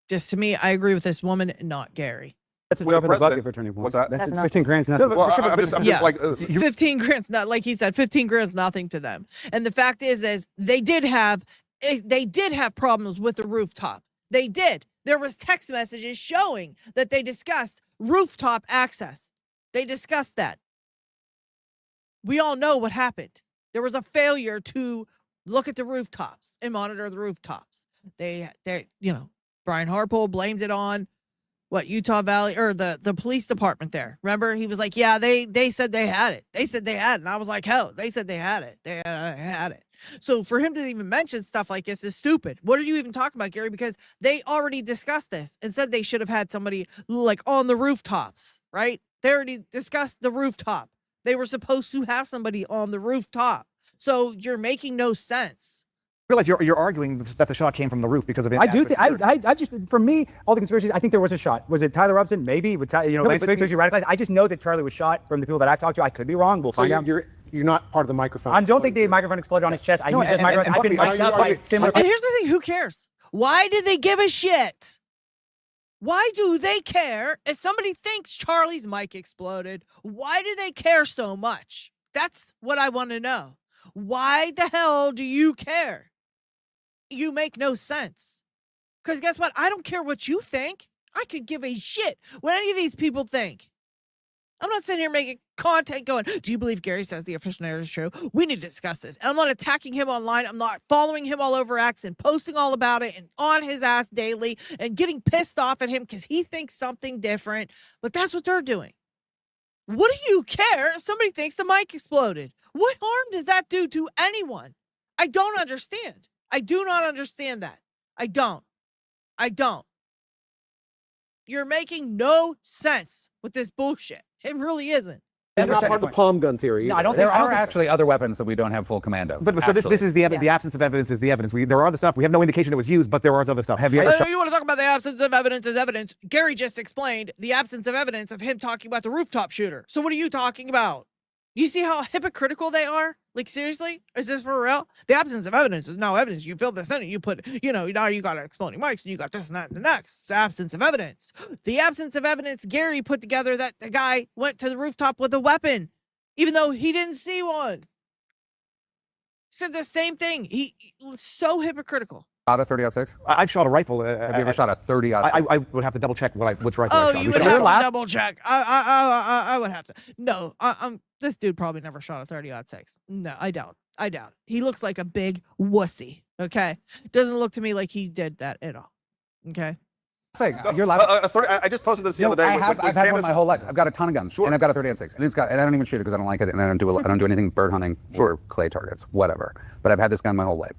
Just to me, I agree with this woman, not Gary. That's a drop in the bucket for turning point. What's that? That's enough. 15 grand's nothing. Well, I'm just like, 15 grand's not, like he said, 15 grand's nothing to them. And the fact is they did have problems with the rooftop. They did. There was text messages showing that they discussed rooftop access. They discussed that. We all know what happened. There was a failure to look at the rooftops and monitor the rooftops. They Brian Harpole blamed it on Utah Valley or the police department there. Remember, he was like, yeah, they said they had it. They said they had it. And I was like, hell, they said they had it. They had it. So for him to even mention stuff like this is stupid. What are you even talking about, Gary? Because they already discussed this and said they should have had somebody like on the rooftops, right? They already discussed the rooftop. They were supposed to have somebody on the rooftop. So you're making no sense. Realize you're arguing that the shot came from the roof because of it. I do think I just, for me, all the conspiracies, I think there was a shot. Was it Tyler Robson? Maybe. Lance Fix was radicalized. I just know that Charlie was shot from the people that I've talked to. I could be wrong. We'll find out. You're not part of the microphone. I don't think the microphone exploded on his chest. I use his microphone. I've been mic'd up by similar. And here's the thing: who cares? Why do they give a shit? Why do they care if somebody thinks Charlie's mic exploded? Why do they care so much? That's what I want to know. Why the hell do you care? You make no sense. Because guess what? I don't care what you think. I could give a shit what any of these people think. I'm not sitting here making content going, do you believe Gary says the official narrative is true? We need to discuss this. And I'm not attacking him online. I'm not following him all over X and posting all about it and on his ass daily and getting pissed off at him because he thinks something different. But that's what they're doing. What do you care if somebody thinks the mic exploded? What harm does that do to anyone? I don't understand. I do not understand that. I don't. You're making no sense with this bullshit. It really isn't. You're not part of the palm gun theory. No, I don't There think are actually other weapons that we don't have full command of. But so this is the absence of evidence is the evidence. There are other stuff. We have no indication it was used, but there was other stuff. Have you ever You want to talk about the absence of evidence as evidence? Gary just explained the absence of evidence of him talking about the rooftop shooter. So what are you talking about? You see how hypocritical they are? Like, seriously? Is this for real? The absence of evidence is no evidence. You fill this in and you put, now you got exploding mics and you got this and that and the next. It's the absence of evidence. The absence of evidence Gary put together that the guy went to the rooftop with a weapon, even though he didn't see one. He said the same thing. He was so hypocritical. Out of 30-06? I've shot a rifle. Have you ever shot a 30-06? I would have to double check which rifle I Oh, shot. you would have to double check. I would have to. No, this dude probably never shot a 30-06. No, I doubt. He looks like a big wussy. Okay, doesn't look to me like he did that at all. Okay. You're allowed. I just posted this the other day. I've had one my whole life. I've got a ton of guns, and I've got a 30-06, and I don't even shoot it because I don't like it, and I don't do anything bird hunting or clay targets, whatever. But I've had this gun my whole life.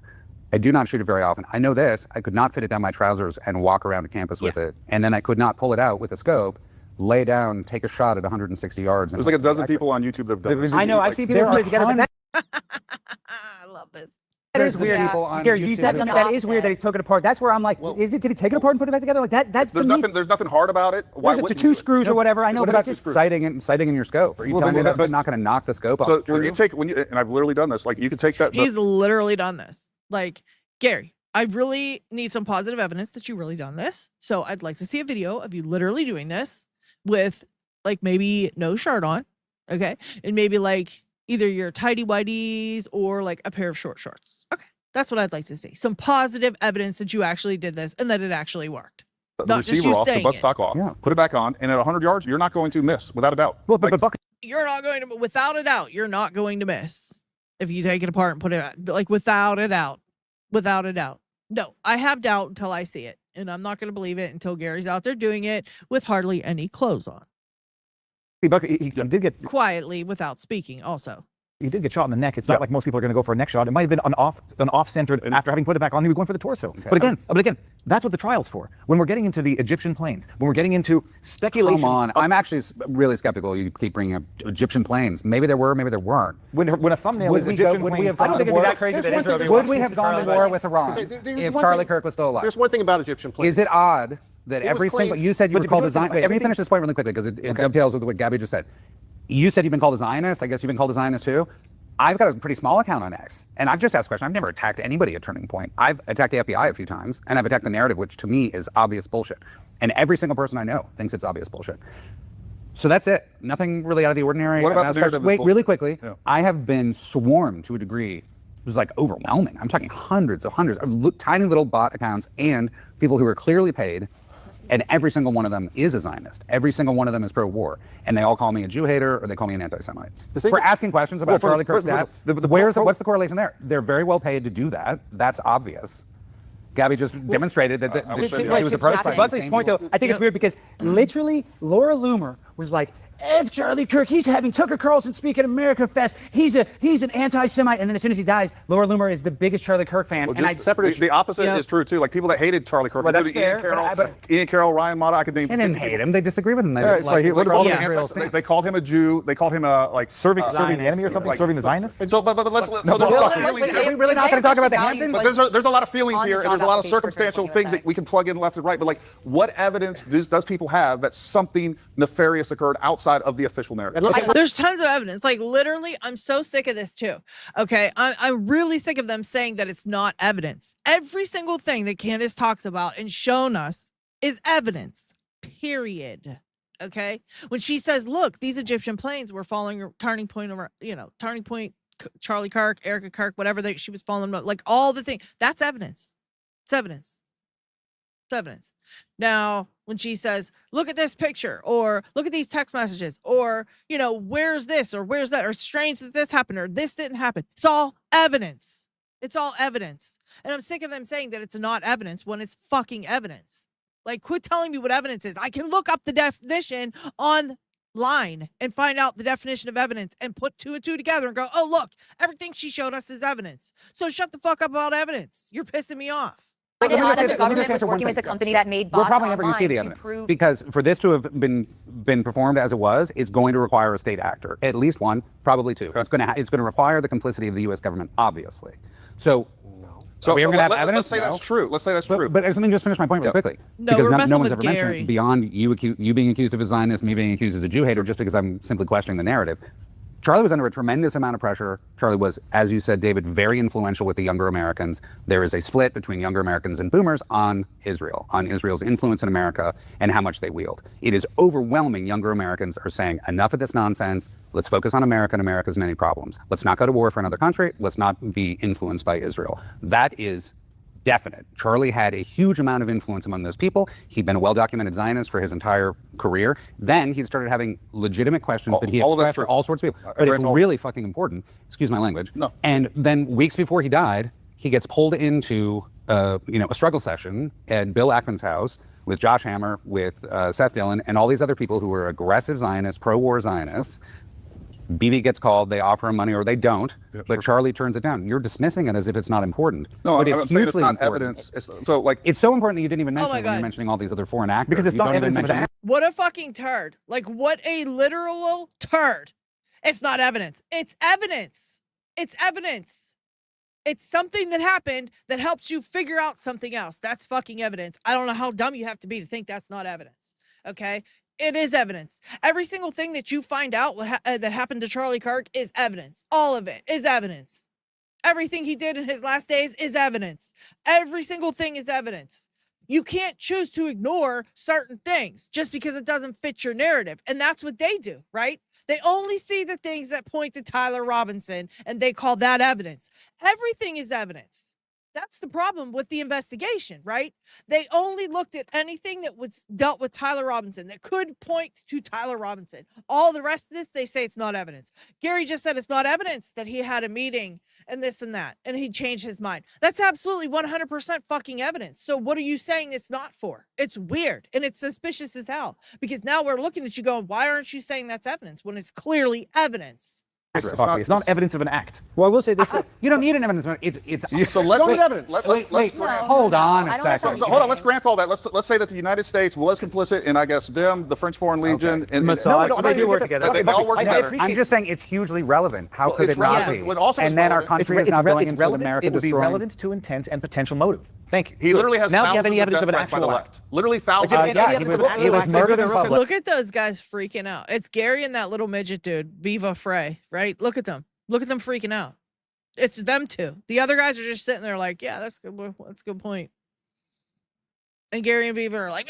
I do not shoot it very often. I know this. I could not fit it down my trousers and walk around the campus with it, and then I could not pull it out with a scope, lay down, take a shot at 160 yards. There's like a dozen people on YouTube that have done this. I know. I've seen people put it together. But I love this. That is weird. People on Gary, YouTube. that is weird that he took it apart. That's where I'm like, did he take it apart and put it back together? Like that? That's There's nothing hard about it. Why There's two screws or whatever. I know, What but about it's just sighting in your scope? Are you telling me that's not going to knock the scope off? So and I've literally done this. Like you can take that. He's literally done this. Like, Gary, I really need some positive evidence that you really done this. So I'd like to see a video of you literally doing this with like maybe no shirt on. Okay. And maybe like either your tidy whities or like a pair of short shorts. Okay. That's what I'd like to see. Some positive evidence that you actually did this and that it actually worked. The Not just receiver you off, the saying buttstock off. Yeah. Put it back on, and at 100 yards, you're not going to miss, without a doubt. Well, but You're not going to, without a doubt, you're not going to miss if you take it apart and put it like without a doubt. Without a doubt. No, I have doubt until I see it. And I'm not going to believe it until Gary's out there doing it with hardly any clothes on. he did get Quietly without speaking also. He did get shot in the neck. It's not like most people are going to go for a neck shot. It might have been an off-centered. After having put it back on, he was going for the torso. Okay. But again, that's what the trial's for. When we're getting into the Egyptian planes, when we're getting into speculation. Come on, I'm actually really skeptical. You keep bringing up Egyptian planes. Maybe there were, maybe there weren't. When a thumbnail is Egyptian planes, I don't think it'd be that crazy that Israel Would we have gone to war with Iran if Charlie Kirk was still alive? There's one thing about Egyptian planes. Is it odd that every single? You said you were called a Zionist. Wait, let me finish this point really quickly because it dovetails with what Gabby just said. You said you've been called a Zionist. I guess you've been called a Zionist too. I've got a pretty small account on X, and I've just asked questions. I've never attacked anybody at Turning Point. I've attacked the FBI a few times, and I've attacked the narrative, which to me is obvious bullshit. And every single person I know thinks it's obvious bullshit. So that's it. Nothing really out of the ordinary. What about the narrative? Wait, really quickly. Yeah. I have been swarmed to a degree. It was like overwhelming. I'm talking hundreds of tiny little bot accounts and people who are clearly paid. And every single one of them is a Zionist. Every single one of them is pro-war. And they all call me a Jew hater or they call me an anti-Semite. For asking questions about Charlie Kirk's death, what's the correlation there? They're very well paid to do that. That's obvious. Gabby just demonstrated that she was approached by Buckley's point, though, I think it's weird because literally Laura Loomer was like, F Charlie Kirk, he's having Tucker Carlson speak at America Fest. He's an anti-Semite. And then as soon as he dies, Laura Loomer is the biggest Charlie Kirk fan. Well, and the opposite is true too. Like people that hated Charlie Kirk, well, that's including fair, Ian Carroll, Ryan Mata, I could name. They didn't hate him. They disagree with him. They called him a Jew. They called him a serving the enemy or something, serving the Zionists. So, but let's. So there's a lot of feelings here. Are we really not going to talk about the Hamptons? But there's a lot of feelings here, and there's a lot of circumstantial things that we can plug in left and right. But like, what evidence does people have that something nefarious occurred outside of the official narrative? There's tons of evidence. Like literally, I'm so sick of this too. Okay, I'm really sick of them saying that it's not evidence. Every single thing that Candace talks about and shown us is evidence. Period. Okay, when she says, "Look, these Egyptian planes were following Turning Point over, Turning Point, Charlie Kirk, Erica Kirk, whatever she was following, like all the things. That's evidence. It's evidence. It's evidence." Now, when she says, look at this picture, or look at these text messages, or, where's this, or where's that, or strange that this happened, or this didn't happen. It's all evidence. It's all evidence. And I'm sick of them saying that it's not evidence when it's fucking evidence. Like, quit telling me what evidence is. I can look up the definition online and find out the definition of evidence and put 2 and 2 together and go, oh, look, everything she showed us is evidence. So shut the fuck up about evidence. You're pissing me off. The government was working with a company that made bots we're probably never going to see the evidence because for this to have been performed as it was, it's going to require a state actor, at least one, probably two. It's going to require the complicity of the U.S. government, obviously. So are we ever going to have evidence? Let's say that's true. Let's say that's true. But let me just finish my point really quickly. No, because no one's ever Gary. mentioned it beyond you being accused of a Zionist, me being accused as a Jew hater, just because I'm simply questioning the narrative. Charlie was under a tremendous amount of pressure. Charlie was, as you said, David, very influential with the younger Americans. There is a split between younger Americans and boomers on Israel, on Israel's influence in America and how much they wield. It is overwhelming. Younger Americans are saying, enough of this nonsense. Let's focus on America and America's many problems. Let's not go to war for another country. Let's not be influenced by Israel. That is definite. Charlie had a huge amount of influence among those people. He'd been a well-documented Zionist for his entire career. Then he started having legitimate questions that he expressed to all sorts of people. But it's really fucking important. Excuse my language. No. And then weeks before he died, he gets pulled into a struggle session at Bill Ackman's house with Josh Hammer, with Seth Dillon, and all these other people who were aggressive Zionists, pro-war Zionists. Bibi gets called, they offer him money or they don't, but Charlie turns it down. You're dismissing it as if it's not important. No, but I'm saying it's not evidence. It's so important that you didn't even mention it when you're mentioning all these other foreign actors. Because it's not evidence. What a fucking turd. Like, what a literal turd. It's not evidence. It's evidence. It's evidence. It's something that happened that helps you figure out something else. That's fucking evidence. I don't know how dumb you have to be to think that's not evidence. Okay? It is evidence. Every single thing that you find out that happened to Charlie Kirk is evidence. All of it is evidence. Everything he did in his last days is evidence. Every single thing is evidence. You can't choose to ignore certain things just because it doesn't fit your narrative. And that's what they do, right? They only see the things that point to Tyler Robinson and they call that evidence. Everything is evidence. That's the problem with the investigation, right? They only looked at anything that was dealt with Tyler Robinson that could point to Tyler Robinson. All the rest of this, they say it's not evidence. Gary just said it's not evidence that he had a meeting and this and that, and he changed his mind. That's absolutely 100% fucking evidence. So what are you saying it's not for? It's weird, and it's suspicious as hell, because now we're looking at you going, why aren't you saying that's evidence when it's clearly evidence? It's not evidence of an act. Well, I will say this. You don't need an evidence. So let's evidence. Hold on a second. So hold on. Let's grant all that. Let's say that the United States was complicit in, I guess, them, the French Foreign Legion, and Mossad. They do work together. They all work together. I'm just saying it's hugely relevant. How could it not be? And then our country is not going into America destroying. It would be relevant to intent and potential motive. Thank you. He literally has now. Do you have any thousands evidence of an death threats by the actual left. Literally thousands. Yeah, he was murdered in public. Look at those guys freaking out. It's Gary and that little midget dude, Viva Frey, right? Look at them. Look at them freaking out. It's them two. The other guys are just sitting there like, yeah, that's good. That's a good point. And Gary and Viva are like,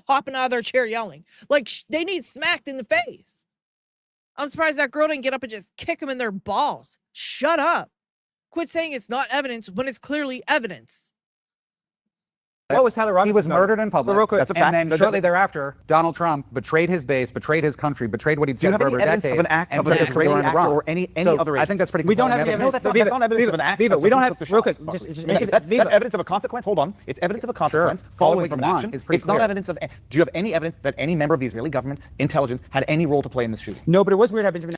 hopping out of their chair yelling. Like, they need smacked in the face. I'm surprised that girl didn't get up and just kick them in their balls. Shut up. Quit saying it's not evidence when it's clearly evidence. What was Tyler Robinson? He was murdered in public. Real quick. That's a fact. And then shortly thereafter, Donald Trump betrayed his base, betrayed his country, betrayed what he'd Do you said have for any over a evidence decade, of an act and of an took us to Israeli going actor wrong. or any So other? I think that's pretty We don't have compelling any evidence. No, that's not evidence of an act. Viva, we don't have. Real quick, just That's evidence of a consequence. Hold on. It's evidence of a consequence Call it following what from you an want. action. It's pretty not clear. evidence of. Do you have any evidence that any member of the Israeli government intelligence had any role to play in this shooting? No, but it was weird how Benjamin.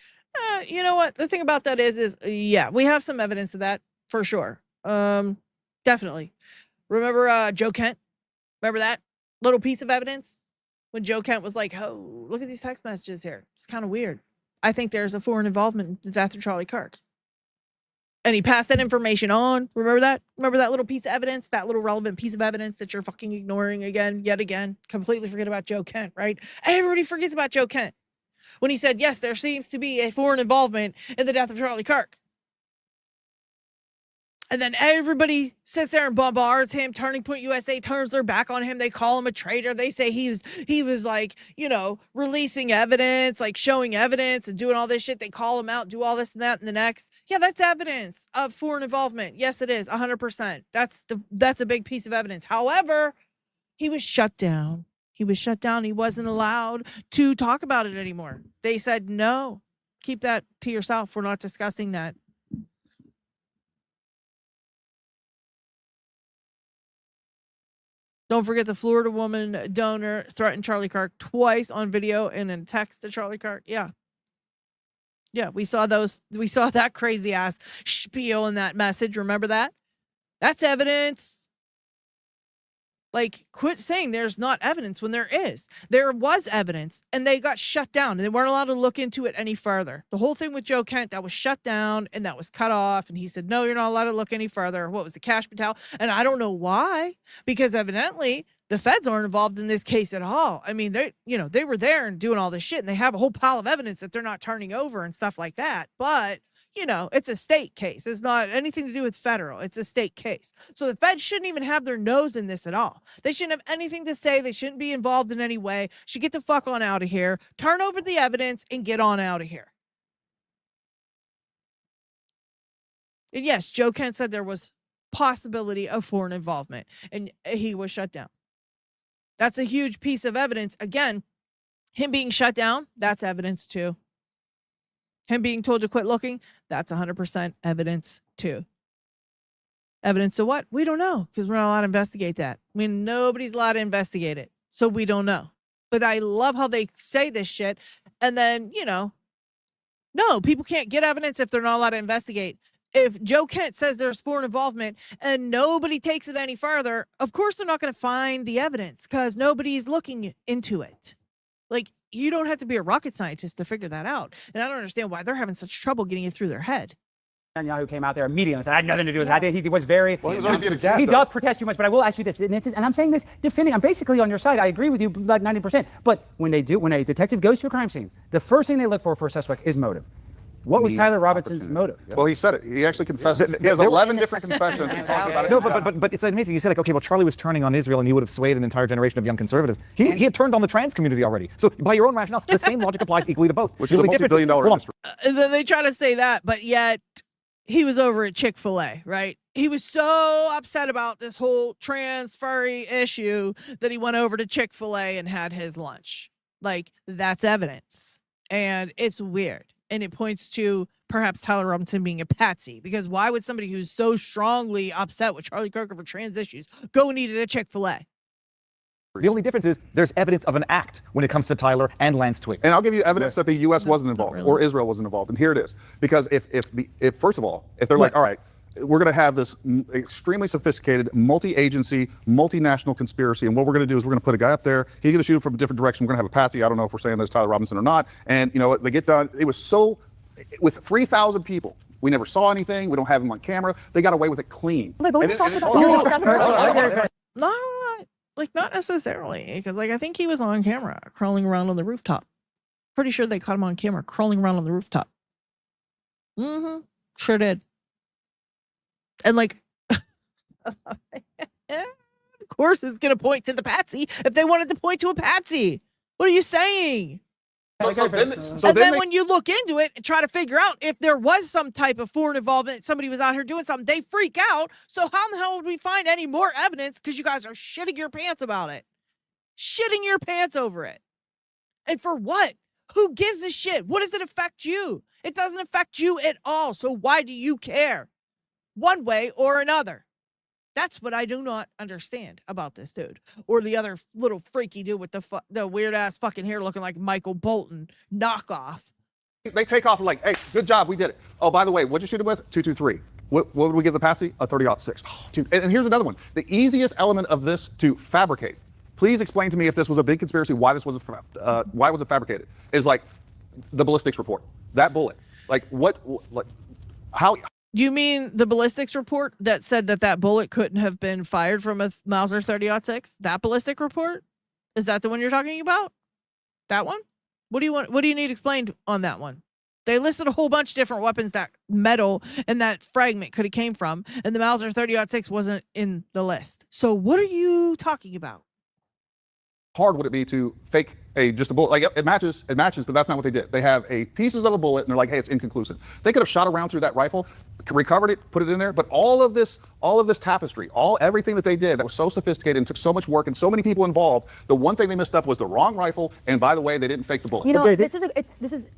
You know what? The thing about that is yeah, we have some evidence of that for sure. Definitely. Remember Joe Kent? Remember that little piece of evidence when Joe Kent was like, "Oh, look at these text messages here. It's kind of weird. I think there's a foreign involvement in the death of Charlie Kirk." And he passed that information on. Remember that? Remember that little piece of evidence, that little relevant piece of evidence that you're fucking ignoring yet again? Completely forget about Joe Kent, right? Everybody forgets about Joe Kent when he said, yes, there seems to be a foreign involvement in the death of Charlie Kirk. And then everybody sits there and bombards him. Turning Point USA turns their back on him. They call him a traitor. They say he was like, releasing evidence, like showing evidence and doing all this shit. They call him out, do all this and that and the next. Yeah, that's evidence of foreign involvement. Yes, it is 100%. That's a big piece of evidence. However, he was shut down. He was shut down. He wasn't allowed to talk about it anymore. They said, no, keep that to yourself. We're not discussing that. Don't forget the Florida woman donor threatened Charlie Kirk twice on video and in text to Charlie Kirk. Yeah. Yeah, we saw those. We saw that crazy ass spiel in that message. Remember that? That's evidence. Like, quit saying there's not evidence when there is. There was evidence, and they got shut down, and they weren't allowed to look into it any further. The whole thing with Joe Kent, that was shut down, and that was cut off, and he said, no, you're not allowed to look any further. What was the cash batal? And I don't know why, because evidently the feds aren't involved in this case at all. I mean, they were there and doing all this shit, and they have a whole pile of evidence that they're not turning over and stuff like that. But it's a state case. It's not anything to do with federal. It's a state case. So the feds shouldn't even have their nose in this at all. They shouldn't have anything to say. They shouldn't be involved in any way. Should get the fuck on out of here, turn over the evidence, and get on out of here. And yes, Joe Kent said there was possibility of foreign involvement, and he was shut down. That's a huge piece of evidence. Again, him being shut down, that's evidence too. Him being told to quit looking, that's 100% evidence too. Evidence to what? We don't know, because we're not allowed to investigate that. Nobody's allowed to investigate it, so we don't know. But I love how they say this shit, and then, no, people can't get evidence if they're not allowed to investigate. If Joe Kent says there's foreign involvement and nobody takes it any further, of course they're not going to find the evidence because nobody's looking into it. Like, you don't have to be a rocket scientist to figure that out. And I don't understand why they're having such trouble getting it through their head. Netanyahu came out there immediately and said, I had nothing to do with that. He was very, Well, he was already dead, he though. does protest too much, but I will ask you this, and I'm saying this defending, I'm basically on your side. I agree with you like 90%. But when a detective goes to a crime scene, the first thing they look for a suspect is motive. What was Tyler Robinson's motive? Well, he said it. He actually confessed. He has 11 different confessions. He talked about it. No, but it's amazing. You said, like, okay, well, Charlie was turning on Israel and he would have swayed an entire generation of young conservatives. He had turned on the trans community already. So by your own rationale, the same logic applies equally to both. Which is a multi-billion-dollar industry. And then they try to say that, but yet he was over at Chick-fil-A, right? He was so upset about this whole trans furry issue that he went over to Chick-fil-A and had his lunch. Like, that's evidence. And it's weird. And it points to perhaps Tyler Robinson being a patsy, because why would somebody who's so strongly upset with Charlie Kirk over trans issues go and eat at a Chick-fil-A? The only difference is there's evidence of an act when it comes to Tyler and Lance Twigg. And I'll give you evidence that the U.S. wasn't involved or Israel wasn't involved. And here it is. Because if first of all, if they're like, all right, we're going to have this extremely sophisticated multi-agency, multinational conspiracy, and what we're going to do is we're going to put a guy up there. He's going to shoot from a different direction. We're going to have a patsy. I don't know if we're saying there's Tyler Robinson or not. And they get done. It was so, with 3,000 people. We never saw anything. We don't have him on camera. They got away with it clean. Wait, but we just talked about all this stuff. Not necessarily, because I think he was on camera crawling around on the rooftop. Pretty sure they caught him on camera crawling around on the rooftop. Mm-hmm. Sure did. And like, of course it's going to point to the patsy if they wanted to point to a patsy. What are you saying? And then when you look into it and try to figure out if there was some type of foreign involvement, somebody was out here doing something, they freak out. So how in the hell would we find any more evidence? Because you guys are shitting your pants about it. Shitting your pants over it. And for what? Who gives a shit? What does it affect you? It doesn't affect you at all. So why do you care? One way or another. That's what I do not understand about this dude. Or the other little freaky dude with the weird-ass fucking hair looking like Michael Bolton knockoff. They take off like, hey, good job, we did it. Oh, by the way, what'd you shoot it with? 223. What would we give the patsy? A 30-06. Oh, and here's another one. The easiest element of this to fabricate. Please explain to me if this was a big conspiracy, why was it fabricated? Is like the ballistics report. That bullet. Like how? You mean the ballistics report that said that bullet couldn't have been fired from a Mauser 30-06? That ballistic report? Is that the one you're talking about? That one? What do you want? What do you need explained on that one? They listed a whole bunch of different weapons that metal and that fragment could have came from, and the Mauser 30-06 wasn't in the list. So what are you talking about? Hard would it be to fake just a bullet? Like it matches, but that's not what they did. They have pieces of a bullet and they're like, hey, it's inconclusive. They could have shot around through that rifle, recovered it, put it in there, but all of this tapestry, everything that they did that was so sophisticated and took so much work and so many people involved, the one thing they missed up was the wrong rifle, and by the way, they didn't fake the bullet. You know, this is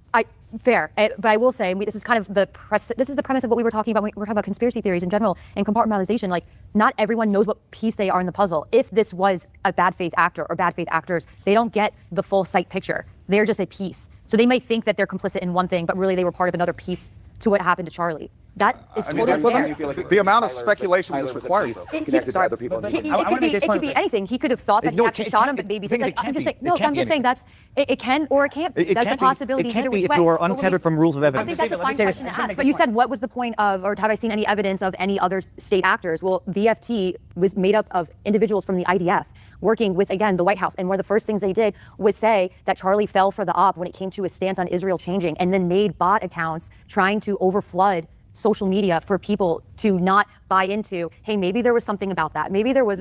fair, but I will say this is kind of the premise of what we were talking about when we were talking about conspiracy theories in general and compartmentalization. Like, not everyone knows what piece they are in the puzzle. If this was a bad faith actor or bad faith actors, they don't get the full sight picture. They're just a piece. So they might think that they're complicit in one thing, but really they were part of another piece to what happened to Charlie. That is totally fair. The amount of speculation this requires. It could be anything. He could have thought that he actually shot him, but maybe I'm just saying it can or it can't be. That's a possibility. It can't be if you're untethered from rules of evidence. I think that's a fine question to ask. But you said, what was the point of, or have I seen any evidence of any other state actors? Well, VFT was made up of individuals from the IDF working with, again, the White House. And one of the first things they did was say that Charlie fell for the op when it came to his stance on Israel changing, and then made bot accounts trying to overflood social media for people to not buy into, hey, maybe there was something about that. Maybe there was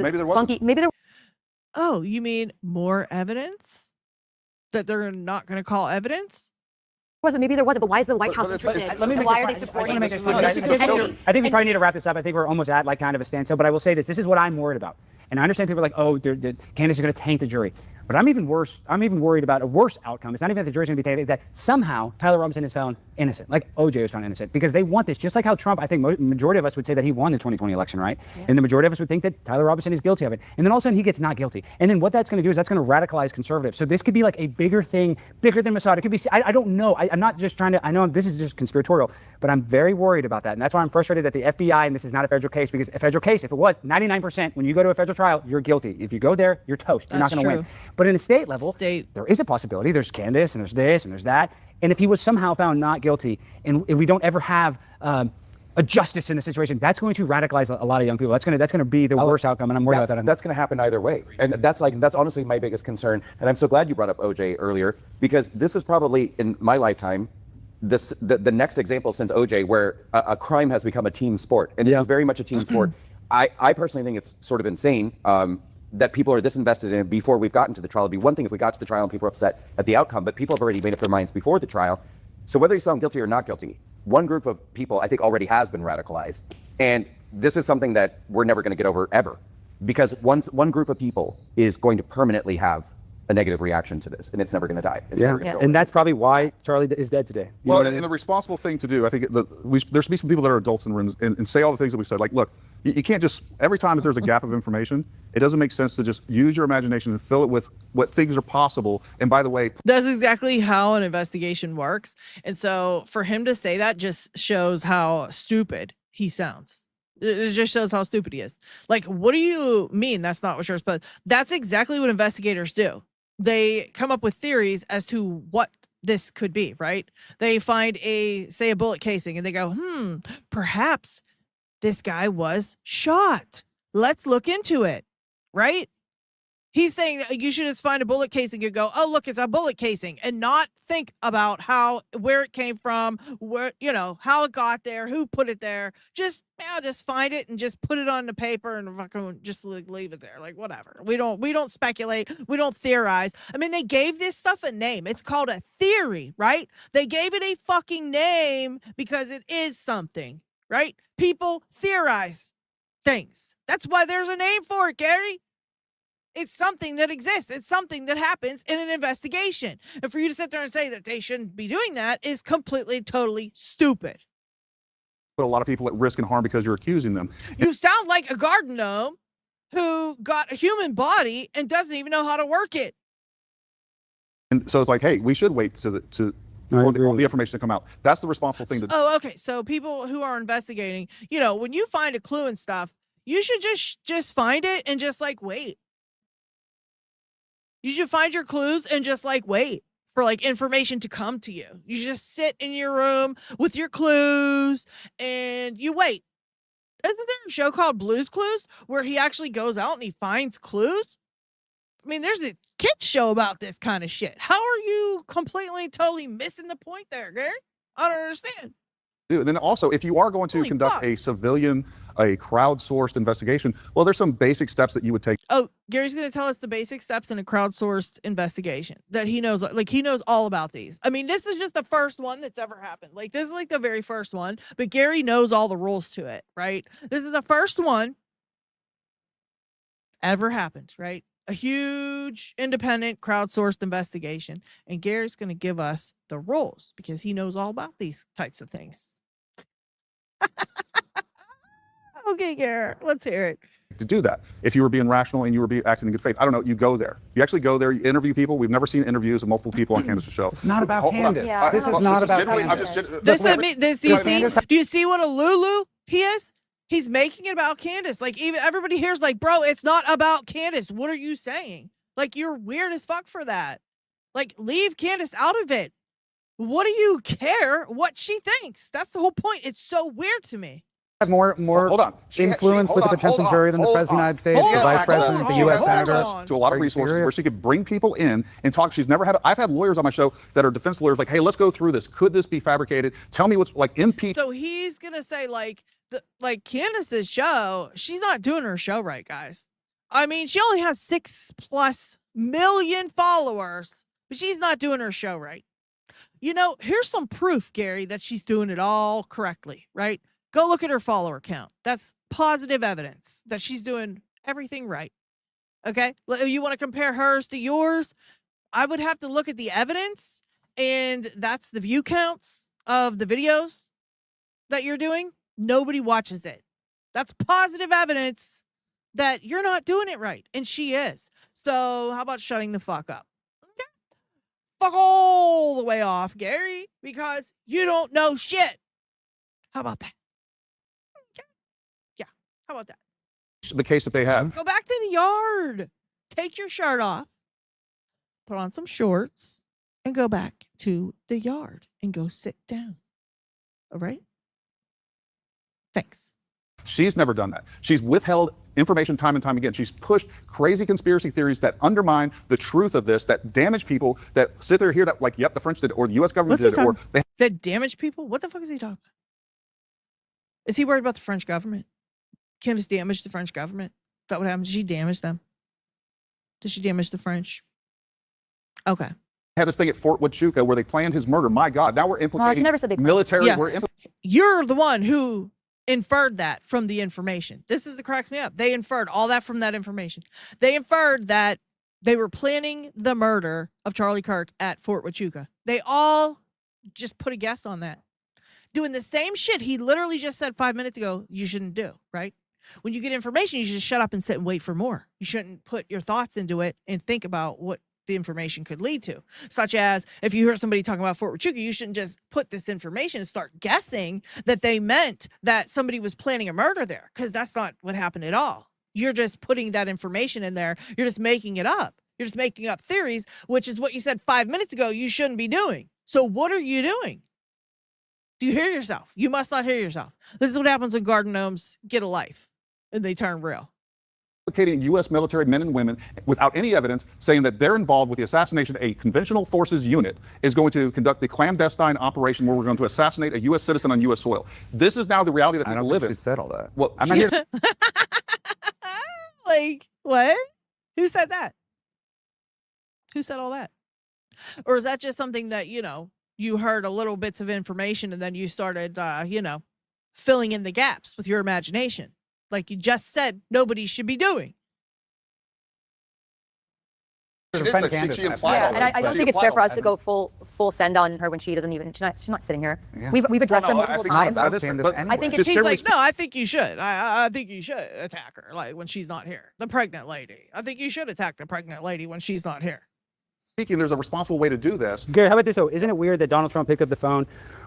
Oh, you mean more evidence that they're not going to call evidence? Maybe there wasn't, but why is the White House interested? Why are they supporting this? I think we probably need to wrap this up. I think we're almost at like kind of a standstill, but I will say this is what I'm worried about. And I understand people are like, oh, candidates are going to tank the jury. But I'm even worried about a worse outcome. It's not even that the jury's going to be tainted, that somehow Tyler Robinson is found innocent, like OJ was found innocent, because they want this, just like how Trump, I think majority of us would say that he won the 2020 election, right? Yeah. And the majority of us would think that Tyler Robinson is guilty of it. And then all of a sudden he gets not guilty. And then what that's going to do is that's going to radicalize conservatives. So this could be like a bigger thing, bigger than Mossad. It could be, I don't know. I'm not just trying to, I know this is just conspiratorial, but I'm very worried about that. And that's why I'm frustrated that the FBI, and this is not a federal case, because a federal case, if it was 99%, when you go to a federal trial, you're guilty. If you go there, you're toast. You're not going to win. But in a state level, there is a possibility. There's Candace and there's this and there's that. And if he was somehow found not guilty, and if we don't ever have a justice in the situation, that's going to radicalize a lot of young people. That's going to be the worst outcome, and I'm worried about that. That's going to happen either way, and that's honestly my biggest concern. And I'm so glad you brought up OJ earlier, because this is probably in my lifetime the next example since OJ where a crime has become a team sport, and this is very much a team sport. I personally think it's sort of insane that people are this invested in it before we've gotten to the trial. It'd be one thing if we got to the trial and people are upset at the outcome, but people have already made up their minds before the trial. So whether he's found guilty or not guilty, one group of people I think already has been radicalized. And this is something that we're never going to get over ever, because one group of people is going to permanently have a negative reaction to this, and it's never going to die. And that's probably why Charlie is dead today. And the responsible thing to do, I think there should be some people that are adults in the room and say all the things that we said. Like, look, you can't just, every time that there's a gap of information, it doesn't make sense to just use your imagination and fill it with what things are possible. And by the way, that's exactly how an investigation works. And so for him to say that just shows how stupid he sounds. It just shows how stupid he is. Like, what do you mean that's not what you're supposed to? That's exactly what investigators do. They come up with theories as to what this could be, right? They find a bullet casing and they go, perhaps this guy was shot. Let's look into it, right? He's saying that you should just find a bullet casing and go, oh, look, it's a bullet casing, and not think about where it came from, where, how it got there, who put it there. Just find it and just put it on the paper and fucking just leave it there. Like, whatever. We don't speculate. We don't theorize. I mean, they gave this stuff a name. It's called a theory, right? They gave it a fucking name because it is something, right? People theorize things. That's why there's a name for it, Gary. It's something that exists. It's something that happens in an investigation. And for you to sit there and say that they shouldn't be doing that is completely, totally stupid. Put a lot of people at risk and harm because you're accusing them. You sound like a garden gnome who got a human body and doesn't even know how to work it. And so it's like, hey, we should wait for the information to come out. That's the responsible thing to do. Oh, okay. So people who are investigating, when you find a clue and stuff, you should just find it and just wait. You should find your clues and just wait for information to come to you. You just sit in your room with your clues and you wait. Isn't there a show called Blue's Clues where he actually goes out and he finds clues? I mean, there's a kids show about this kind of shit. How are you completely, totally missing the point there, Gary? I don't understand. Dude, and then also, if you are going to conduct a crowdsourced investigation, well, there's some basic steps that you would take. Oh, Gary's going to tell us the basic steps in a crowdsourced investigation that he knows. He knows all about these. I mean, this is just the first one that's ever happened. This is the very first one, but Gary knows all the rules to it, right? This is the first one ever happened, right? A huge independent crowdsourced investigation. And Gary's going to give us the rules because he knows all about these types of things. Okay, Gary, let's hear it. To do that, if you were being rational and you were acting in good faith, I don't know, you go there. You actually go there, you interview people. We've never seen interviews of multiple people on Candace's show. It's not about Candace. Yeah, this is not about Candace. Do you see what a Lulu he is? He's making it about Candace. Even everybody here's bro, it's not about Candace. What are you saying? You're weird as fuck for that. Leave Candace out of it. What do you care what she thinks? That's the whole point. It's so weird to me. Have more influence with the potential jury than the President of the United States, the Vice President, the U.S. Senators. To a lot of resources where she could bring people in and talk. I've had lawyers on my show that are defense lawyers hey, let's go through this. Could this be fabricated? Tell me what's impeach. So he's going to say Candace's show, she's not doing her show right, guys. I mean, she only has 6+ million followers, but she's not doing her show right. Here's some proof, Gary, that she's doing it all correctly, right? Go look at her follower count. That's positive evidence that she's doing everything right. Okay? You want to compare hers to yours? I would have to look at the evidence, and that's the view counts of the videos that you're doing. Nobody watches it. That's positive evidence that you're not doing it right, and she is. So how about shutting the fuck up? Okay? Fuck all the way off, Gary, because you don't know shit. How about that? Okay. Yeah, how about that? The case that they have. Go back to the yard. Take your shirt off. Put on some shorts and go back to the yard and go sit down. All right? Thanks. She's never done that. She's withheld information time and time again. She's pushed crazy conspiracy theories that undermine the truth of this, that damage people, that sit there here that yep, the French did it, or the U.S. government did it, or that damage people? What the fuck is he talking about? Is he worried about the French government? Candace damaged the French government? Is that what happened? Did she damage them? Did she damage the French? Okay. Had this thing at Fort Huachuca where they planned his murder. My God, now we're implicating never said they military. Yeah. You're the one who inferred that from the information. This is the cracks me up. They inferred all that from that information. They inferred that they were planning the murder of Charlie Kirk at Fort Huachuca. They all just put a guess on that. Doing the same shit he literally just said 5 minutes ago you shouldn't do, right? When you get information, you should just shut up and sit and wait for more. You shouldn't put your thoughts into it and think about what the information could lead to. Such as, if you hear somebody talking about Fort Huachuca, you shouldn't just put this information and start guessing that they meant that somebody was planning a murder there, because that's not what happened at all. You're just putting that information in there. You're just making it up. You're just making up theories, which is what you said 5 minutes ago you shouldn't be doing. So what are you doing? Do you hear yourself? You must not hear yourself. This is what happens when garden gnomes get a life and they turn real. implicating U.S. military men and women without any evidence, saying that they're involved with the assassination. A conventional forces unit is going to conduct the clandestine operation where we're going to assassinate a U.S. citizen on U.S. soil. This is now the reality that people live in. She said all that. Well, I'm not here. Like, what? Who said that? Who said all that? Or is that just something that, you heard a little bits of information and then you started, filling in the gaps with your imagination? Like you just said nobody should be doing. Yeah, and I don't think it's fair for us to go full send on her when she doesn't even. She's not sitting here. Yeah. We've addressed her multiple times. I think it's He's like, no, I think you should. I think you should attack her, like when she's not here. The pregnant lady. I think you should attack the pregnant lady when she's not here. Speaking, there's a responsible way to do this. Gary, how about this though? Isn't it weird that Donald Trump picked up the phone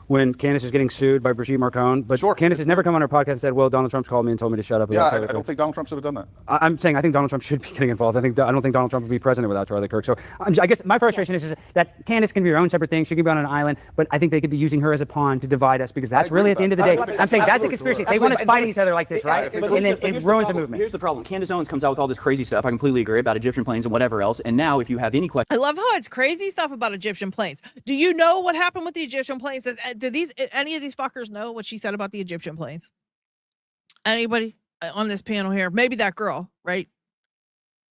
when Candace was getting sued by Brigitte Marcon, but Candace has never come on our podcast and said, well, Donald Trump's called me and told me to shut up. Yeah, I don't think Donald Trump should have done that. I'm saying I think Donald Trump should be getting involved. I don't think Donald Trump would be president without Charlie Kirk. So I guess my frustration is that Candace can be her own separate thing. She can be on an island, but I think they could be using her as a pawn to divide us because that's really at the end of the day. I'm saying that's a conspiracy. They want us fighting each other like this, right? And then it ruins the movement. Here's the problem. Candace Owens comes out with all this crazy stuff. I completely agree about Egyptian planes and whatever else. And now if you have any questions. I love how it's crazy stuff about Egyptian planes. Do you know what happened with the Egyptian planes? Did any of these fuckers know what she said about the Egyptian planes? Anybody on this panel here? Maybe that girl, right?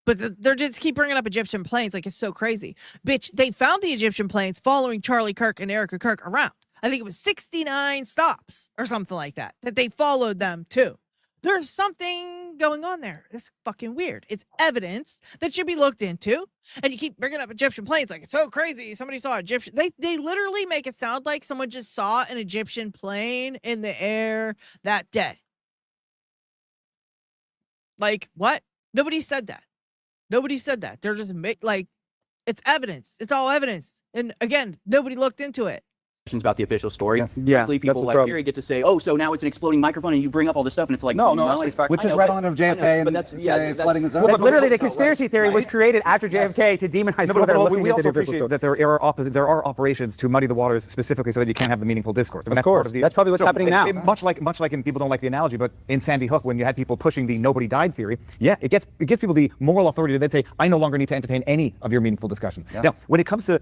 But they're just keep bringing up Egyptian planes like it's so crazy. Bitch, they found the Egyptian planes following Charlie Kirk and Erica Kirk around. I think it was 69 stops or something like that they followed them to. There's something going on there. It's fucking weird. It's evidence that should be looked into. And you keep bringing up Egyptian planes like it's so crazy. Somebody saw Egyptian. They literally make it sound like someone just saw an Egyptian plane in the air that day. Like, what? Nobody said that. Nobody said that. They're just it's evidence. It's all evidence. And again, nobody looked into it. About the official story. Yes. Yeah, people like Gary get to say, oh, so now it's an exploding microphone and you bring up all this stuff and it's like, which is right on of JFK and flooding the zone. But literally the conspiracy theory was created after JFK to demonize people that are looking we into also the official appreciate story. that there are operations to muddy the waters specifically so that you can't have the meaningful discourse. I mean, Of course, that's probably what's happening now. Much like, and people don't like the analogy, but in Sandy Hook, when you had people pushing the nobody died theory, it gives people the moral authority to then say, I no longer need to entertain any of your meaningful discussion. Yeah. Now, when it comes to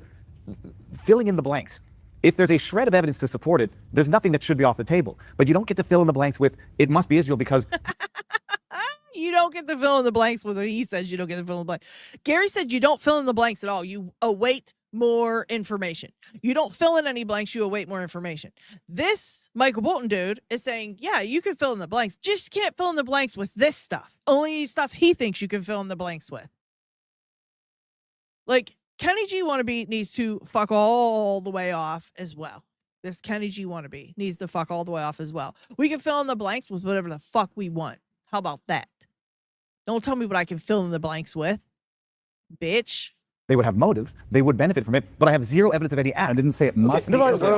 filling in the blanks, if there's a shred of evidence to support it, there's nothing that should be off the table. But you don't get to fill in the blanks with, it must be Israel because... You don't get to fill in the blanks with what he says. You don't get to fill in the blanks. Gary said you don't fill in the blanks at all. You await more information. You don't fill in any blanks. You await more information. This Michael Bolton dude is saying, yeah, you can fill in the blanks. Just can't fill in the blanks with this stuff. Only stuff he thinks you can fill in the blanks with. Like, Kenny G wannabe needs to fuck all the way off as well. This Kenny G wannabe needs to fuck all the way off as well. We can fill in the blanks with whatever the fuck we want. How about that? Don't tell me what I can fill in the blanks with, bitch. They would have motive. They would benefit from it. But I have zero evidence of any act. I didn't say it must be. When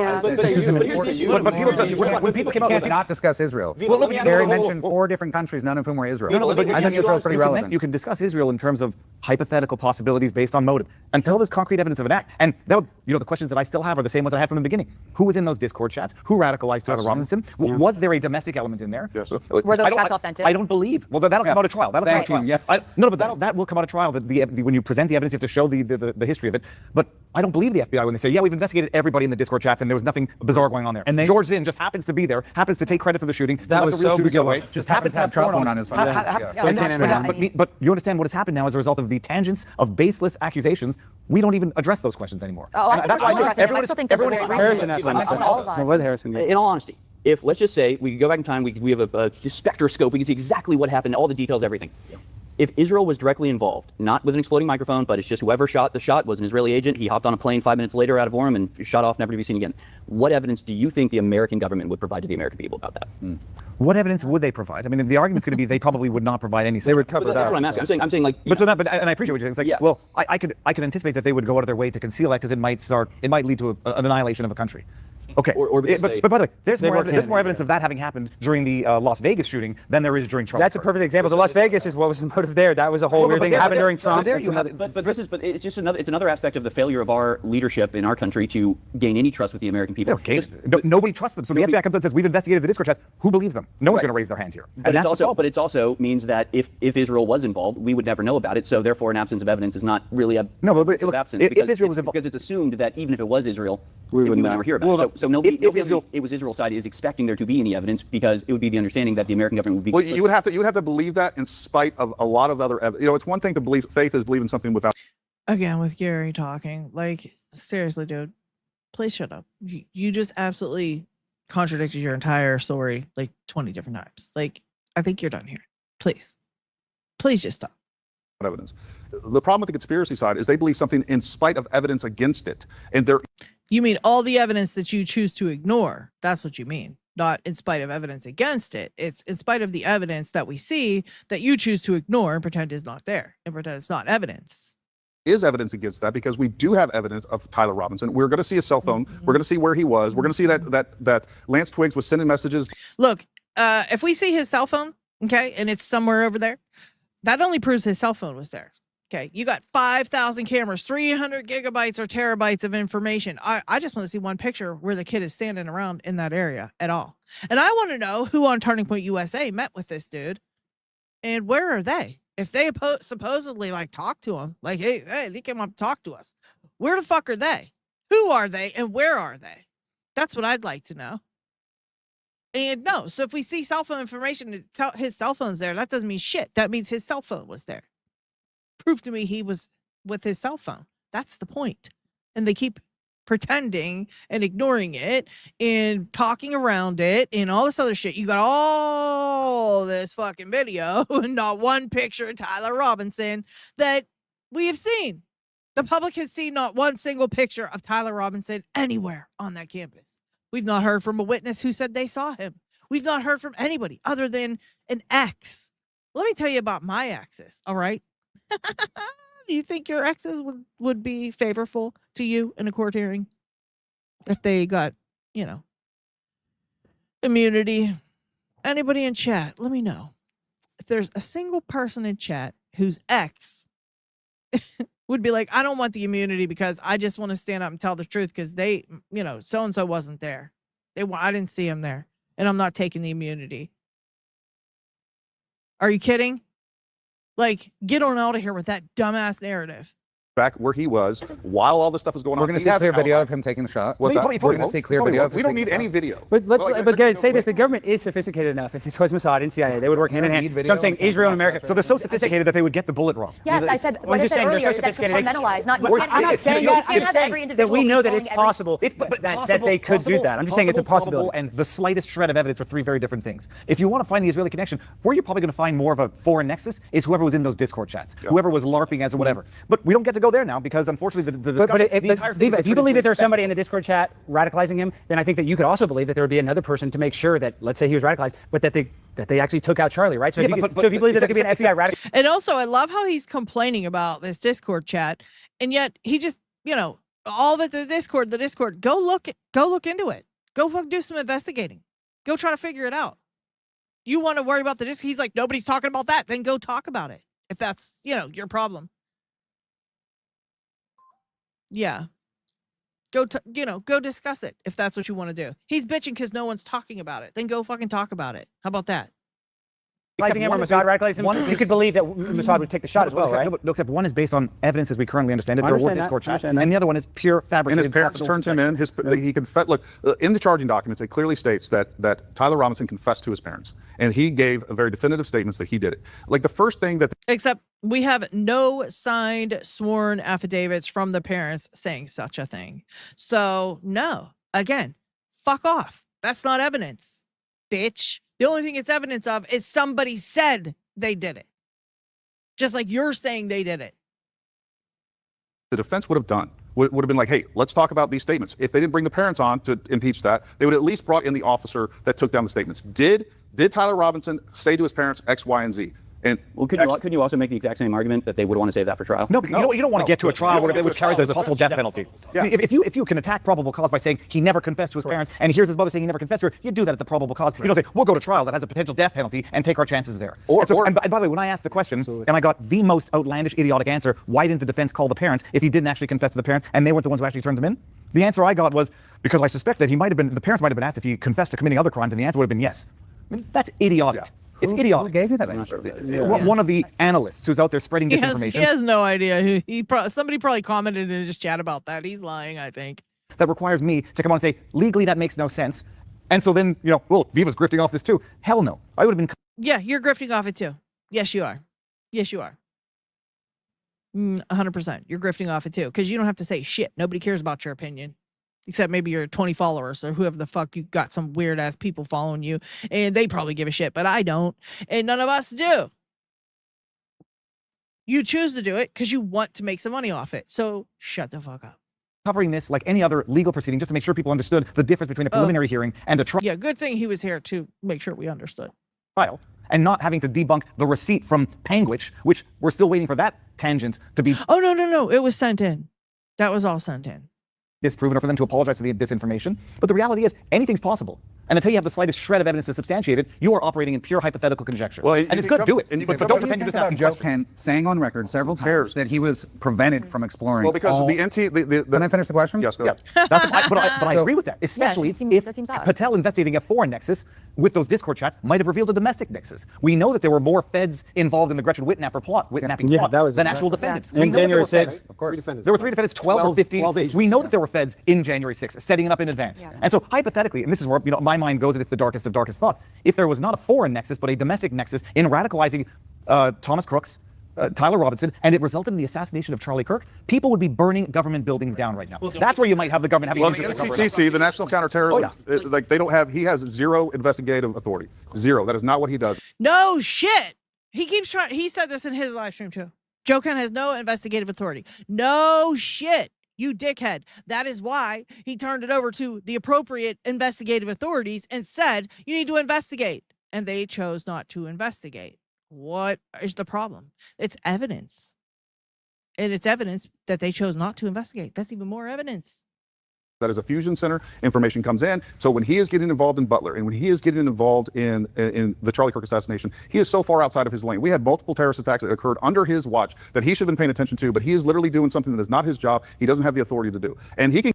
people came up with not discuss Israel. Gary mentioned 4 different countries, none of whom were Israel. I think Israel's pretty relevant. You can discuss Israel in terms of hypothetical possibilities based on motive until there's concrete evidence of an act. And that would, the questions that I still have are the same ones I had from the beginning. Who was in those Discord chats? Who radicalized Tyler Robinson? Was there a domestic element in there? Yes. Were those chats authentic? I don't believe. Well, that'll come out of trial. That'll come out of trial. Yes. But that will come out of trial. When you present the evidence, you have to show the history of it. But I don't believe the FBI when they say, yeah, we've investigated everybody in the Discord chats and there was nothing bizarre going on there. And George Zinn just happens to be there, happens to take credit for the shooting. That was so bizarre. Just happens to have Trump on his phone. But you understand what has happened now as a result of the tangents of baseless accusations. We don't even address those questions anymore. Oh, I still think everyone is Harrison has what Harrison did. In all honesty, if let's just say we could go back in time, we have a spectroscope, we can see exactly what happened, all the details, everything. If Israel was directly involved, not with an exploding microphone, but it's just whoever shot the shot was an Israeli agent, he hopped on a plane 5 minutes later out of Orem and shot off, never to be seen again. What evidence do you think the American government would provide to the American people about that? What evidence would they provide? I mean, the argument's going to be they probably would not provide any. They would cover that. That's what I'm asking. I'm saying like. And I appreciate what you're saying. It's like, well, I could anticipate that they would go out of their way to conceal that because it might lead to an annihilation of a country. Okay. Or because they, but by the way, there's they more, were evidence, there's more candidate, evidence of that having happened during the Las Vegas shooting than there is during Charlie That's a Kirk. perfect example. The Las Vegas is what was the motive there. That was a whole weird thing that happened during Trump. But it's just another aspect of the failure of our leadership in our country to gain any trust with the American people. Nobody trusts them. So the FBI comes and says, we've investigated the Discord chats. Who believes them? No one's going to raise their hand here. But it also means that if Israel was involved, we would never know about it. So therefore, an absence of evidence is not really a absence if Israel was involved, because it's assumed that even if it was Israel, we would never hear about it. So nobody, it was Israel's side is expecting there to be any evidence because it would be the understanding that the American government would be. Well, you would have to believe that in spite of a lot of other evidence. You know, it's one thing to believe faith is believing something without. Again, with Gary talking, like, seriously, dude, please shut up. You just absolutely contradicted your entire story like 20 different times. Like, I think you're done here. Please just stop. Evidence. The problem with the conspiracy side is they believe something in spite of evidence against it, and they're. You mean all the evidence that you choose to ignore? That's what you mean. Not in spite of evidence against it. It's in spite of the evidence that we see that you choose to ignore and pretend is not there and pretend it's not evidence. Is evidence against that because we do have evidence of Tyler Robinson. We're going to see his cell phone. We're going to see where he was. We're going to see that Lance Twiggs was sending messages. Look, if we see his cell phone, okay, and it's somewhere over there, that only proves his cell phone was there. Okay, you got 5,000 cameras, 300 gigabytes or terabytes of information. I just want to see one picture where the kid is standing around in that area at all. And I want to know who on Turning Point USA met with this dude and where are they? If they supposedly like talk to him, like, hey, they came up to talk to us. Where the fuck are they? Who are they and where are they? That's what I'd like to know. And no, so if we see cell phone information, his cell phone's there, that doesn't mean shit. That means his cell phone was there. Prove to me he was with his cell phone. That's the point. And they keep pretending and ignoring it and talking around it and all this other shit. You got all this fucking video and not one picture of Tyler Robinson that we have seen. The public has seen not one single picture of Tyler Robinson anywhere on that campus. We've not heard from a witness who said they saw him. We've not heard from anybody other than an ex. Let me tell you about my exes, all right? Do you think your exes would be favorable to you in a court hearing if they got, immunity? Anybody in chat, let me know. If there's a single person in chat whose ex would be like, I don't want the immunity because I just want to stand up and tell the truth because they, so-and-so wasn't there. I didn't see him there and I'm not taking the immunity. Are you kidding? Like, get on out of here with that dumbass narrative. Back where he was while all this stuff was going on. We're going to see clear video of him taking the shot. What's that? We're going to see clear video of him. We don't need any video. But guys, say this: the government is sophisticated enough. If this was Mossad and CIA, they would work hand in hand. So I'm saying Israel and America. So they're so sophisticated that they would get the bullet wrong. Yes, I said what I said earlier is that's compartmentalized. I'm not saying that we know that it's possible that they could do that. I'm just saying it's a possibility. And the slightest shred of evidence are three very different things. If you want to find the Israeli connection, where you're probably going to find more of a foreign nexus is whoever was in those Discord chats, whoever was LARPing as or whatever. But we don't get to go there now because unfortunately if you believe that there's somebody in the Discord chat radicalizing him, then I think that you could also believe that there would be another person to make sure that, let's say he was radicalized, but that they actually took out Charlie, right? So if you believe that there could be an FBI radical. And also, I love how he's complaining about this Discord chat, and yet he just, all of it, the Discord, go look into it. Go do some investigating. Go try to figure it out. You want to worry about the Discord? He's like, nobody's talking about that. Then go talk about it. If that's, your problem. Yeah. Go discuss it if that's what you want to do. He's bitching because no one's talking about it. Then go fucking talk about it. How about that? Radicalizing him or Mossad radicalizing him, you could believe that Mossad would take the shot as well, right? No, except one is based on evidence as we currently understand it. There were Discord chats, and the other one is pure fabricated. And his parents turned him in. He confessed. Look, in the charging documents, it clearly states that Tyler Robinson confessed to his parents, and he gave a very definitive statements that he did it. Like the first thing that. Except we have no signed sworn affidavits from the parents saying such a thing. So no, again, fuck off. That's not evidence, bitch. The only thing it's evidence of is somebody said they did it. Just like you're saying they did it. The defense would have done would have been like, hey, let's talk about these statements. If they didn't bring the parents on to impeach that, they would at least brought in the officer that took down the statements. Did Tyler Robinson say to his parents X, Y, and Z? And Well, couldn't you also make the exact same argument that they would want to save that for trial? No, but you don't want to get to a trial which carries a possible death penalty. Yeah. If you can attack probable cause by saying he never confessed to his parents, and here's his mother saying he never confessed to her, you do that at the probable cause. You don't say, we'll go to trial that has a potential death penalty and take our chances there. And by the way, when I asked the question, and I got the most outlandish, idiotic answer, why didn't the defense call the parents if he didn't actually confess to the parents and they weren't the ones who actually turned them in? The answer I got was, because I suspect that the parents might have been asked if he confessed to committing other crimes, and the answer would have been yes. I mean, that's idiotic. Yeah. It's idiotic. Who gave you that answer? One of the analysts who's out there spreading disinformation. He has no idea. Somebody probably commented in his chat about that. He's lying, I think. That requires me to come on and say, legally that makes no sense. And so then, well, Viva's grifting off this too. Hell no. I would have been... Yeah, you're grifting off it too. Yes, you are. Yes, you are. 100%. You're grifting off it too. Because you don't have to say shit. Nobody cares about your opinion. Except maybe your 20 followers or whoever the fuck you got, some weird ass people following you, and they probably give a shit, but I don't, and none of us do. You choose to do it because you want to make some money off it. So shut the fuck up. Covering this like any other legal proceeding just to make sure people understood the difference between a preliminary hearing and a trial. Yeah, good thing he was here to make sure we understood. And not having to debunk the receipt from Panguitch, which we're still waiting for that tangent to be... Oh, no. It was sent in. That was all sent in. Disproven or for them to apologize for the disinformation. But the reality is, anything's possible. And until you have the slightest shred of evidence to substantiate it, you are operating in pure hypothetical conjecture. Well, and it's good, do it. But don't pretend you're just asking Joe questions. Penn saying on record several times that he was prevented from exploring. Well, because all... the NT... Can I finish the question? Yes, go ahead. But I agree with that, especially if Patel investigating a foreign nexus with those Discord chats might have revealed a domestic nexus. We know that there were more feds involved in the Gretchen Whitnapping plot than actual defendants. And January 6th, Of course. There were 3 defendants, 12 or 15. 12 agents. We know that there were feds in January 6th, setting it up in advance. Yeah. And so hypothetically, and this is where my mind goes, and it's the darkest of darkest thoughts, if there was not a foreign nexus, but a domestic nexus in radicalizing Thomas Crooks, Tyler Robinson, and it resulted in the assassination of Charlie Kirk, people would be burning government buildings down right now. That's where you might have the government having... Well, the NCTC, the National Counterterrorism, he has zero investigative authority. Zero. That is not what he does. No shit. He keeps trying. He said this in his live stream too. Joe Ken has no investigative authority. No shit. You dickhead. That is why he turned it over to the appropriate investigative authorities and said, you need to investigate. And they chose not to investigate. What is the problem? It's evidence. And it's evidence that they chose not to investigate. That's even more evidence. That is a fusion center. Information comes in. So when he is getting involved in Butler and when he is getting involved in the Charlie Kirk assassination, he is so far outside of his lane. We had multiple terrorist attacks that occurred under his watch that he should have been paying attention to, but he is literally doing something that is not his job. He doesn't have the authority to do. And he can...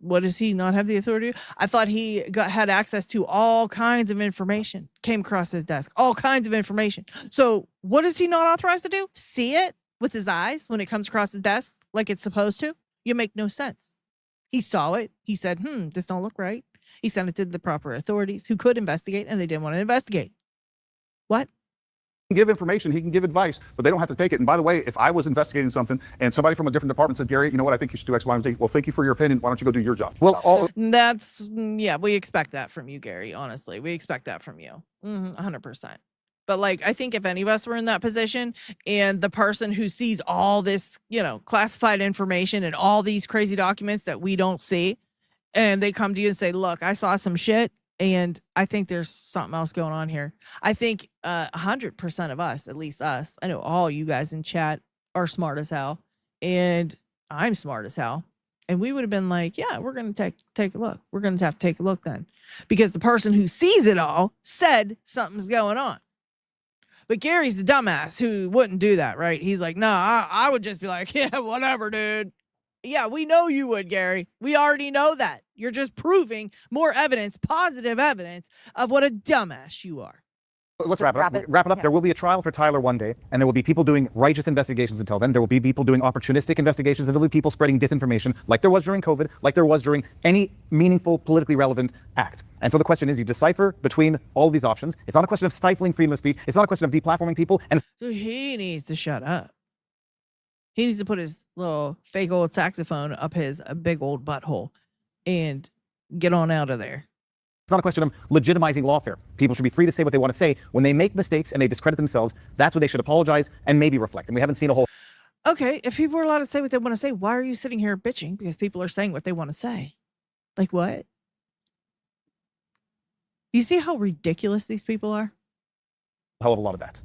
What does he not have the authority? I thought he had access to all kinds of information, came across his desk, all kinds of information. So what is he not authorized to do? See it with his eyes when it comes across his desk like it's supposed to? You make no sense. He saw it. He said, this don't look right. He sent it to the proper authorities who could investigate, and they didn't want to investigate. What? He can give information, he can give advice, but they don't have to take it. And by the way, if I was investigating something and somebody from a different department said, Gary, you know what, I think you should do X, Y, and Z. Well, thank you for your opinion. Why don't you go do your job? Well, we expect that from you, Gary. Honestly, we expect that from you. 100%. But like, I think if any of us were in that position and the person who sees all this, classified information and all these crazy documents that we don't see, and they come to you and say, look, I saw some shit and I think there's something else going on here. I think 100% of us, at least us, I know all you guys in chat are smart as hell, and I'm smart as hell. And we would have been like, yeah, we're going to take a look. We're going to have to take a look then. Because the person who sees it all said something's going on. But Gary's the dumbass who wouldn't do that, right? He's like, no, I would just be like, yeah, whatever, dude. Yeah, we know you would, Gary. We already know that. You're just proving more evidence, positive evidence of what a dumbass you are. Let's wrap it up. Yeah. There will be a trial for Tyler one day, and there will be people doing righteous investigations until then. There will be people doing opportunistic investigations, and there will be people spreading disinformation like there was during COVID, like there was during any meaningful, politically relevant act. And so the question is, you decipher between all these options. It's not a question of stifling freedom of speech. It's not a question of deplatforming people. And so he needs to shut up. He needs to put his little fake old saxophone up his big old butthole and get on out of there. it's not a question of legitimizing lawfare. People should be free to say what they want to say. When they make mistakes and they discredit themselves, that's when they should apologize and maybe reflect. And we haven't seen a whole... Okay, if people are allowed to say what they want to say, why are you sitting here bitching? Because people are saying what they want to say. Like what? You see how ridiculous these people are? hell of a lot of that.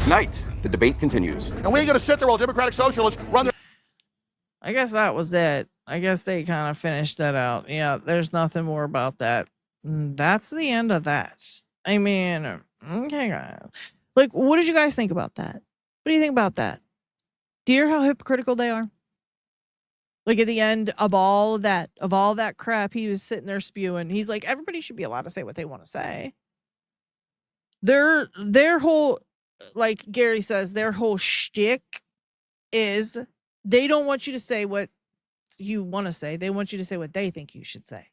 Tonight, the debate continues. And we ain't gonna sit there while Democratic Socialists run their... I guess that was it. I guess they kind of finished that out. Yeah, there's nothing more about that. That's the end of that. I mean, okay, guys. Like, what did you guys think about that? What do you think about that? Do you hear how hypocritical they are? Like, at the end of all that crap he was sitting there spewing, he's like, everybody should be allowed to say what they want to say. Their whole, like Gary says, their whole shtick is they don't want you to say what you want to say. They want you to say what they think you should say.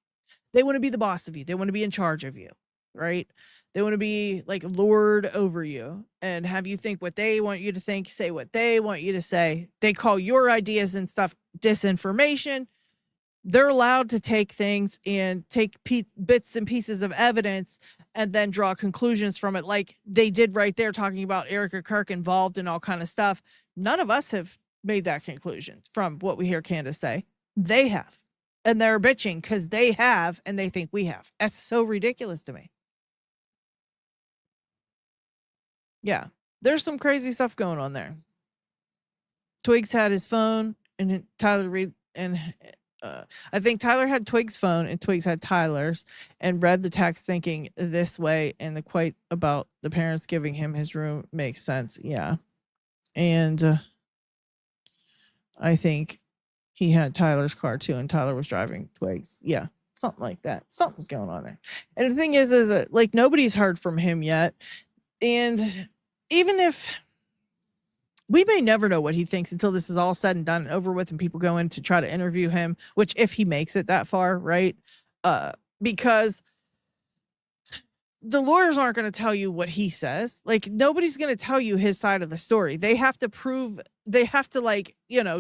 They want to be the boss of you. They want to be in charge of you, right? They want to be like lord over you and have you think what they want you to think, say what they want you to say. They call your ideas and stuff disinformation. They're allowed to take things and take bits and pieces of evidence and then draw conclusions from it, like they did right there talking about Erica Kirk involved in all kind of stuff. None of us have made that conclusion from what we hear Candace say. They have. And they're bitching because they have and they think we have. That's so ridiculous to me. Yeah, there's some crazy stuff going on there. Twiggs had his phone and Tyler read, and I think Tyler had Twiggs' phone and Twiggs had Tyler's and read the text thinking this way, and the quote about the parents giving him his room makes sense. Yeah. And I think he had Tyler's car too, and Tyler was driving Twiggs. Yeah, something like that. Something's going on there. And the thing is like nobody's heard from him yet. And even if we may never know what he thinks until this is all said and done and over with and people go in to try to interview him, which if he makes it that far, right? Because the lawyers aren't going to tell you what he says. Like nobody's going to tell you his side of the story. They have to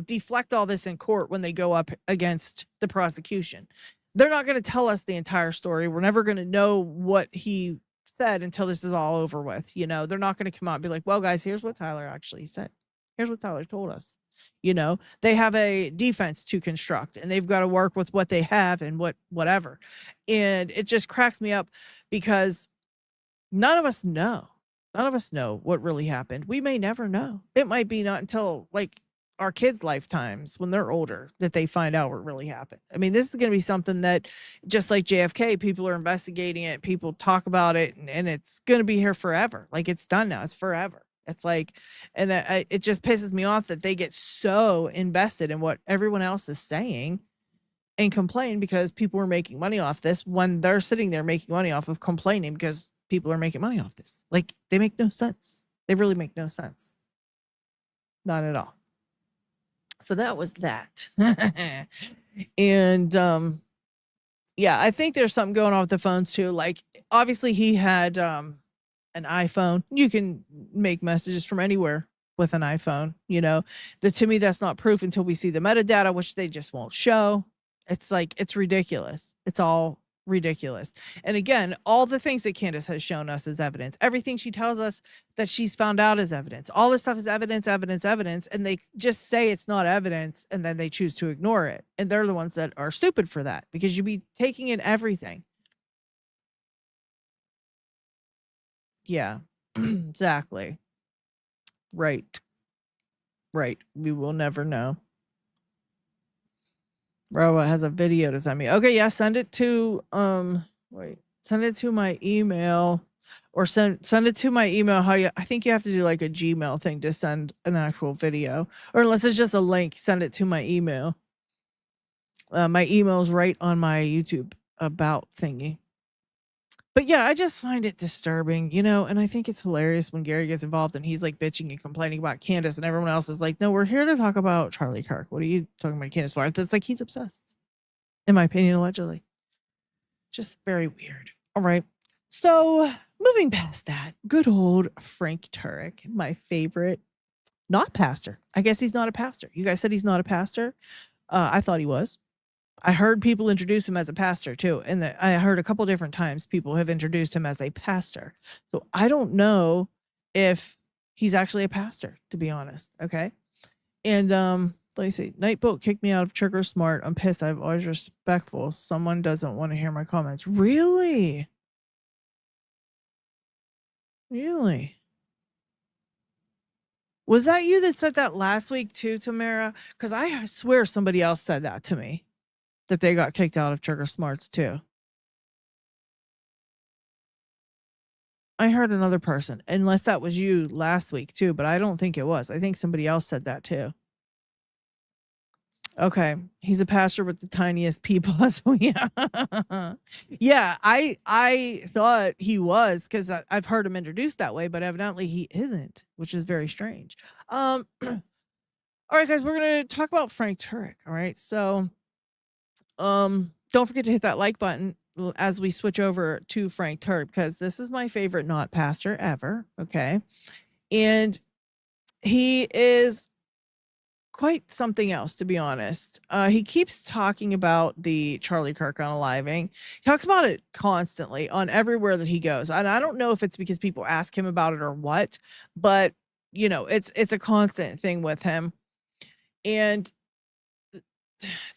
deflect all this in court when they go up against the prosecution. They're not going to tell us the entire story. We're never going to know what he said until this is all over with. They're not going to come out and be like, well, guys, here's what Tyler actually said. Here's what Tyler told us. They have a defense to construct and they've got to work with what they have and whatever. And it just cracks me up because none of us know. None of us know what really happened. We may never know. It might be not until like our kids' lifetimes when they're older that they find out what really happened. I mean, this is going to be something that just like JFK, people are investigating it. People talk about it and it's going to be here forever. Like it's done now. It's forever. It's like, and it just pisses me off that they get so invested in what everyone else is saying and complain because people are making money off this when they're sitting there making money off of complaining because people are making money off this. Like they make no sense. They really make no sense. Not at all. So that was that. And yeah, I think there's something going on with the phones too. Like obviously he had an iPhone. You can make messages from anywhere with an iPhone, to me, that's not proof until we see the metadata, which they just won't show. It's like, it's ridiculous. It's all ridiculous. And again, all the things that Candace has shown us is evidence. Everything she tells us that she's found out is evidence. All this stuff is evidence, evidence, evidence. And they just say it's not evidence and then they choose to ignore it. And they're the ones that are stupid for that because you'd be taking in everything. Yeah, exactly. Right. We will never know. Robot has a video to send me. Okay, yeah, send it to send it to my email or send it to my email. I think you have to do like a Gmail thing to send an actual video, or unless it's just a link, send it to my email. My email's right on my YouTube about thingy. But yeah, I just find it disturbing, and I think it's hilarious when Gary gets involved and he's like bitching and complaining about Candace and everyone else is like, no, we're here to talk about Charlie Kirk. What are you talking about Candace for? It's like he's obsessed, in my opinion, allegedly. Just very weird. All right. So moving past that, good old Frank Turek, my favorite, not pastor. I guess he's not a pastor. You guys said he's not a pastor. I thought he was. I heard people introduce him as a pastor too. And I heard a couple different times people have introduced him as a pastor. So I don't know if he's actually a pastor, to be honest. Okay. And let me see. Nightboat kicked me out of Trigger Smart. I'm pissed. I'm always respectful. Someone doesn't want to hear my comments. Really? Was that you that said that last week too, Tamara? Because I swear somebody else said that to me, that they got kicked out of Trigger Smarts too. I heard another person, unless that was you last week too, but I don't think it was. I think somebody else said that too. Okay, he's a pastor with the tiniest P plus. Yeah, yeah. I thought he was, because I've heard him introduced that way, but evidently he isn't, which is very strange. All right, guys, we're gonna talk about Frank Turek. All right, so don't forget to hit that like button as we switch over to Frank Turek, because this is my favorite not pastor ever. Okay, and he is quite something else, to be honest. He keeps talking about the Charlie Kirk Unaliving. He talks about it constantly on everywhere that he goes. And I don't know if it's because people ask him about it or what, but you know, it's a constant thing with him. And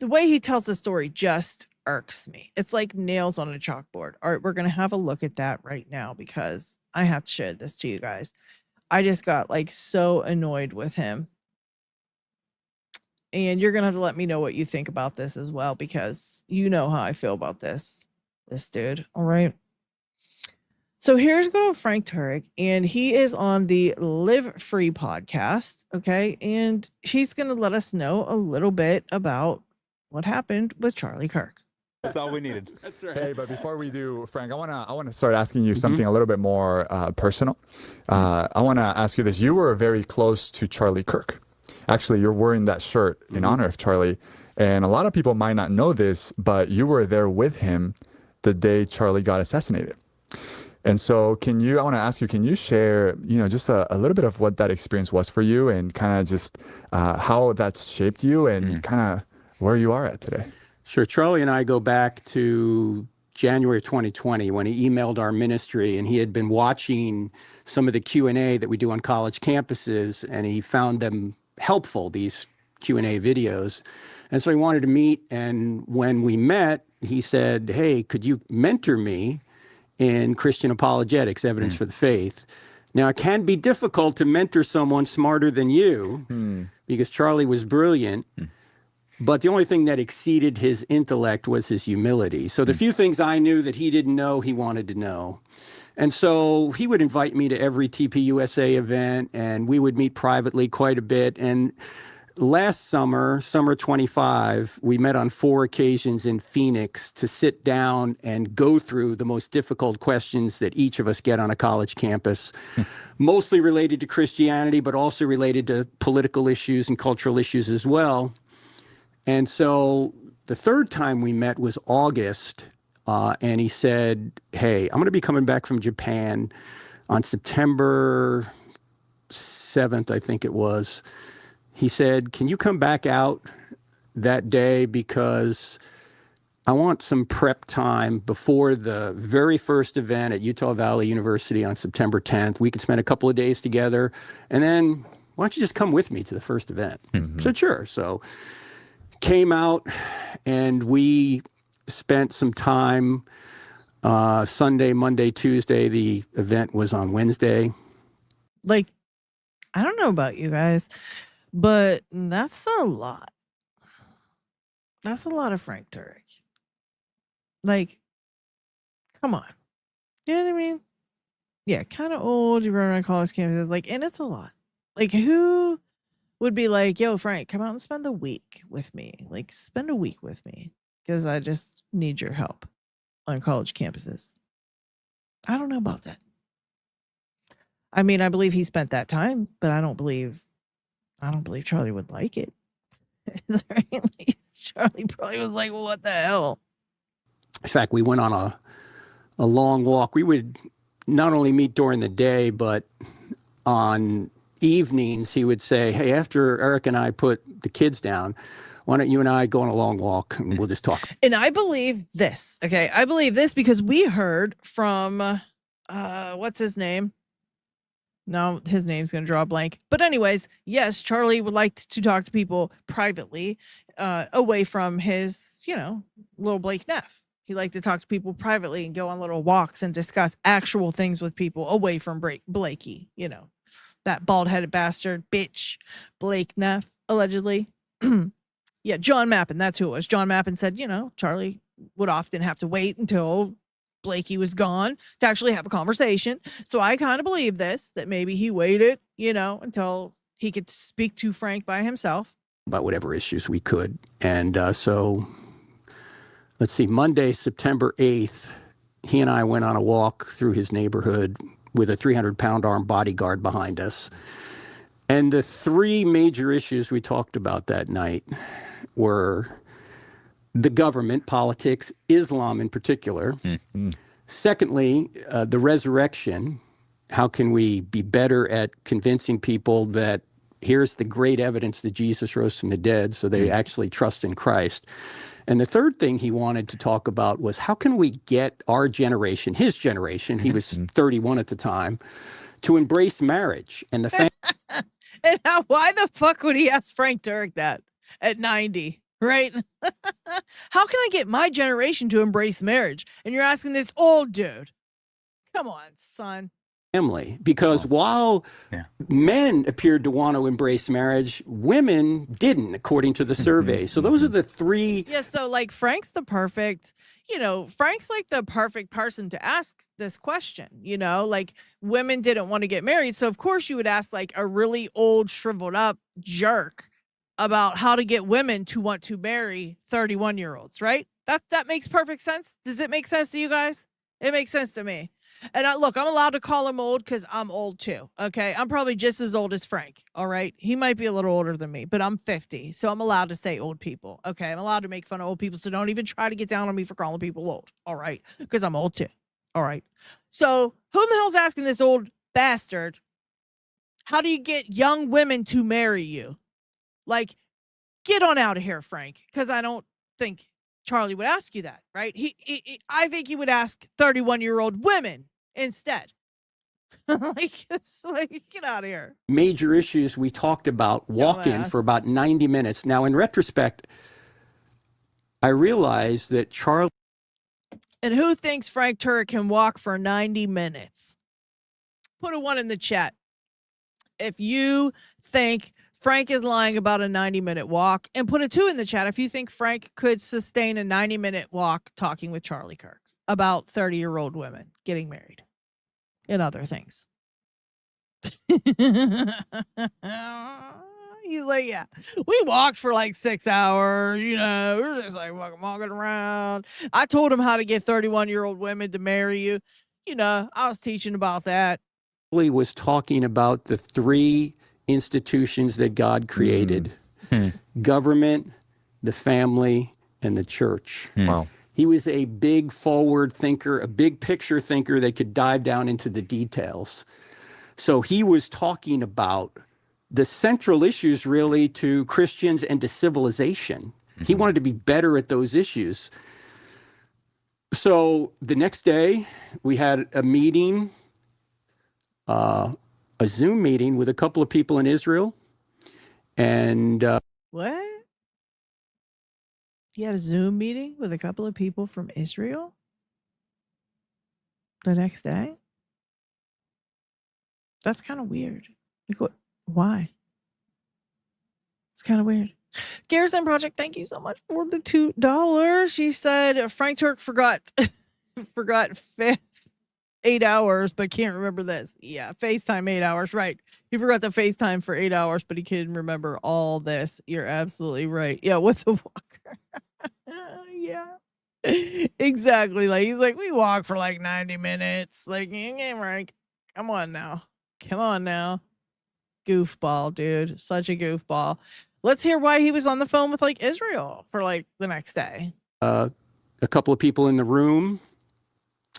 the way he tells the story just irks me. It's like nails on a chalkboard. All right, we're going to have a look at that right now, because I have to share this to you guys. I just got like so annoyed with him. And you're going to have to let me know what you think about this as well, because you know how I feel about this dude. All right. So here's going to Frank Turek, and he is on the Live Free podcast. Okay. And he's going to let us know a little bit about what happened with Charlie Kirk. That's all we needed. That's right. Hey, but before we do, Frank, I wanna start asking you something a little bit more personal. I want to ask you this. You were very close to Charlie Kirk. Actually, you're wearing that shirt in honor of Charlie. And a lot of people might not know this, but you were there with him the day Charlie got assassinated. And so I want to ask you, can you share, just a little bit of what that experience was for you, and kind of just how that's shaped you, and kind of where you are at today? Sure. Charlie and I go back to January 2020 when he emailed our ministry, and he had been watching some of the Q&A that we do on college campuses, and he found them helpful, these Q&A videos. And so he wanted to meet, and when we met, he said, hey, could you mentor me in Christian apologetics, evidence for the faith? Now, it can be difficult to mentor someone smarter than you, because Charlie was brilliant, but the only thing that exceeded his intellect was his humility. So the few things I knew that he didn't know, he wanted to know. And so he would invite me to every TPUSA event, and we would meet privately quite a bit. And last summer 25, we met on 4 occasions in Phoenix to sit down and go through the most difficult questions that each of us get on a college campus, mostly related to Christianity, but also related to political issues and cultural issues as well. And so the third time we met was August, and he said, hey, I'm going to be coming back from Japan on September 7th, I think it was. He said, can you come back out that day, because I want some prep time before the very first event at Utah Valley University on September 10th. We could spend a couple of days together, and then why don't you just come with me to the first event? I said, sure. So came out, and we spent some time Sunday, Monday, Tuesday. The event was on Wednesday. Like, I don't know about you guys, but that's a lot. That's a lot of Frank Turek. Like, come on. You know what I mean? Yeah, kind of old. You run around college campuses, like, and it's a lot. Like, who would be like, yo, Frank, come out and spend the week with me. Like, spend a week with me, because I just need your help on college campuses. I don't know about that. I mean, I believe he spent that time, but I don't believe Charlie would like it. Charlie probably was like, well, what the hell? In fact, we went on a long walk. We would not only meet during the day, but on evenings, he would say, hey, after Eric and I put the kids down, why don't you and I go on a long walk and we'll just talk. And I believe this. Okay. I believe this because we heard from, what's his name? No, his name's going to draw a blank. But anyways, yes, Charlie would like to talk to people privately, away from his, little Blake Neff. He liked to talk to people privately and go on little walks and discuss actual things with people away from Blakey, that bald-headed bastard bitch, Blake Neff, allegedly. Yeah, John Mappin, that's who it was. John Mappin said, Charlie would often have to wait until Blakey was gone to actually have a conversation. So I kind of believe this, that maybe he waited, until he could speak to Frank by himself. About whatever issues we could. And so, let's see, Monday, September 8th, he and I went on a walk through his neighborhood with a 300-pound armed bodyguard behind us. And the three major issues we talked about that night were the government, politics, Islam in particular. Mm-hmm. Secondly, the resurrection. How can we be better at convincing people that here's the great evidence that Jesus rose from the dead, so they actually trust in Christ? And the third thing he wanted to talk about was how can we get our generation, his generation, he was 31 at the time, to embrace marriage and the family. And why the fuck would he ask Frank Turk that at 90, right? How can I get my generation to embrace marriage? And you're asking this old dude. Come on, son. Family, because while men appeared to want to embrace marriage, women didn't, according to the survey. So those are the three. Yeah, so like Frank's the perfect, Frank's like the perfect person to ask this question, like women didn't want to get married. So of course you would ask like a really old, shriveled up jerk about how to get women to want to marry 31-year-olds, right? That makes perfect sense. Does it make sense to you guys? It makes sense to me. And look, I'm allowed to call him old because I'm old too, okay? I'm probably just as old as Frank, all right? He might be a little older than me, but I'm 50, so I'm allowed to say old people, okay? I'm allowed to make fun of old people, so don't even try to get down on me for calling people old, all right? Because I'm old too, all right? So who the hell's asking this old bastard, how do you get young women to marry you? Like, get on out of here, Frank, because I don't think Charlie would ask you that, right? I think he would ask 31-year-old women instead. It's like, get out of here. Major issues we talked about walking for about 90 minutes. Now, in retrospect, I realized that Charlie. And who thinks Frank Turk can walk for 90 minutes? Put a 1 in the chat if you think Frank is lying about a 90-minute walk, and put a 2 in the chat if you think Frank could sustain a 90-minute walk talking with Charlie Kirk about 30-year-old women getting married and other things. He's like, yeah, we walked for like 6 hours, we're just like fucking walking around. I told him how to get 31-year-old women to marry you. I was teaching about that. He was talking about the three institutions that God created: government, the family, and the church. Wow. He was a big forward thinker, a big picture thinker that could dive down into the details. So he was talking about the central issues really to Christians and to civilization. He wanted to be better at those issues. So the next day we had a meeting, a Zoom meeting with a couple of people in Israel. And what? You had a Zoom meeting with a couple of people from Israel the next day? That's kind of weird. Like, what? Why? It's kind of weird. Garrison Project, thank you so much for the $2. She said Frank Turk forgot 8 hours, but can't remember this. Yeah, FaceTime 8 hours, right. He forgot the FaceTime for 8 hours, but he couldn't remember all this. You're absolutely right. Yeah, what's a walker? Yeah, exactly. Like, he's like, we walk for like 90 minutes. Like, Frank, come on now. Goofball, dude. Such a goofball. Let's hear why he was on the phone with like Israel for like the next day. A couple of people in the room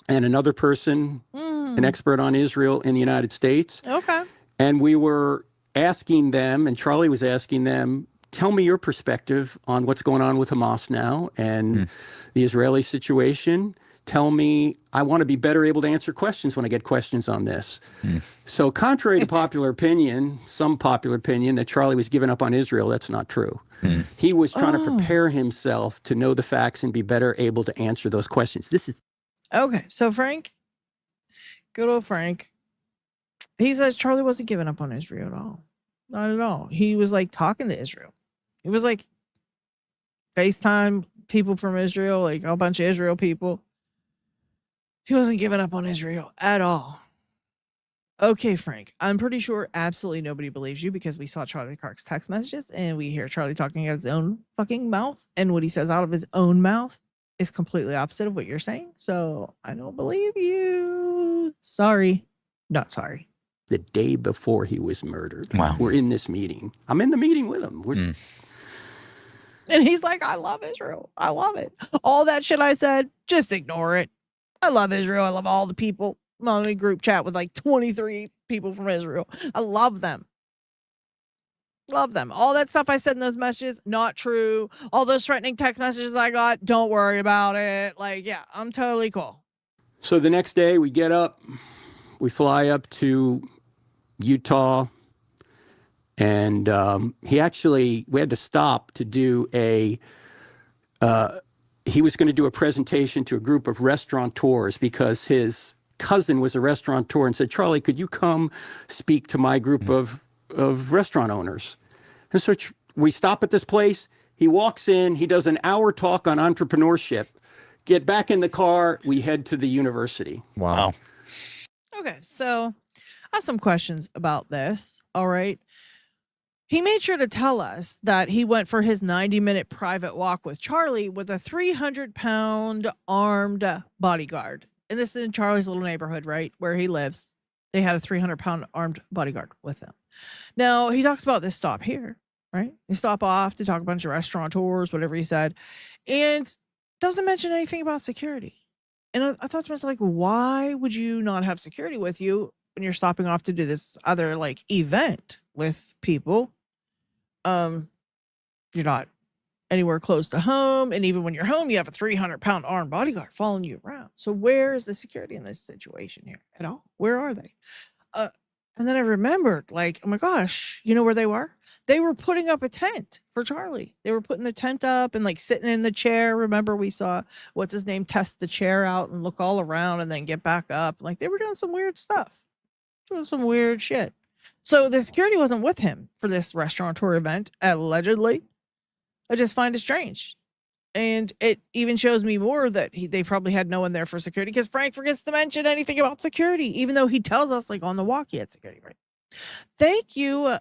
and another person, an expert on Israel in the United States. Okay. And we were asking them, and Charlie was asking them, tell me your perspective on what's going on with Hamas now and the Israeli situation. Tell me, I want to be better able to answer questions when I get questions on this. So contrary to popular opinion, some popular opinion that Charlie was giving up on Israel, that's not true. He was trying to prepare himself to know the facts and be better able to answer those questions. This is okay. So Frank, good old Frank, he says Charlie wasn't giving up on Israel at all. Not at all. He was like talking to Israel. He was like FaceTime people from Israel, like a bunch of Israel people. He wasn't giving up on Israel at all. Okay, Frank, I'm pretty sure absolutely nobody believes you because we saw Charlie Kirk's text messages and we hear Charlie talking out of his own fucking mouth. And what he says out of his own mouth is completely opposite of what you're saying. So I don't believe you. Sorry. Not sorry. The day before he was murdered. Wow. We're in this meeting. I'm in the meeting with him. And he's like, I love Israel. I love it. All that shit I said, just ignore it. I love Israel. I love all the people. I'm on a group chat with like 23 people from Israel. I love them. Love them. All that stuff I said in those messages, not true. All those threatening text messages I got, don't worry about it. Like, yeah, I'm totally cool. So the next day we get up, we fly up to Utah, and we had to stop to do he was going to do a presentation to a group of restaurateurs because his cousin was a restaurateur and said, Charlie, could you come speak to my group of restaurant owners? And so we stop at this place. He walks in, he does an hour talk on entrepreneurship, get back in the car, we head to the university. Wow. Okay, so I have some questions about this. All right. He made sure to tell us that he went for his 90-minute private walk with Charlie with a 300-pound armed bodyguard. And this is in Charlie's little neighborhood, right, where he lives. They had a 300-pound armed bodyguard with them. Now, he talks about this stop here, right? They stop off to talk to a bunch of restaurateurs, whatever he said, and doesn't mention anything about security. And I thought to myself, like, why would you not have security with you when you're stopping off to do this other, like, event with people? You're not anywhere close to home, and even when you're home, you have a 300-pound armed bodyguard following you around. So where is the security in this situation here at all? Where are they? And then I remembered, like, oh my gosh, you know where they were? They were putting up a tent for Charlie. They were putting the tent up and like sitting in the chair. Remember, we saw what's his name test the chair out and look all around and then get back up. Like, they were doing some weird stuff, doing some weird shit. So the security wasn't with him for this restaurateur event, allegedly. I just find it strange. And it even shows me more that they probably had no one there for security, because Frank forgets to mention anything about security, even though he tells us, like, on the walk he had security, right? Thank you,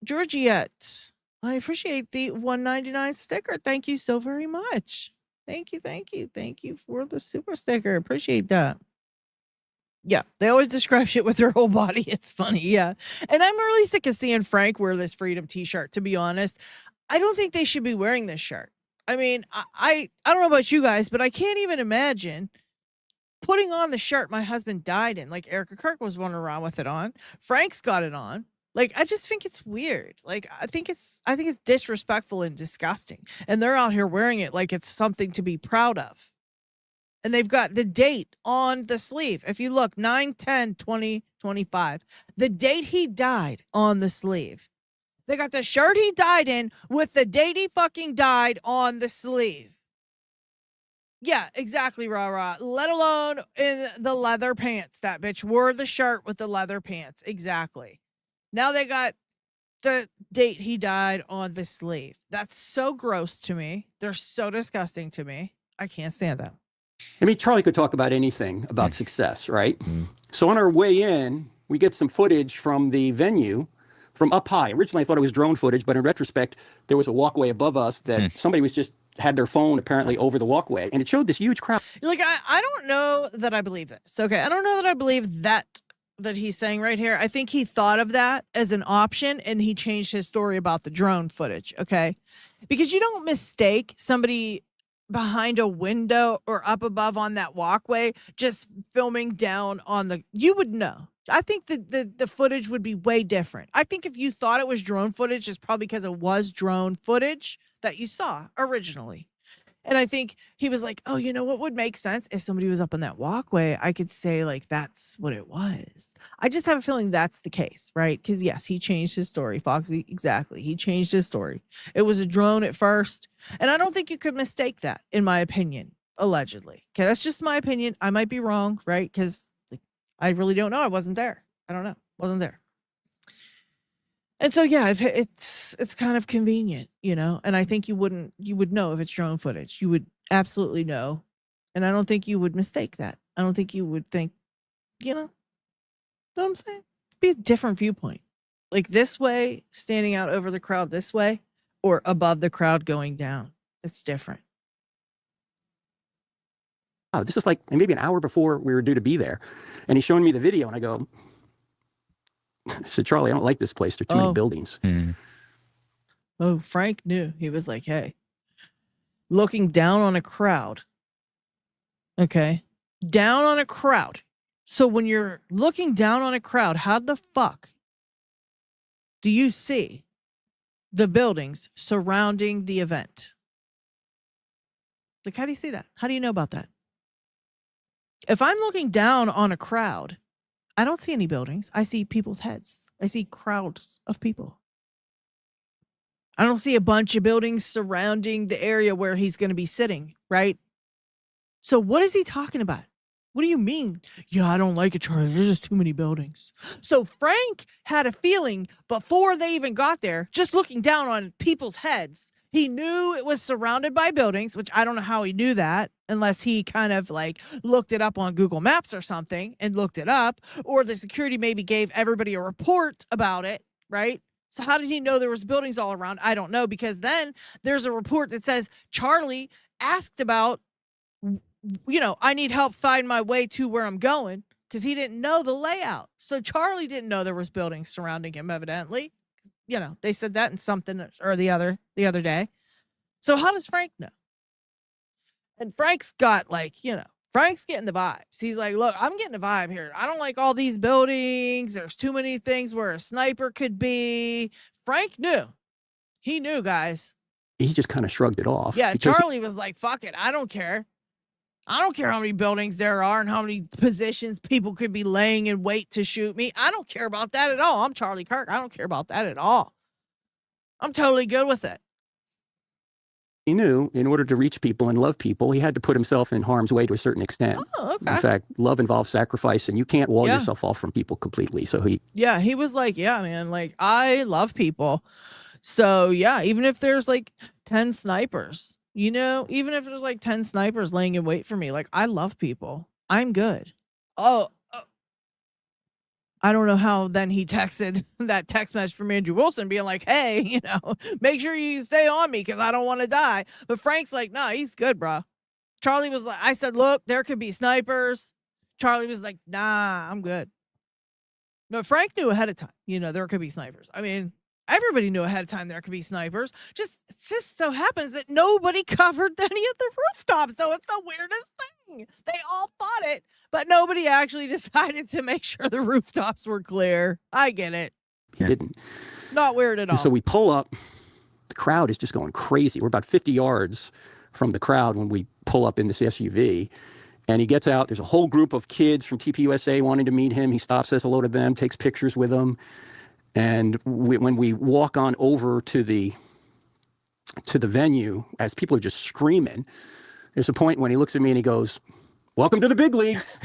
Georgiette. I appreciate the $1.99 sticker. Thank you so very much. Thank you for the super sticker. Appreciate that. Yeah, they always describe shit with their whole body. It's funny, yeah. And I'm really sick of seeing Frank wear this Freedom t-shirt, to be honest. I don't think they should be wearing this shirt. I mean, I don't know about you guys, but I can't even imagine putting on the shirt my husband died in. Like, Erica Kirk was running around with it on. Frank's got it on. Like, I just think it's weird. Like, I think it's disrespectful and disgusting. And they're out here wearing it like it's something to be proud of. And they've got the date on the sleeve. If you look, 9/10/2025, the date he died on the sleeve. They got the shirt he died in with the date he fucking died on the sleeve. Yeah, exactly, rah-rah. Let alone in the leather pants. That bitch wore the shirt with the leather pants. Exactly. Now they got the date he died on the sleeve. That's so gross to me. They're so disgusting to me. I can't stand them. I mean, Charlie could talk about anything about success, right? So on our way in, we get some footage from the venue from up high. Originally, I thought it was drone footage, but in retrospect, there was a walkway above us that somebody was just had their phone apparently over the walkway, and it showed this huge crowd. Like, I don't know that I believe this. Okay, I don't know that I believe that he's saying right here. I think he thought of that as an option, and he changed his story about the drone footage, okay? Because you don't mistake somebody behind a window or up above on that walkway just filming down on the, you would know. I think the footage would be way different. I think if you thought it was drone footage, it's probably because it was drone footage that you saw originally. And I think he was like, oh, you know what would make sense? If somebody was up on that walkway, I could say, like, that's what it was. I just have a feeling that's the case, right? Because, yes, he changed his story. Foxy, exactly. He changed his story. It was a drone at first. And I don't think you could mistake that, in my opinion, allegedly. Okay, that's just my opinion. I might be wrong, right? Because I really don't know. I wasn't there. I don't know. Wasn't there. And so, yeah, it's kind of convenient, you know, and I think you would know if it's drone footage. You would absolutely know. And I don't think you would mistake that. I don't think you would think, you know what I'm saying? It'd be a different viewpoint. Like this way, standing out over the crowd this way, or above the crowd going down. It's different. Oh, this is like maybe an hour before we were due to be there. And he's showing me the video and I go, I said, Charlie, I don't like this place. There are too many buildings. Oh, Frank knew. He was like, hey, looking down on a crowd. Okay. Down on a crowd. So when you're looking down on a crowd, how the fuck do you see the buildings surrounding the event? Like, how do you see that? How do you know about that? If I'm looking down on a crowd, I don't see any buildings. I see people's heads. I see crowds of people. I don't see a bunch of buildings surrounding the area where he's going to be sitting, right? So what is he talking about? What do you mean? Yeah, I don't like it, Charlie. There's just too many buildings. So Frank had a feeling before they even got there, just looking down on people's heads, he knew it was surrounded by buildings, which I don't know how he knew that, unless he kind of like looked it up on Google Maps or something and looked it up, or the security maybe gave everybody a report about it, right? So how did he know there was buildings all around? I don't know, because then there's a report that says Charlie asked about, you know, I need help find my way to where I'm going, because he didn't know the layout. So Charlie didn't know there was buildings surrounding him, evidently. You know, they said that in something or the other day. So how does Frank know? And Frank's got like, you know, Frank's getting the vibes. He's like, look, I'm getting the vibe here. I don't like all these buildings. There's too many things where a sniper could be. Frank knew. He knew, guys. He just kind of shrugged it off. Yeah, Charlie was like, fuck it. I don't care. I don't care how many buildings there are and how many positions people could be laying in wait to shoot me. I don't care about that at all. I'm Charlie Kirk. I don't care about that at all. I'm totally good with it. He knew in order to reach people and love people, he had to put himself in harm's way to a certain extent. Oh, okay. In fact, love involves sacrifice, and you can't wall yourself off from people completely. So Yeah, he was like, yeah, man, like, I love people. So, yeah, even if there's like 10 snipers, you know, even if there's like 10 snipers laying in wait for me, like, I love people. I'm good. Oh, I don't know how then he texted that text message from Andrew Wilson being like, hey, you know, make sure you stay on me because I don't want to die. But Frank's like, nah, he's good, bro. Charlie was like, I said, look, there could be snipers. Charlie was like, nah, I'm good. But Frank knew ahead of time, you know, there could be snipers. I mean, everybody knew ahead of time there could be snipers. It just so happens that nobody covered any of the rooftops. So it's the weirdest thing. They all thought it, but nobody actually decided to make sure the rooftops were clear. I get it. he didn't. Not weird at all. And so we pull up. The crowd is just going crazy. We're about 50 yards from the crowd when we pull up in this SUV. And he gets out. There's a whole group of kids from TPUSA wanting to meet him. He stops, says hello to them, takes pictures with them. And when we walk on over to the venue, as people are just screaming, there's a point when he looks at me and he goes, welcome to the big leagues.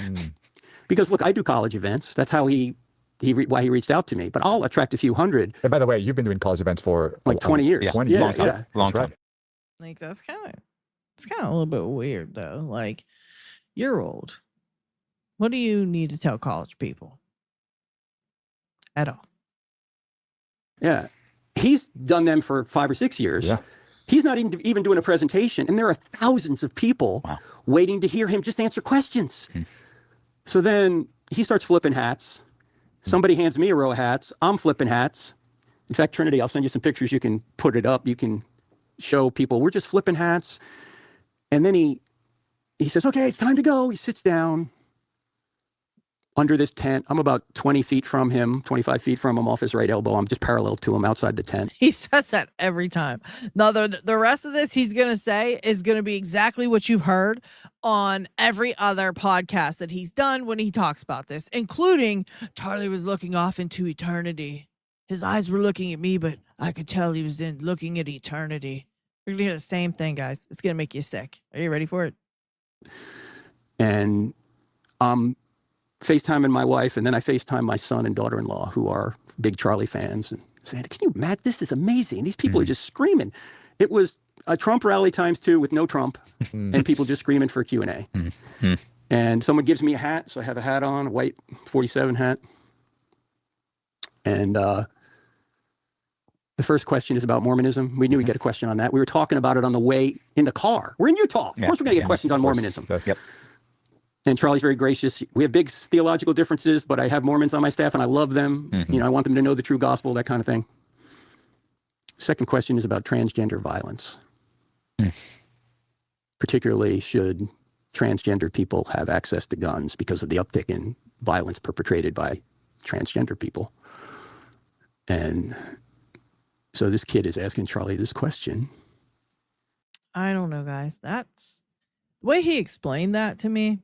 Because, look, I do college events. That's how why he reached out to me. But I'll attract a few hundred. And by the way, you've been doing college events for like 20 years. Yeah, 20 years. Long time. Like, it's kind of a little bit weird, though. Like, you're old. What do you need to tell college people? At all. Yeah. He's done them for 5 or 6 years. Yeah. He's not even doing a presentation, and there are thousands of people waiting to hear him just answer questions. So then he starts flipping hats. Somebody hands me a row of hats. I'm flipping hats. In fact, Trinity, I'll send you some pictures. You can put it up. You can show people. We're just flipping hats. And then he says, okay, it's time to go. He sits down under this tent. I'm about 20 feet from him, 25 feet from him, off his right elbow. I'm just parallel to him outside the tent. He says that every time. Now, the rest of this he's going to say is going to be exactly what you've heard on every other podcast that he's done when he talks about this, including Charlie was looking off into eternity. His eyes were looking at me, but I could tell he was looking at eternity. You're going to hear the same thing, guys. It's going to make you sick. Are you ready for it? And I'm FaceTiming my wife, and then I FaceTime my son and daughter-in-law who are big Charlie fans, and saying, "Can you imagine? This is amazing. These people are just screaming." It was a Trump rally times 2 with no Trump, and people just screaming for Q&A. And someone gives me a hat, so I have a hat on, a white 47 hat. And the first question is about Mormonism. We knew we'd get a question on that. We were talking about it on the way in the car. We're in Utah. Of course we're going to get questions on Mormonism. Yep. And Charlie's very gracious. We have big theological differences, but I have Mormons on my staff and I love them. You know, I want them to know the true gospel, that kind of thing. Second question is about transgender violence. Particularly, should transgender people have access to guns because of the uptick in violence perpetrated by transgender people? And so this kid is asking Charlie this question. I don't know, guys. That's the way he explained that to me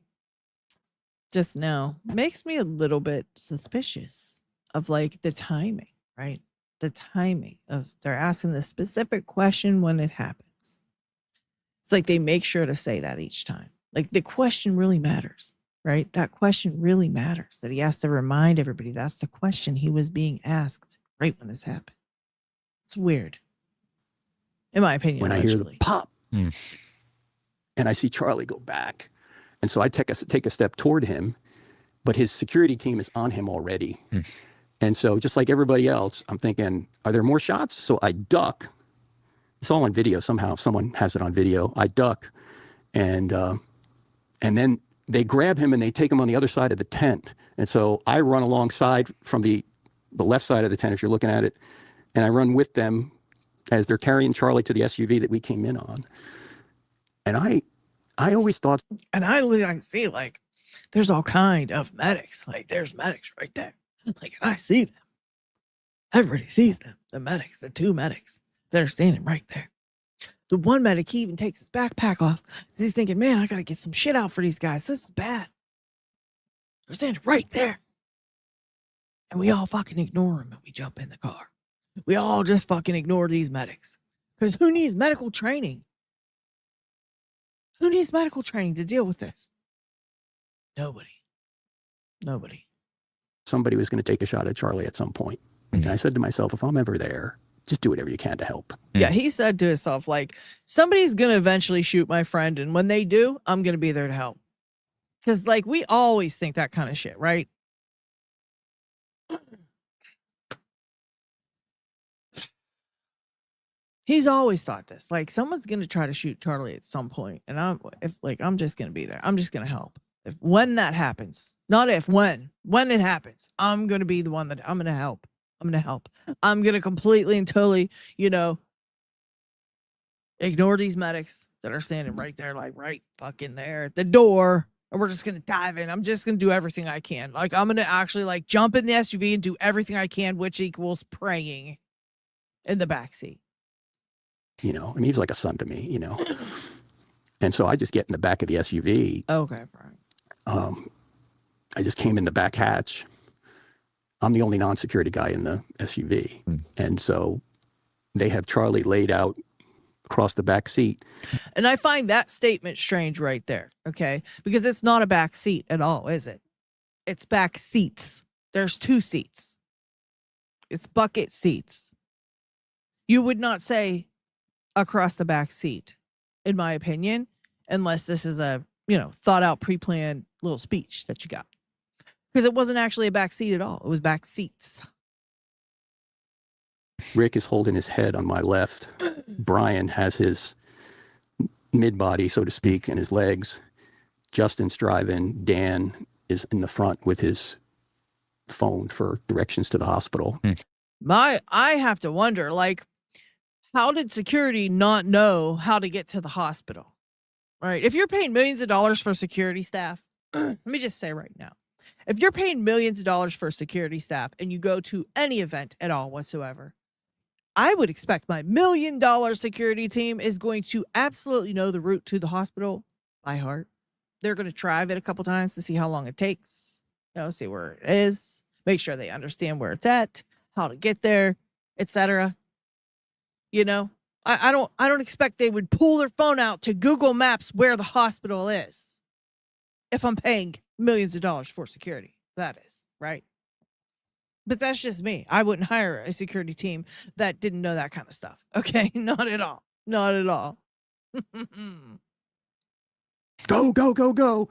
just now makes me a little bit suspicious of like the timing, right? The timing of they're asking the specific question when it happens. It's like they make sure to say that each time. Like the question really matters, right? That question really matters. That he has to remind everybody that's the question he was being asked right when this happened. It's weird. In my opinion. When I hear the pop and I see Charlie go back. And so I take a step toward him, but his security team is on him already. And so just like everybody else, I'm thinking, are there more shots? So I duck. It's all on video somehow. Someone has it on video. I duck. And then they grab him and they take him on the other side of the tent. And so I run alongside from the left side of the tent, if you're looking at it, and I run with them as they're carrying Charlie to the SUV that we came in on. And I always thought, and I see like there's all kind of medics. Like there's medics right there. Like, and I see them. Everybody sees them. The medics, the 2 medics that are standing right there. The one medic, he even takes his backpack off because he's thinking, man, I got to get some shit out for these guys. This is bad. They're standing right there. And we all fucking ignore them and we jump in the car. We all just fucking ignore these medics. Because who needs medical training? Who needs medical training to deal with this? Nobody. somebody was going to take a shot at Charlie at some point. And I said to myself, if I'm ever there, just do whatever you can to help. Yeah, he said to himself, like, somebody's going to eventually shoot my friend. And when they do, I'm going to be there to help. Because, like, we always think that kind of shit, right? He's always thought this. Like, someone's going to try to shoot Charlie at some point. And I'm just going to be there. I'm just going to help. When that happens, not if, when it happens, I'm going to be the one that I'm going to help. I'm going to completely and totally, ignore these medics that are standing right there, like right fucking there at the door. And we're just going to dive in. I'm just going to do everything I can. Like, I'm going to actually like jump in the SUV and do everything I can, which equals praying in the backseat. He was like a son to me, And so I just get in the back of the SUV. Okay, right. I just came in the back hatch. I'm the only non-security guy in the SUV. And so they have Charlie laid out across the back seat. And I find that statement strange right there, okay? Because it's not a back seat at all, is it? It's back seats. There's 2 seats. It's bucket seats. You would not say across the back seat, in my opinion, unless this is a, thought out, pre-planned little speech that you got. Because it wasn't actually a back seat at all. It was back seats. Rick is holding his head on my left. Brian has his mid-body, so to speak, and his legs. Justin's driving. Dan is in the front with his phone for directions to the hospital. I have to wonder, like, how did security not know how to get to the hospital? Right? If you're paying millions of dollars for security staff, let me just say right now, if you're paying millions of dollars for security staff and you go to any event at all whatsoever, I would expect my $1 million security team is going to absolutely know the route to the hospital by heart. They're going to drive it a couple times to see how long it takes, see where it is, make sure they understand where it's at, how to get there, etc. I don't expect they would pull their phone out to Google Maps where the hospital is. if I'm paying millions of dollars for security. That is, right? But that's just me. I wouldn't hire a security team that didn't know that kind of stuff. Okay? Not at all. Not at all. Go, go, go, go.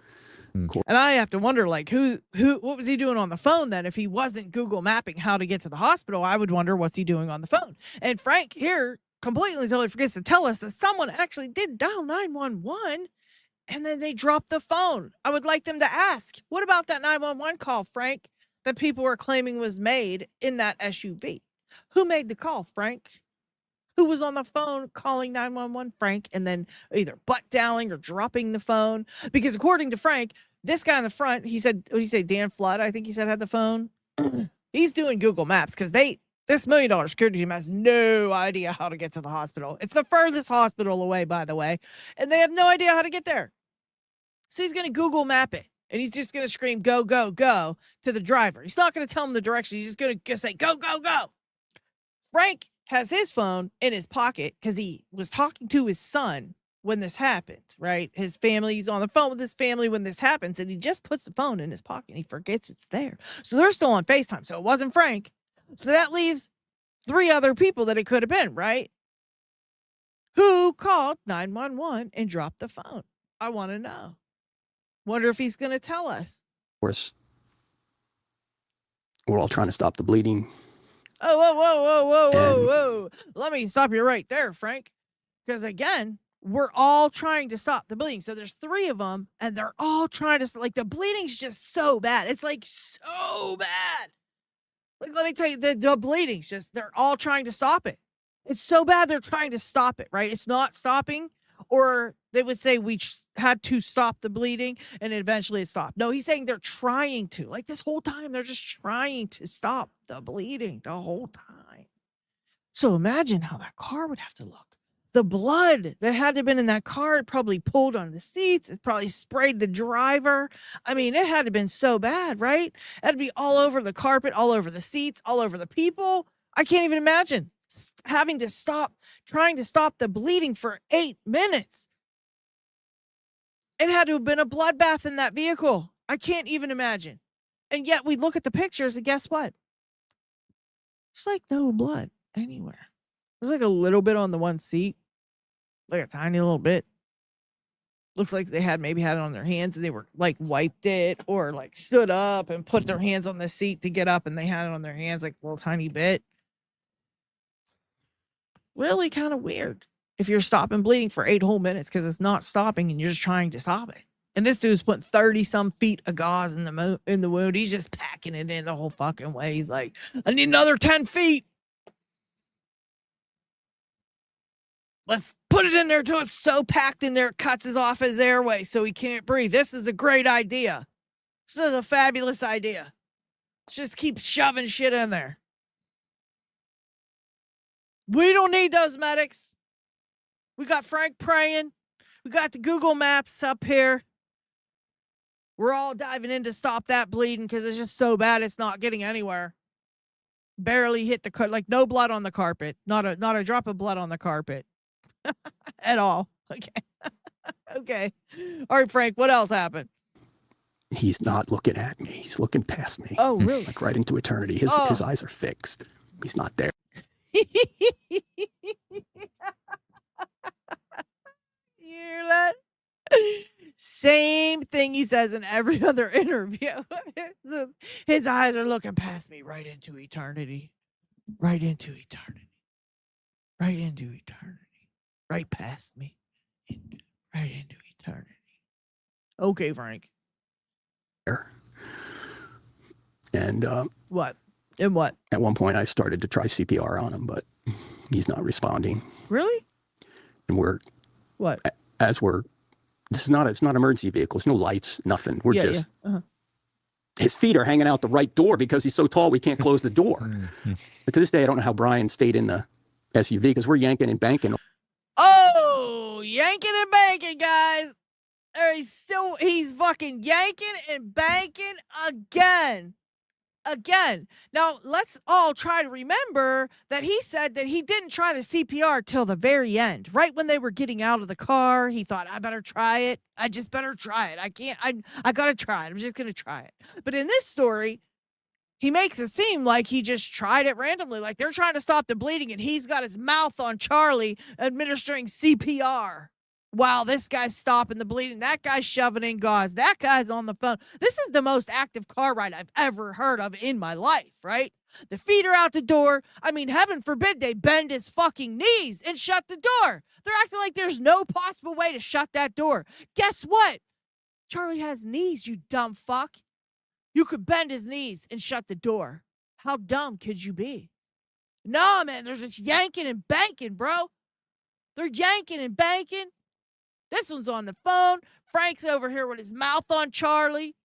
And I have to wonder, like, what was he doing on the phone then? If he wasn't Google mapping how to get to the hospital, I would wonder what's he doing on the phone. And Frank here completely totally forgets to tell us that someone actually did dial 911 and then they dropped the phone. I would like them to ask, what about that 911 call, Frank, that people were claiming was made in that SUV? Who made the call, Frank? Who was on the phone calling 911, Frank, and then either butt dialing or dropping the phone? Because according to Frank, this guy in the front, he said, what did he say, Dan Flood, I think he said, had the phone. He's doing Google Maps because this $1 million security team has no idea how to get to the hospital. It's the furthest hospital away, by the way, and they have no idea how to get there. So he's going to Google map it, and he's just going to scream, go, go, go to the driver. He's not going to tell him the direction. He's just going to say, go, go, go. Frank has his phone in his pocket because he was talking to his son when this happened, right? His family's on the phone with his family when this happens, and he just puts the phone in his pocket and he forgets it's there. So they're still on FaceTime. So it wasn't Frank. So that leaves 3 other people that it could have been, right? Who called 911 and dropped the phone? I want to know. Wonder if he's going to tell us. Of course, we're all trying to stop the bleeding. Oh, whoa, whoa, whoa, whoa, whoa, whoa. Let me stop you right there, Frank. Because again, we're all trying to stop the bleeding. So there's 3 of them, and they're all trying to, like, the bleeding's just so bad. It's like so bad. Like, let me tell you, the bleeding's just, they're all trying to stop it. It's so bad they're trying to stop it, right? It's not stopping. Or they would say we had to stop the bleeding and eventually it stopped. No, he's saying they're trying to. Like this whole time, they're just trying to stop the bleeding the whole time. So imagine how that car would have to look. The blood that had to have been in that car, it probably pulled on the seats. It probably sprayed the driver. I mean, it had to have been so bad, right? It had to be all over the carpet, all over the seats, all over the people. I can't even imagine having to stop, trying to stop the bleeding for 8 minutes. It had to have been a bloodbath in that vehicle. I can't even imagine. And yet we look at the pictures and guess what? There's like no blood anywhere. There's like a little bit on the one seat, like a tiny little bit. Looks like they maybe had it on their hands and they were like wiped it or like stood up and put their hands on the seat to get up and they had it on their hands like a little tiny bit. Really kind of weird if you're stopping bleeding for 8 whole minutes because it's not stopping and you're just trying to stop it. And this dude's putting 30 some feet of gauze in the wound. He's just packing it in the whole fucking way. He's like, I need another 10 feet. Let's put it in there till it's so packed in there it cuts off his airway so he can't breathe. This is a great idea. This is a fabulous idea. Let's just keep shoving shit in there. We don't need those medics. We got Frank praying. We got the Google Maps up here. We're all diving in to stop that bleeding because it's just so bad it's not getting anywhere. Barely hit the like no blood on the carpet. Not a drop of blood on the carpet. At all. Okay. Okay. All right, Frank, what else happened? He's not looking at me. He's looking past me. Oh, really? Like right into eternity. His eyes are fixed. He's not there. You hear that? Same thing he says in every other interview. His eyes are looking past me right into eternity. Right into eternity. Right into eternity. Right past me. Right into eternity. Okay, Frank. And what? And what? At one point I started to try CPR on him, but he's not responding. Really? And what? This is not it's not an emergency vehicle. There's no lights, nothing. We're just Uh-huh. His feet are hanging out the right door because he's so tall we can't close the door. But to this day I don't know how Brian stayed in the SUV because we're yanking and banking. Oh, yanking and banking, guys. He's fucking yanking and banking again. again. Now, let's all try to remember that he said that he didn't try the CPR till the very end. Right when they were getting out of the car, he thought, I better try it. I just better try it. I got to try it. I'm just going to try it. But in this story, he makes it seem like he just tried it randomly, like they're trying to stop the bleeding, and he's got his mouth on Charlie administering CPR while this guy's stopping the bleeding. That guy's shoving in gauze. That guy's on the phone. This is the most active car ride I've ever heard of in my life, right? The feet are out the door. I mean, heaven forbid they bend his fucking knees and shut the door. They're acting like there's no possible way to shut that door. Guess what? Charlie has knees, you dumb fuck. You could bend his knees and shut the door. How dumb could you be? No, man, there's just yanking and banking, bro. They're yanking and banking. This one's on the phone. Frank's over here with his mouth on Charlie.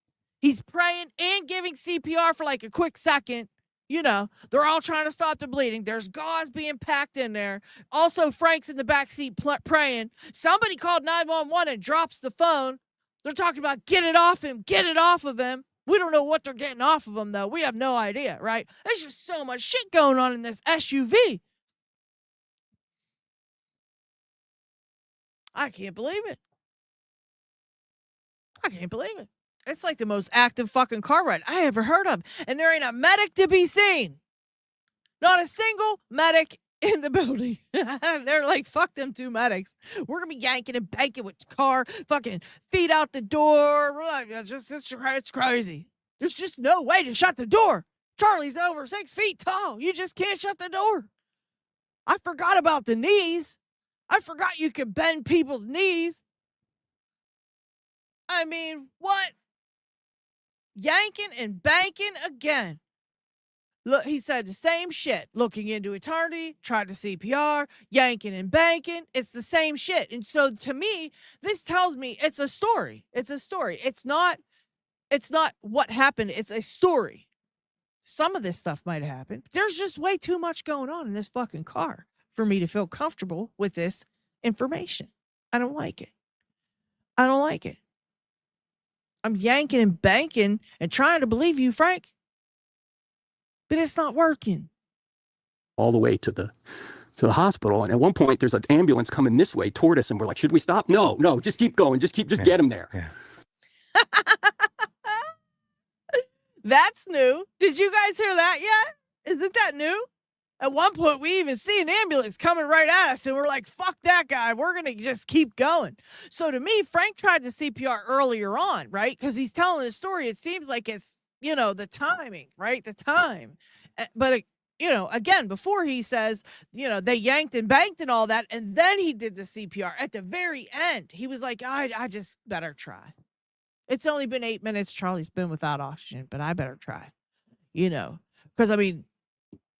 He's praying and giving CPR for like a quick second. You know, they're all trying to stop the bleeding. There's gauze being packed in there. Also, Frank's in the backseat praying. Somebody called 911 and drops the phone. They're talking about get it off him, get it off of him. We don't know what they're getting off of him, though. We have no idea, right? There's just so much shit going on in this SUV. I can't believe it. I can't believe it. It's like the most active fucking car ride I ever heard of. And there ain't a medic to be seen. Not a single medic in the building. They're like, fuck them two medics. We're going to be yanking and banking with car, fucking feet out the door. We're like, it's crazy. There's just no way to shut the door. Charlie's over 6 feet tall. You just can't shut the door. I forgot about the knees. I forgot you could bend people's knees. I mean, what? Yanking and banking again. Look, he said the same shit. Looking into eternity, tried to CPR, yanking and banking. It's the same shit. And so to me, this tells me it's a story. It's a story. It's not what happened. It's a story. Some of this stuff might have happened. There's just way too much going on in this fucking car for me to feel comfortable with this information. I don't like it. I don't like it. I'm yanking and banking and trying to believe you, Frank. But it's not working. All the way to the hospital. And at one point, there's an ambulance coming this way toward us. And we're like, should we stop? No, just keep going. Just get him there. Yeah. That's new. Did you guys hear that yet? Isn't that new? At one point, we even see an ambulance coming right at us, and we're like, fuck that guy. We're going to just keep going. So to me, Frank tried to CPR earlier on, right? Because he's telling his story. It seems like it's, the timing, right? The time. But, again, before he says, they yanked and banked and all that, and then he did the CPR. At the very end, he was like, I just better try. It's only been 8 minutes. Charlie's been without oxygen, but I better try, because,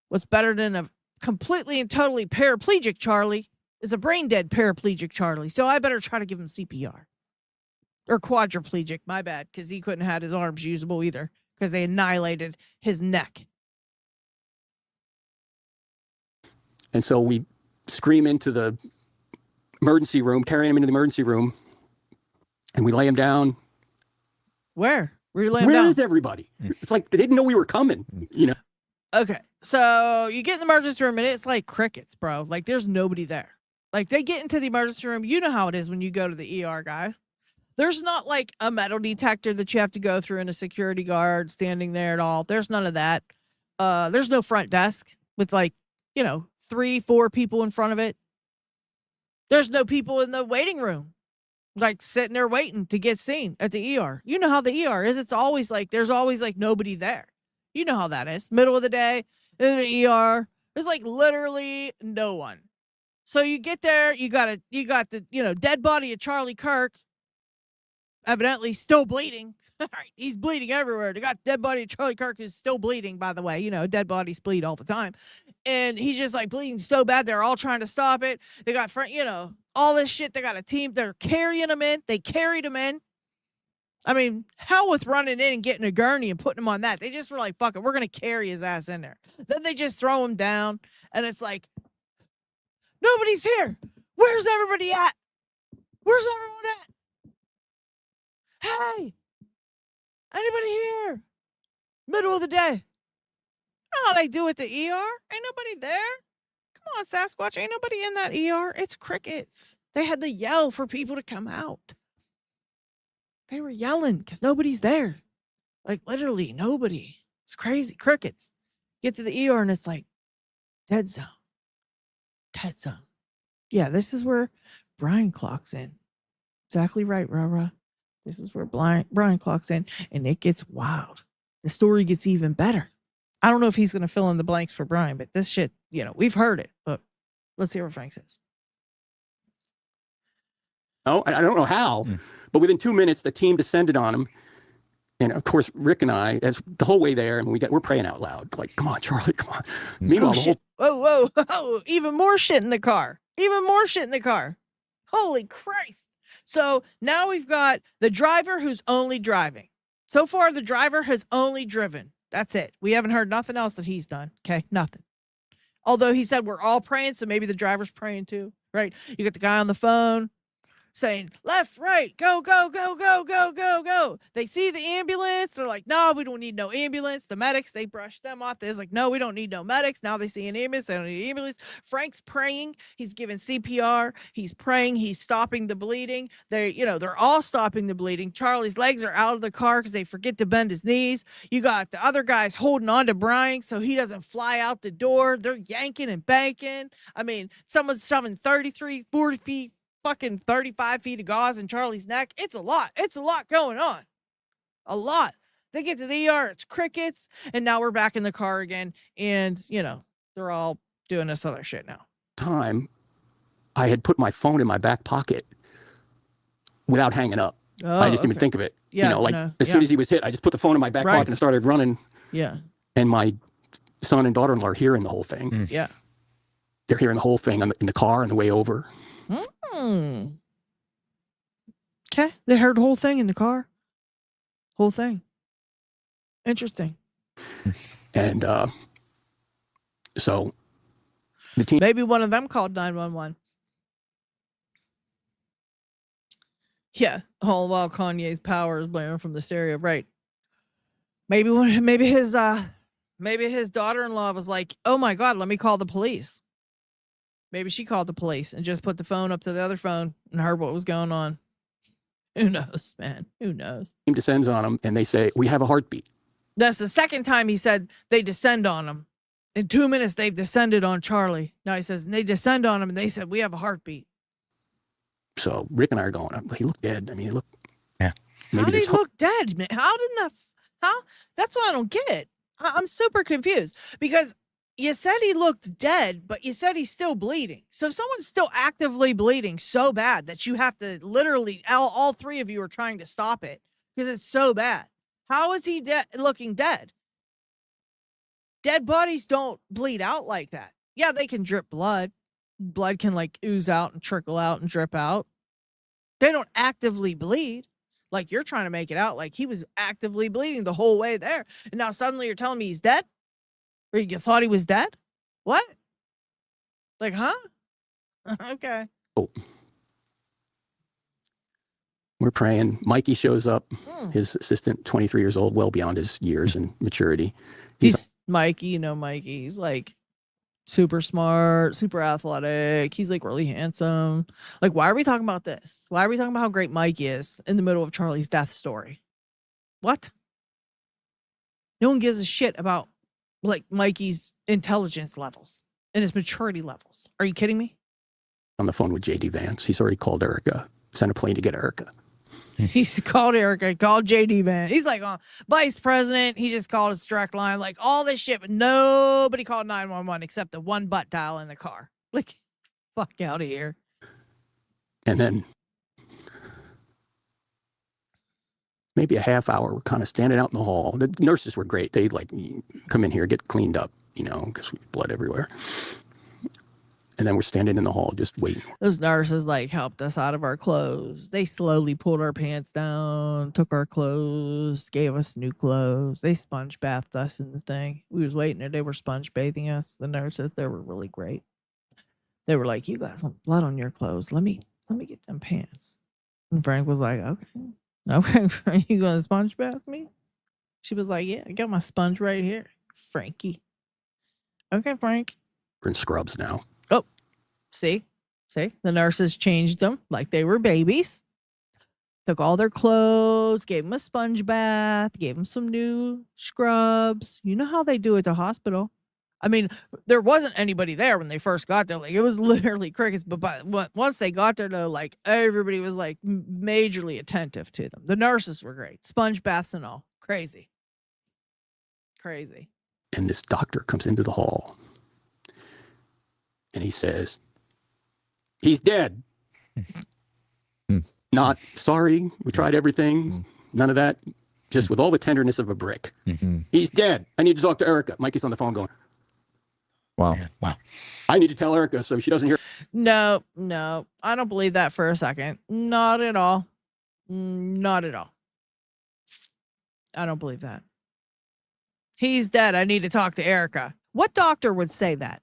what's better than a completely and totally paraplegic Charlie is a brain dead paraplegic Charlie. So I better try to give him CPR. Or quadriplegic, my bad, because he couldn't have his arms usable either because they annihilated his neck. And so we scream into the emergency room, carrying him into the emergency room, and we lay him down. Where? Where lay him down? Where is everybody? It's like they didn't know we were coming, Okay, so you get in the emergency room and it's like crickets, bro. Like there's nobody there. Like they get into the emergency room. You know how it is when you go to the ER, guys. There's not like a metal detector that you have to go through and a security guard standing there at all. There's none of that. There's no front desk with 3-4 people in front of it. There's no people in the waiting room, like sitting there waiting to get seen at the ER. You know how the ER is. It's always like, there's always like nobody there. You know how that is. Middle of the day, in the ER, there's like literally no one. So you get there, you got the, dead body of Charlie Kirk, evidently still bleeding. All right, he's bleeding everywhere. They got dead body of Charlie Kirk who's still bleeding, by the way. Dead bodies bleed all the time. And he's just like bleeding so bad. They're all trying to stop it. They got, all this shit. They got a team. They're carrying him in. They carried him in. I mean, hell with running in and getting a gurney and putting him on that. They just were like, fuck it, we're going to carry his ass in there. Then they just throw him down, and it's like, nobody's here. Where's everybody at? Where's everyone at? Hey, anybody here? Middle of the day. You know how they do at the ER? Ain't nobody there. Come on, Sasquatch. Ain't nobody in that ER. It's crickets. They had to yell for people to come out. They were yelling because nobody's there. Like literally nobody. It's crazy. Crickets. Get to the ER and it's like dead zone. Dead zone. Yeah, this is where Brian clocks in. Exactly right, Rara. This is where Brian clocks in, and it gets wild. The story gets even better. I don't know if he's going to fill in the blanks for Brian, but this shit, we've heard it. But let's hear what Frank says. Oh, I don't know how, but within 2 minutes, the team descended on him. And of course, Rick and I, as the whole way there, and we're praying out loud, like, "Come on, Charlie, come on." Meanwhile, the whole Whoa, even more shit in the car. Even more shit in the car. Holy Christ. So now we've got the driver who's only driving. So far, the driver has only driven. That's it. We haven't heard nothing else that he's done. Okay, nothing. Although he said we're all praying, so maybe the driver's praying too, right? You got the guy on the phone saying, left, right, go, go, go, go, go, go, go. They see the ambulance. They're like, no, we don't need no ambulance. The medics, they brush them off. They're like, no, we don't need no medics. Now they see an ambulance. They don't need an ambulance. Frank's praying. He's giving CPR. He's praying. He's stopping the bleeding. They're all stopping the bleeding. Charlie's legs are out of the car because they forget to bend his knees. You got the other guys holding on to Brian so he doesn't fly out the door. They're yanking and banking. I mean, someone's shoving 33, 40 feet, fucking 35 feet of gauze in Charlie's neck. It's a lot. It's a lot going on. A lot. They get to the ER, it's crickets, and now we're back in the car again, and, they're all doing this other shit now. time, I had put my phone in my back pocket without hanging up. I just didn't even think of it. Yeah, as soon as he was hit, I just put the phone in my back pocket and started running. Yeah. And my son and daughter-in-law are hearing the whole thing. Yeah. They're hearing the whole thing in the car on the way over. Okay. They heard the whole thing in the car. Whole thing. Interesting. And so the team. Maybe one of them called 911. Yeah. All while Kanye's power is blaring from the stereo. Right. Maybe his daughter-in-law was like, oh my God, let me call the police. Maybe she called the police and just put the phone up to the other phone and heard what was going on. Who knows, man? Who knows? Team descends on them and they say, we have a heartbeat. That's the second time he said they descend on him. In 2 minutes, they've descended on Charlie. Now he says, they descend on him and they said, we have a heartbeat. So Rick and I are going, he looked dead. I mean, he looked. Yeah. How did he look dead, man? How didn't that? How? That's what I don't get. I'm super confused because you said he looked dead, but you said he's still bleeding. So if someone's still actively bleeding so bad that you have to literally, all three of you are trying to stop it because it's so bad. How is he looking dead? Dead bodies don't bleed out like that. Yeah, they can drip blood. Blood can like ooze out and trickle out and drip out. They don't actively bleed. Like you're trying to make it out like he was actively bleeding the whole way there. And now suddenly you're telling me he's dead? Or you thought he was dead? What? Like, huh? Okay. Oh. We're praying. Mikey shows up, his assistant, 23 years old, well beyond his years and maturity. He's Mikey, Mikey. He's like super smart, super athletic. He's like really handsome. Like, why are we talking about this? Why are we talking about how great Mike is in the middle of Charlie's death story? What? No one gives a shit about like Mikey's intelligence levels and his maturity levels. Are you kidding me? On the phone with JD Vance. He's already called Erica, sent a plane to get Erica. He's called Erica, called JD Vance. He's like, vice president. He just called his direct line, like all this shit, but nobody called 911 except the one butt dial in the car. Like, fuck out of here. And then maybe a half hour, we're kind of standing out in the hall. The nurses were great. They like come in here, get cleaned up, because we blood everywhere. And then we're standing in the hall just waiting. Those nurses like helped us out of our clothes. They slowly pulled our pants down, took our clothes, gave us new clothes. They sponge bathed us in the thing. We was waiting and they were sponge bathing us. The nurses, they were really great. They were like, you got some blood on your clothes. Let me get them pants. And Frank was like, okay. Are you going to sponge bath me? She was like, yeah, I got my sponge right here, Frankie. Okay, Frank. We're in scrubs now. Oh, see, the nurses changed them like they were babies. Took all their clothes, gave them a sponge bath, gave them some new scrubs. You know how they do at the hospital. I mean, there wasn't anybody there when they first got there. Like, it was literally crickets. But once they got there, though, like, everybody was like majorly attentive to them. The nurses were great, sponge baths and all. Crazy. And this doctor comes into the hall and he says, he's dead. Not sorry. We tried everything. None of that. Just with all the tenderness of a brick. He's dead. I need to talk to Erica. Mikey's on the phone going, Wow. I need to tell Erica so she doesn't hear. No, I don't believe that for a second. Not at all. Not at all. I don't believe that. He's dead. I need to talk to Erica. What doctor would say that?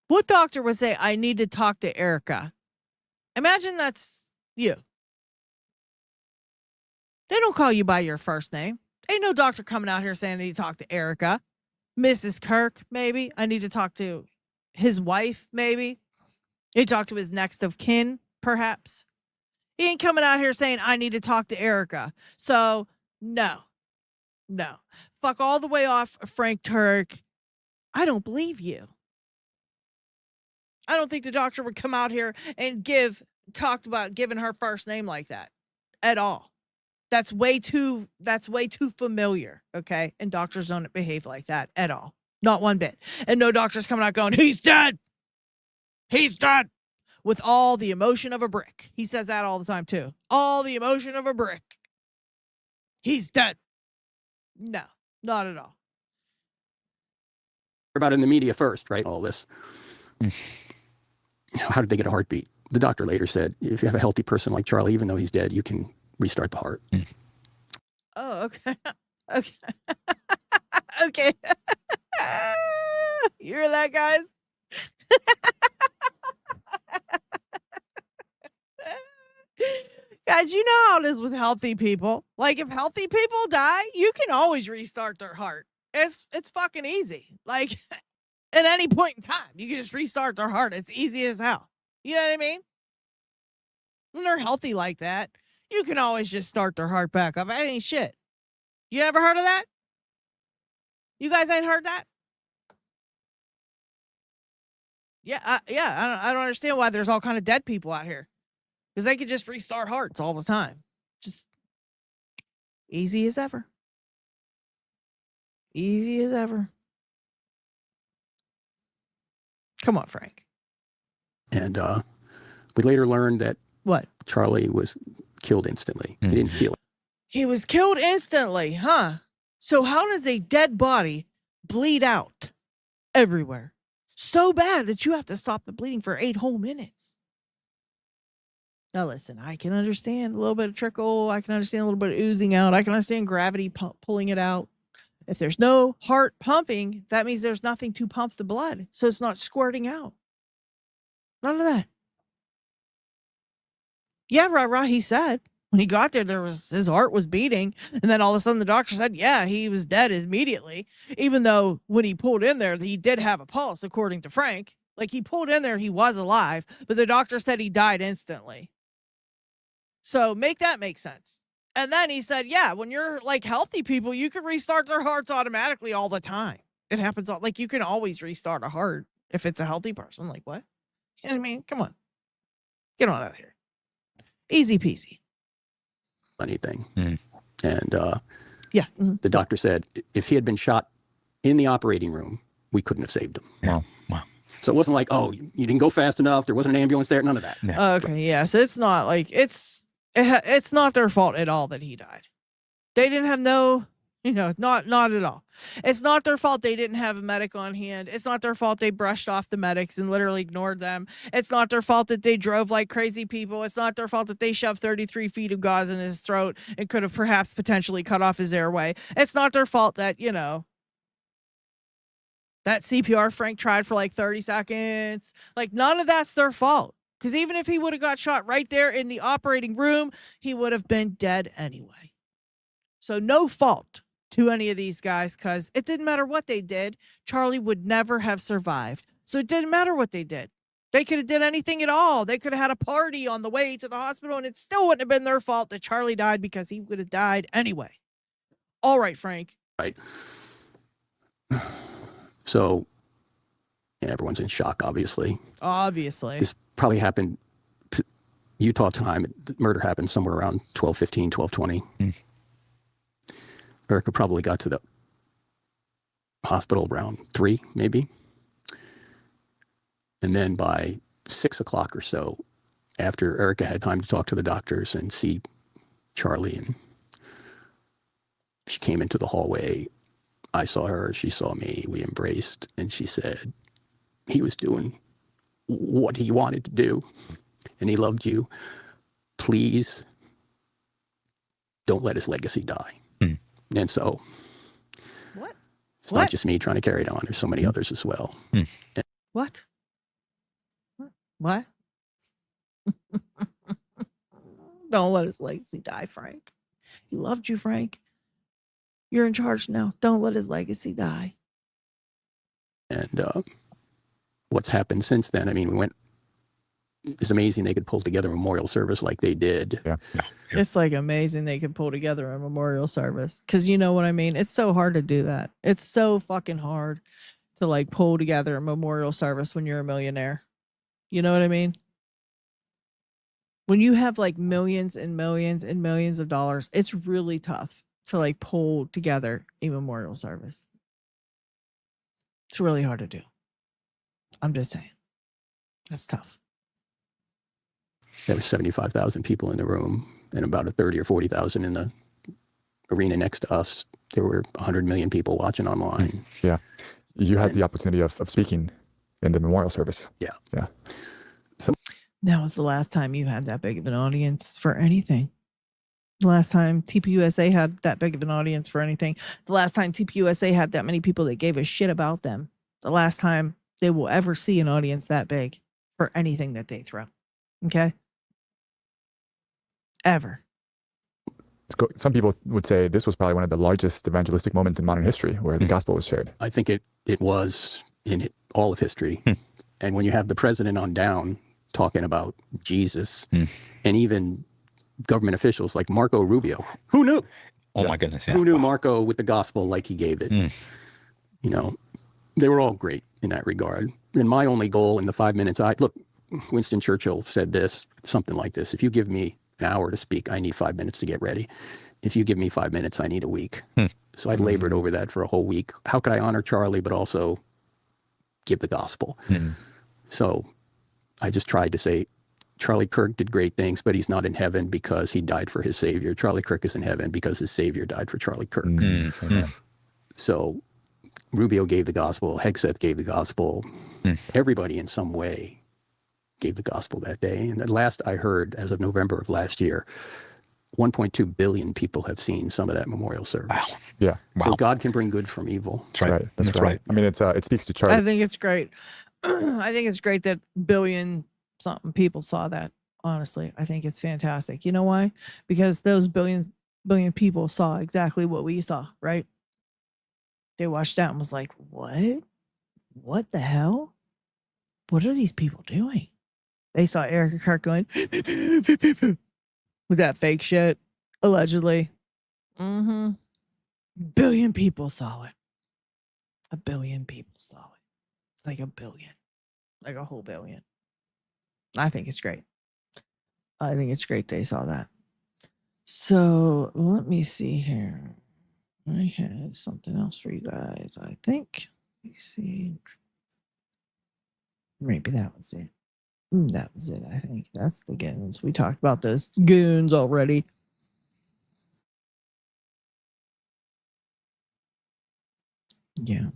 What doctor would say, I need to talk to Erica? Imagine that's you. They don't call you by your first name. Ain't no doctor coming out here saying I need to talk to Erica. Mrs. Kirk, maybe. I need to talk to his wife, maybe. He talk to his next of kin, perhaps. He ain't coming out here saying I need to talk to Erica. So, no. Fuck all the way off, Frank Turk. I don't believe you. I don't think the doctor would come out here and talked about giving her first name like that at all. That's way too familiar, okay? And doctors don't behave like that at all. Not one bit. And no doctor's coming out going, he's dead. He's dead. With all the emotion of a brick. He says that all the time too. All the emotion of a brick. He's dead. No, not at all. About it in the media first, right? All this. How did they get a heartbeat? The doctor later said, if you have a healthy person like Charlie, even though he's dead, you can restart the heart. Oh, okay. Okay. You hear that, guys? Guys, you know how it is with healthy people. Like, if healthy people die, you can always restart their heart. It's fucking easy. Like, at any point in time, you can just restart their heart. It's easy as hell. You know what I mean? When they're healthy like that, you can always just start their heart back up. That ain't shit. You ever heard of that? You guys ain't heard that? Yeah, I don't understand why there's all kind of dead people out here. Because they could just restart hearts all the time. Just easy as ever. Easy as ever. Come on, Frank. And we later learned that what? Charlie was killed instantly. He didn't feel it. He was killed instantly, huh? So how does a dead body bleed out everywhere? So bad that you have to stop the bleeding for 8 whole minutes. Now listen, I can understand a little bit of trickle. I can understand a little bit of oozing out. I can understand gravity pulling it out. If there's no heart pumping, that means there's nothing to pump the blood. So it's not squirting out. None of that. Yeah, rah, he said. When he got there, his heart was beating. And then all of a sudden the doctor said, yeah, he was dead immediately. Even though when he pulled in there, he did have a pulse, according to Frank. Like, he pulled in there, he was alive. But the doctor said he died instantly. So make that make sense. And then he said, yeah, when you're like healthy people, you can restart their hearts automatically all the time. It happens all, like, you can always restart a heart if it's a healthy person. Like, what? You know what I mean? Come on. Get on out of here. Easy peasy. Anything. And yeah. The doctor said if he had been shot in the operating room, we couldn't have saved him. Wow. So it wasn't like, oh, you didn't go fast enough. There wasn't an ambulance there. None of that. Okay, yeah. So it's not like it's not their fault at all that he died. They didn't have not at all. It's not their fault they didn't have a medic on hand. It's not their fault they brushed off the medics and literally ignored them. It's not their fault that they drove like crazy people. It's not their fault that they shoved 33 feet of gauze in his throat and could have perhaps potentially cut off his airway. It's not their fault that, that CPR Frank tried for like 30 seconds. Like, none of that's their fault. Because even if he would have got shot right there in the operating room, he would have been dead anyway. So no fault to any of these guys, because it didn't matter what they did. Charlie would never have survived. So it didn't matter what they did. They could have did anything at all. They could have had a party on the way to the hospital, and it still wouldn't have been their fault that Charlie died, because he would have died anyway. All right, Frank. Right. So, and everyone's in shock, obviously. Obviously. This probably happened Utah time. The murder happened somewhere around 12:15, 12:20. Erica probably got to the hospital around 3, maybe. And then by 6 o'clock or so, after Erica had time to talk to the doctors and see Charlie, and she came into the hallway, I saw her, she saw me, we embraced, and she said, he was doing what he wanted to do, and he loved you. Please don't let his legacy die. And so it's not just me trying to carry it on. There's so many others as well. What? What? Don't let his legacy die, Frank. He loved you, Frank. You're in charge now. Don't let his legacy die. And what's happened since then? I mean, it's amazing they could pull together a memorial service like they did. It's like amazing they could pull together a memorial service. Because you know what I mean? It's so hard to do that. It's so fucking hard to like pull together a memorial service when you're a millionaire. You know what I mean? When you have like millions and millions and millions of dollars, it's really tough to like pull together a memorial service. It's really hard to do. I'm just saying. That's tough. There was 75,000 people in the room, and about 30 or 40,000 in the arena next to us. There were 100 million people watching online. Yeah. You had the opportunity of speaking in the memorial service. Yeah. Yeah. That was the last time you had that big of an audience for anything. The last time TPUSA had that big of an audience for anything. The last time TPUSA had that many people that gave a shit about them. The last time they will ever see an audience that big for anything that they throw. Okay? Ever. Some people would say this was probably one of the largest evangelistic moments in modern history where the gospel was shared. I think it was in all of history. And when you have the president on down talking about Jesus, and even government officials like Marco Rubio, who knew? Oh my goodness, yeah. Who knew Marco with the gospel like he gave it? You know, they were all great in that regard. And my only goal in the 5 minutes, look, Winston Churchill said this, something like this: if you give me an hour to speak, I need 5 minutes to get ready. If you give me 5 minutes, I need a week. So I labored over that for a whole week. How could I honor Charlie, but also give the gospel? So I just tried to say, Charlie Kirk did great things, but he's not in heaven because he died for his Savior. Charlie Kirk is in heaven because his Savior died for Charlie Kirk. So Rubio gave the gospel, Hegseth gave the gospel, everybody in some way gave the gospel that day. And at last I heard, as of November of last year, 1.2 billion people have seen some of that memorial service. Wow. Yeah. So God can bring good from evil. That's right. That's right. I mean, it speaks to Charlie. I think it's great. I think it's great that billion something people saw that. Honestly, I think it's fantastic. You know why? Because those billion people saw exactly what we saw, right? They watched that and was like, what? What the hell? What are these people doing? They saw Erica Kirk going with that fake shit, allegedly. Billion people saw it. 1 billion people saw it. It's like 1 billion, like a whole billion. I think it's great. I think it's great they saw that. So let me see here. I had something else for you guys, I think. Let me see. Maybe that was it. That was it, I think. That's the goons. We talked about those goons already. Yeah.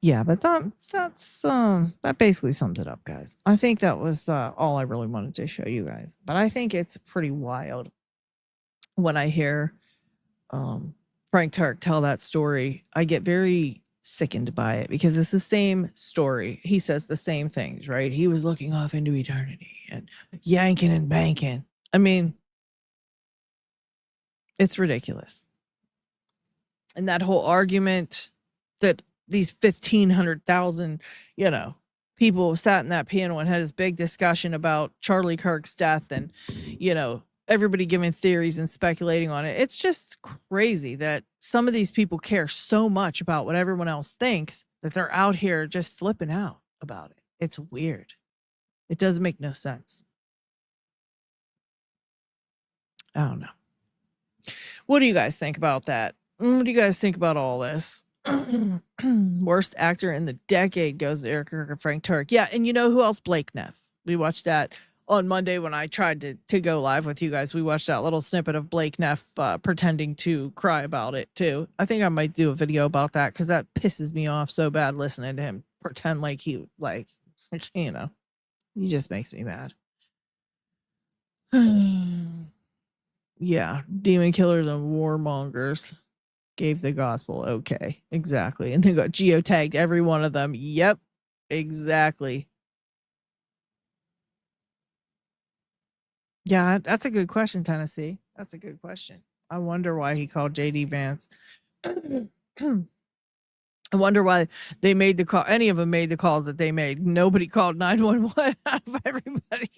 Yeah, but that basically sums it up, guys. I think that was all I really wanted to show you guys. But I think it's pretty wild when I hear Frank Turk tell that story. I get very sickened by it because it's the same story. He says the same things, right? He was looking off into eternity and yanking and banking. I mean, it's ridiculous. And that whole argument that these 1,500,000, people sat in that panel and had this big discussion about Charlie Kirk's death and, everybody giving theories and speculating on it. It's just crazy that some of these people care so much about what everyone else thinks that they're out here just flipping out about it. It's weird. It doesn't make no sense. I don't know. What do you guys think about that? What do you guys think about all this? Worst actor in the decade goes to Eric Kirk and Frank Turk. Yeah, and you know who else? Blake Neff. We watched that on Monday when I tried to go live with you guys. We watched that little snippet of Blake Neff pretending to cry about it too. I think I might do a video about that because that pisses me off so bad listening to him pretend like he he just makes me mad. Yeah, demon killers and warmongers gave the gospel. Okay, exactly. And they got geotagged every one of them. Yep, exactly. Yeah, that's a good question, Tennessee. That's a good question. I wonder why he called JD Vance. I wonder why they made the call. Any of them made the calls that they made. Nobody called 911 out of everybody.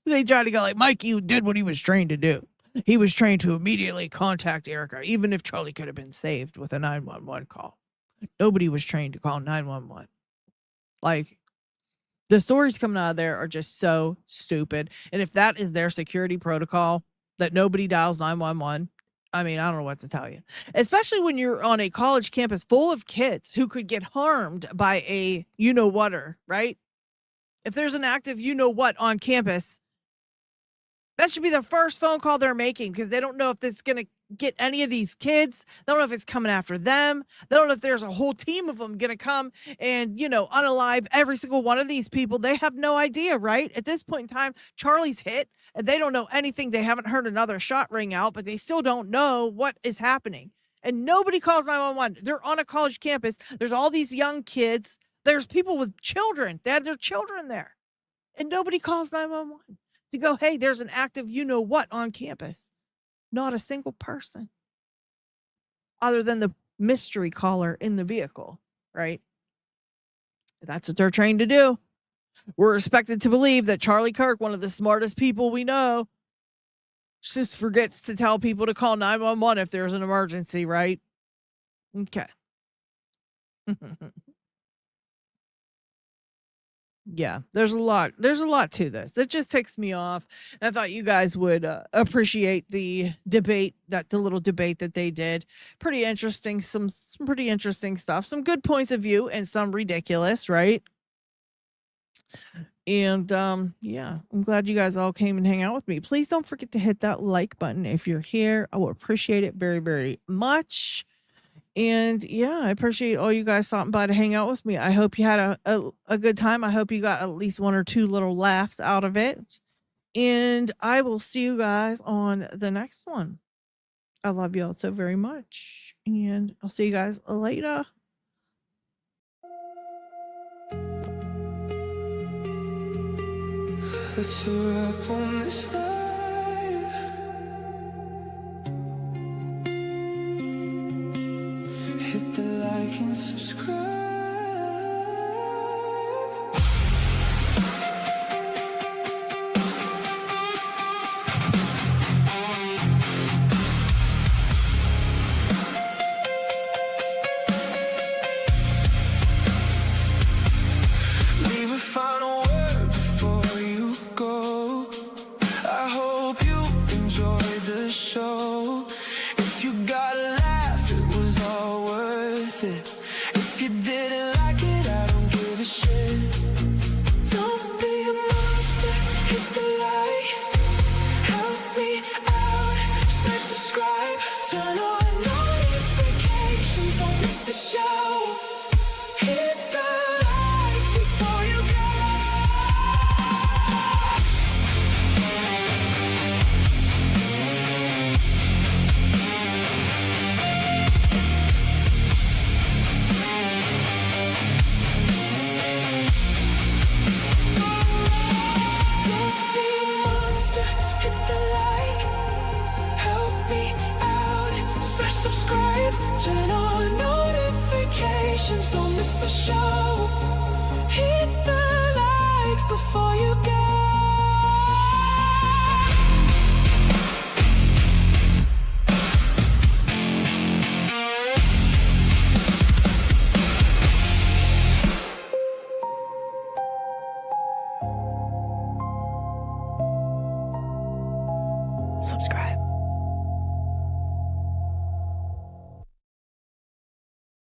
They tried to go like, Mikey did what he was trained to do. He was trained to immediately contact Erica, even if Charlie could have been saved with a 911 call. Nobody was trained to call 911. The stories coming out of there are just so stupid. And if that is their security protocol, that nobody dials 911, I don't know what to tell you. Especially when you're on a college campus full of kids who could get harmed by a you-know-whatter, right? If there's an active you-know-what on campus, that should be the first phone call they're making because they don't know if this is going to get any of these kids. They don't know if it's coming after them. They don't know if there's a whole team of them going to come and, unalive every single one of these people. They have no idea, right? At this point in time, Charlie's hit and they don't know anything. They haven't heard another shot ring out, but they still don't know what is happening. And nobody calls 911. They're on a college campus. There's all these young kids. There's people with children. They have their children there. And nobody calls 911. To go, hey, there's an active you-know-what on campus. Not a single person. Other than the mystery caller in the vehicle, right? That's what they're trained to do. We're expected to believe that Charlie Kirk, one of the smartest people we know, just forgets to tell people to call 911 if there's an emergency, right? Okay. Yeah, there's a lot to this. That just ticks me off. And I thought you guys would appreciate the little debate that they did. Pretty interesting, some pretty interesting stuff, some good points of view and some ridiculous, right? And yeah, I'm glad you guys all came and hang out with me. Please don't forget to hit that like button if you're here. I will appreciate it very, very much. And yeah, I appreciate all you guys stopping by to hang out with me. I hope you had a good time. I hope you got at least one or two little laughs out of it. And I will see you guys on the next one. I love y'all so very much. And I'll see you guys later. It's a wrap on this life. Hit the like and subscribe. Leave a final word before you go. I hope you enjoy the show. If you got a laugh, it was all worth it. If you didn't like it, I don't give a shit. Don't be a monster, hit the like. Help me out, smash subscribe. Turn on notifications, don't miss the show. Hit the like before you go. Congratulations, don't miss the show. Hit the like before you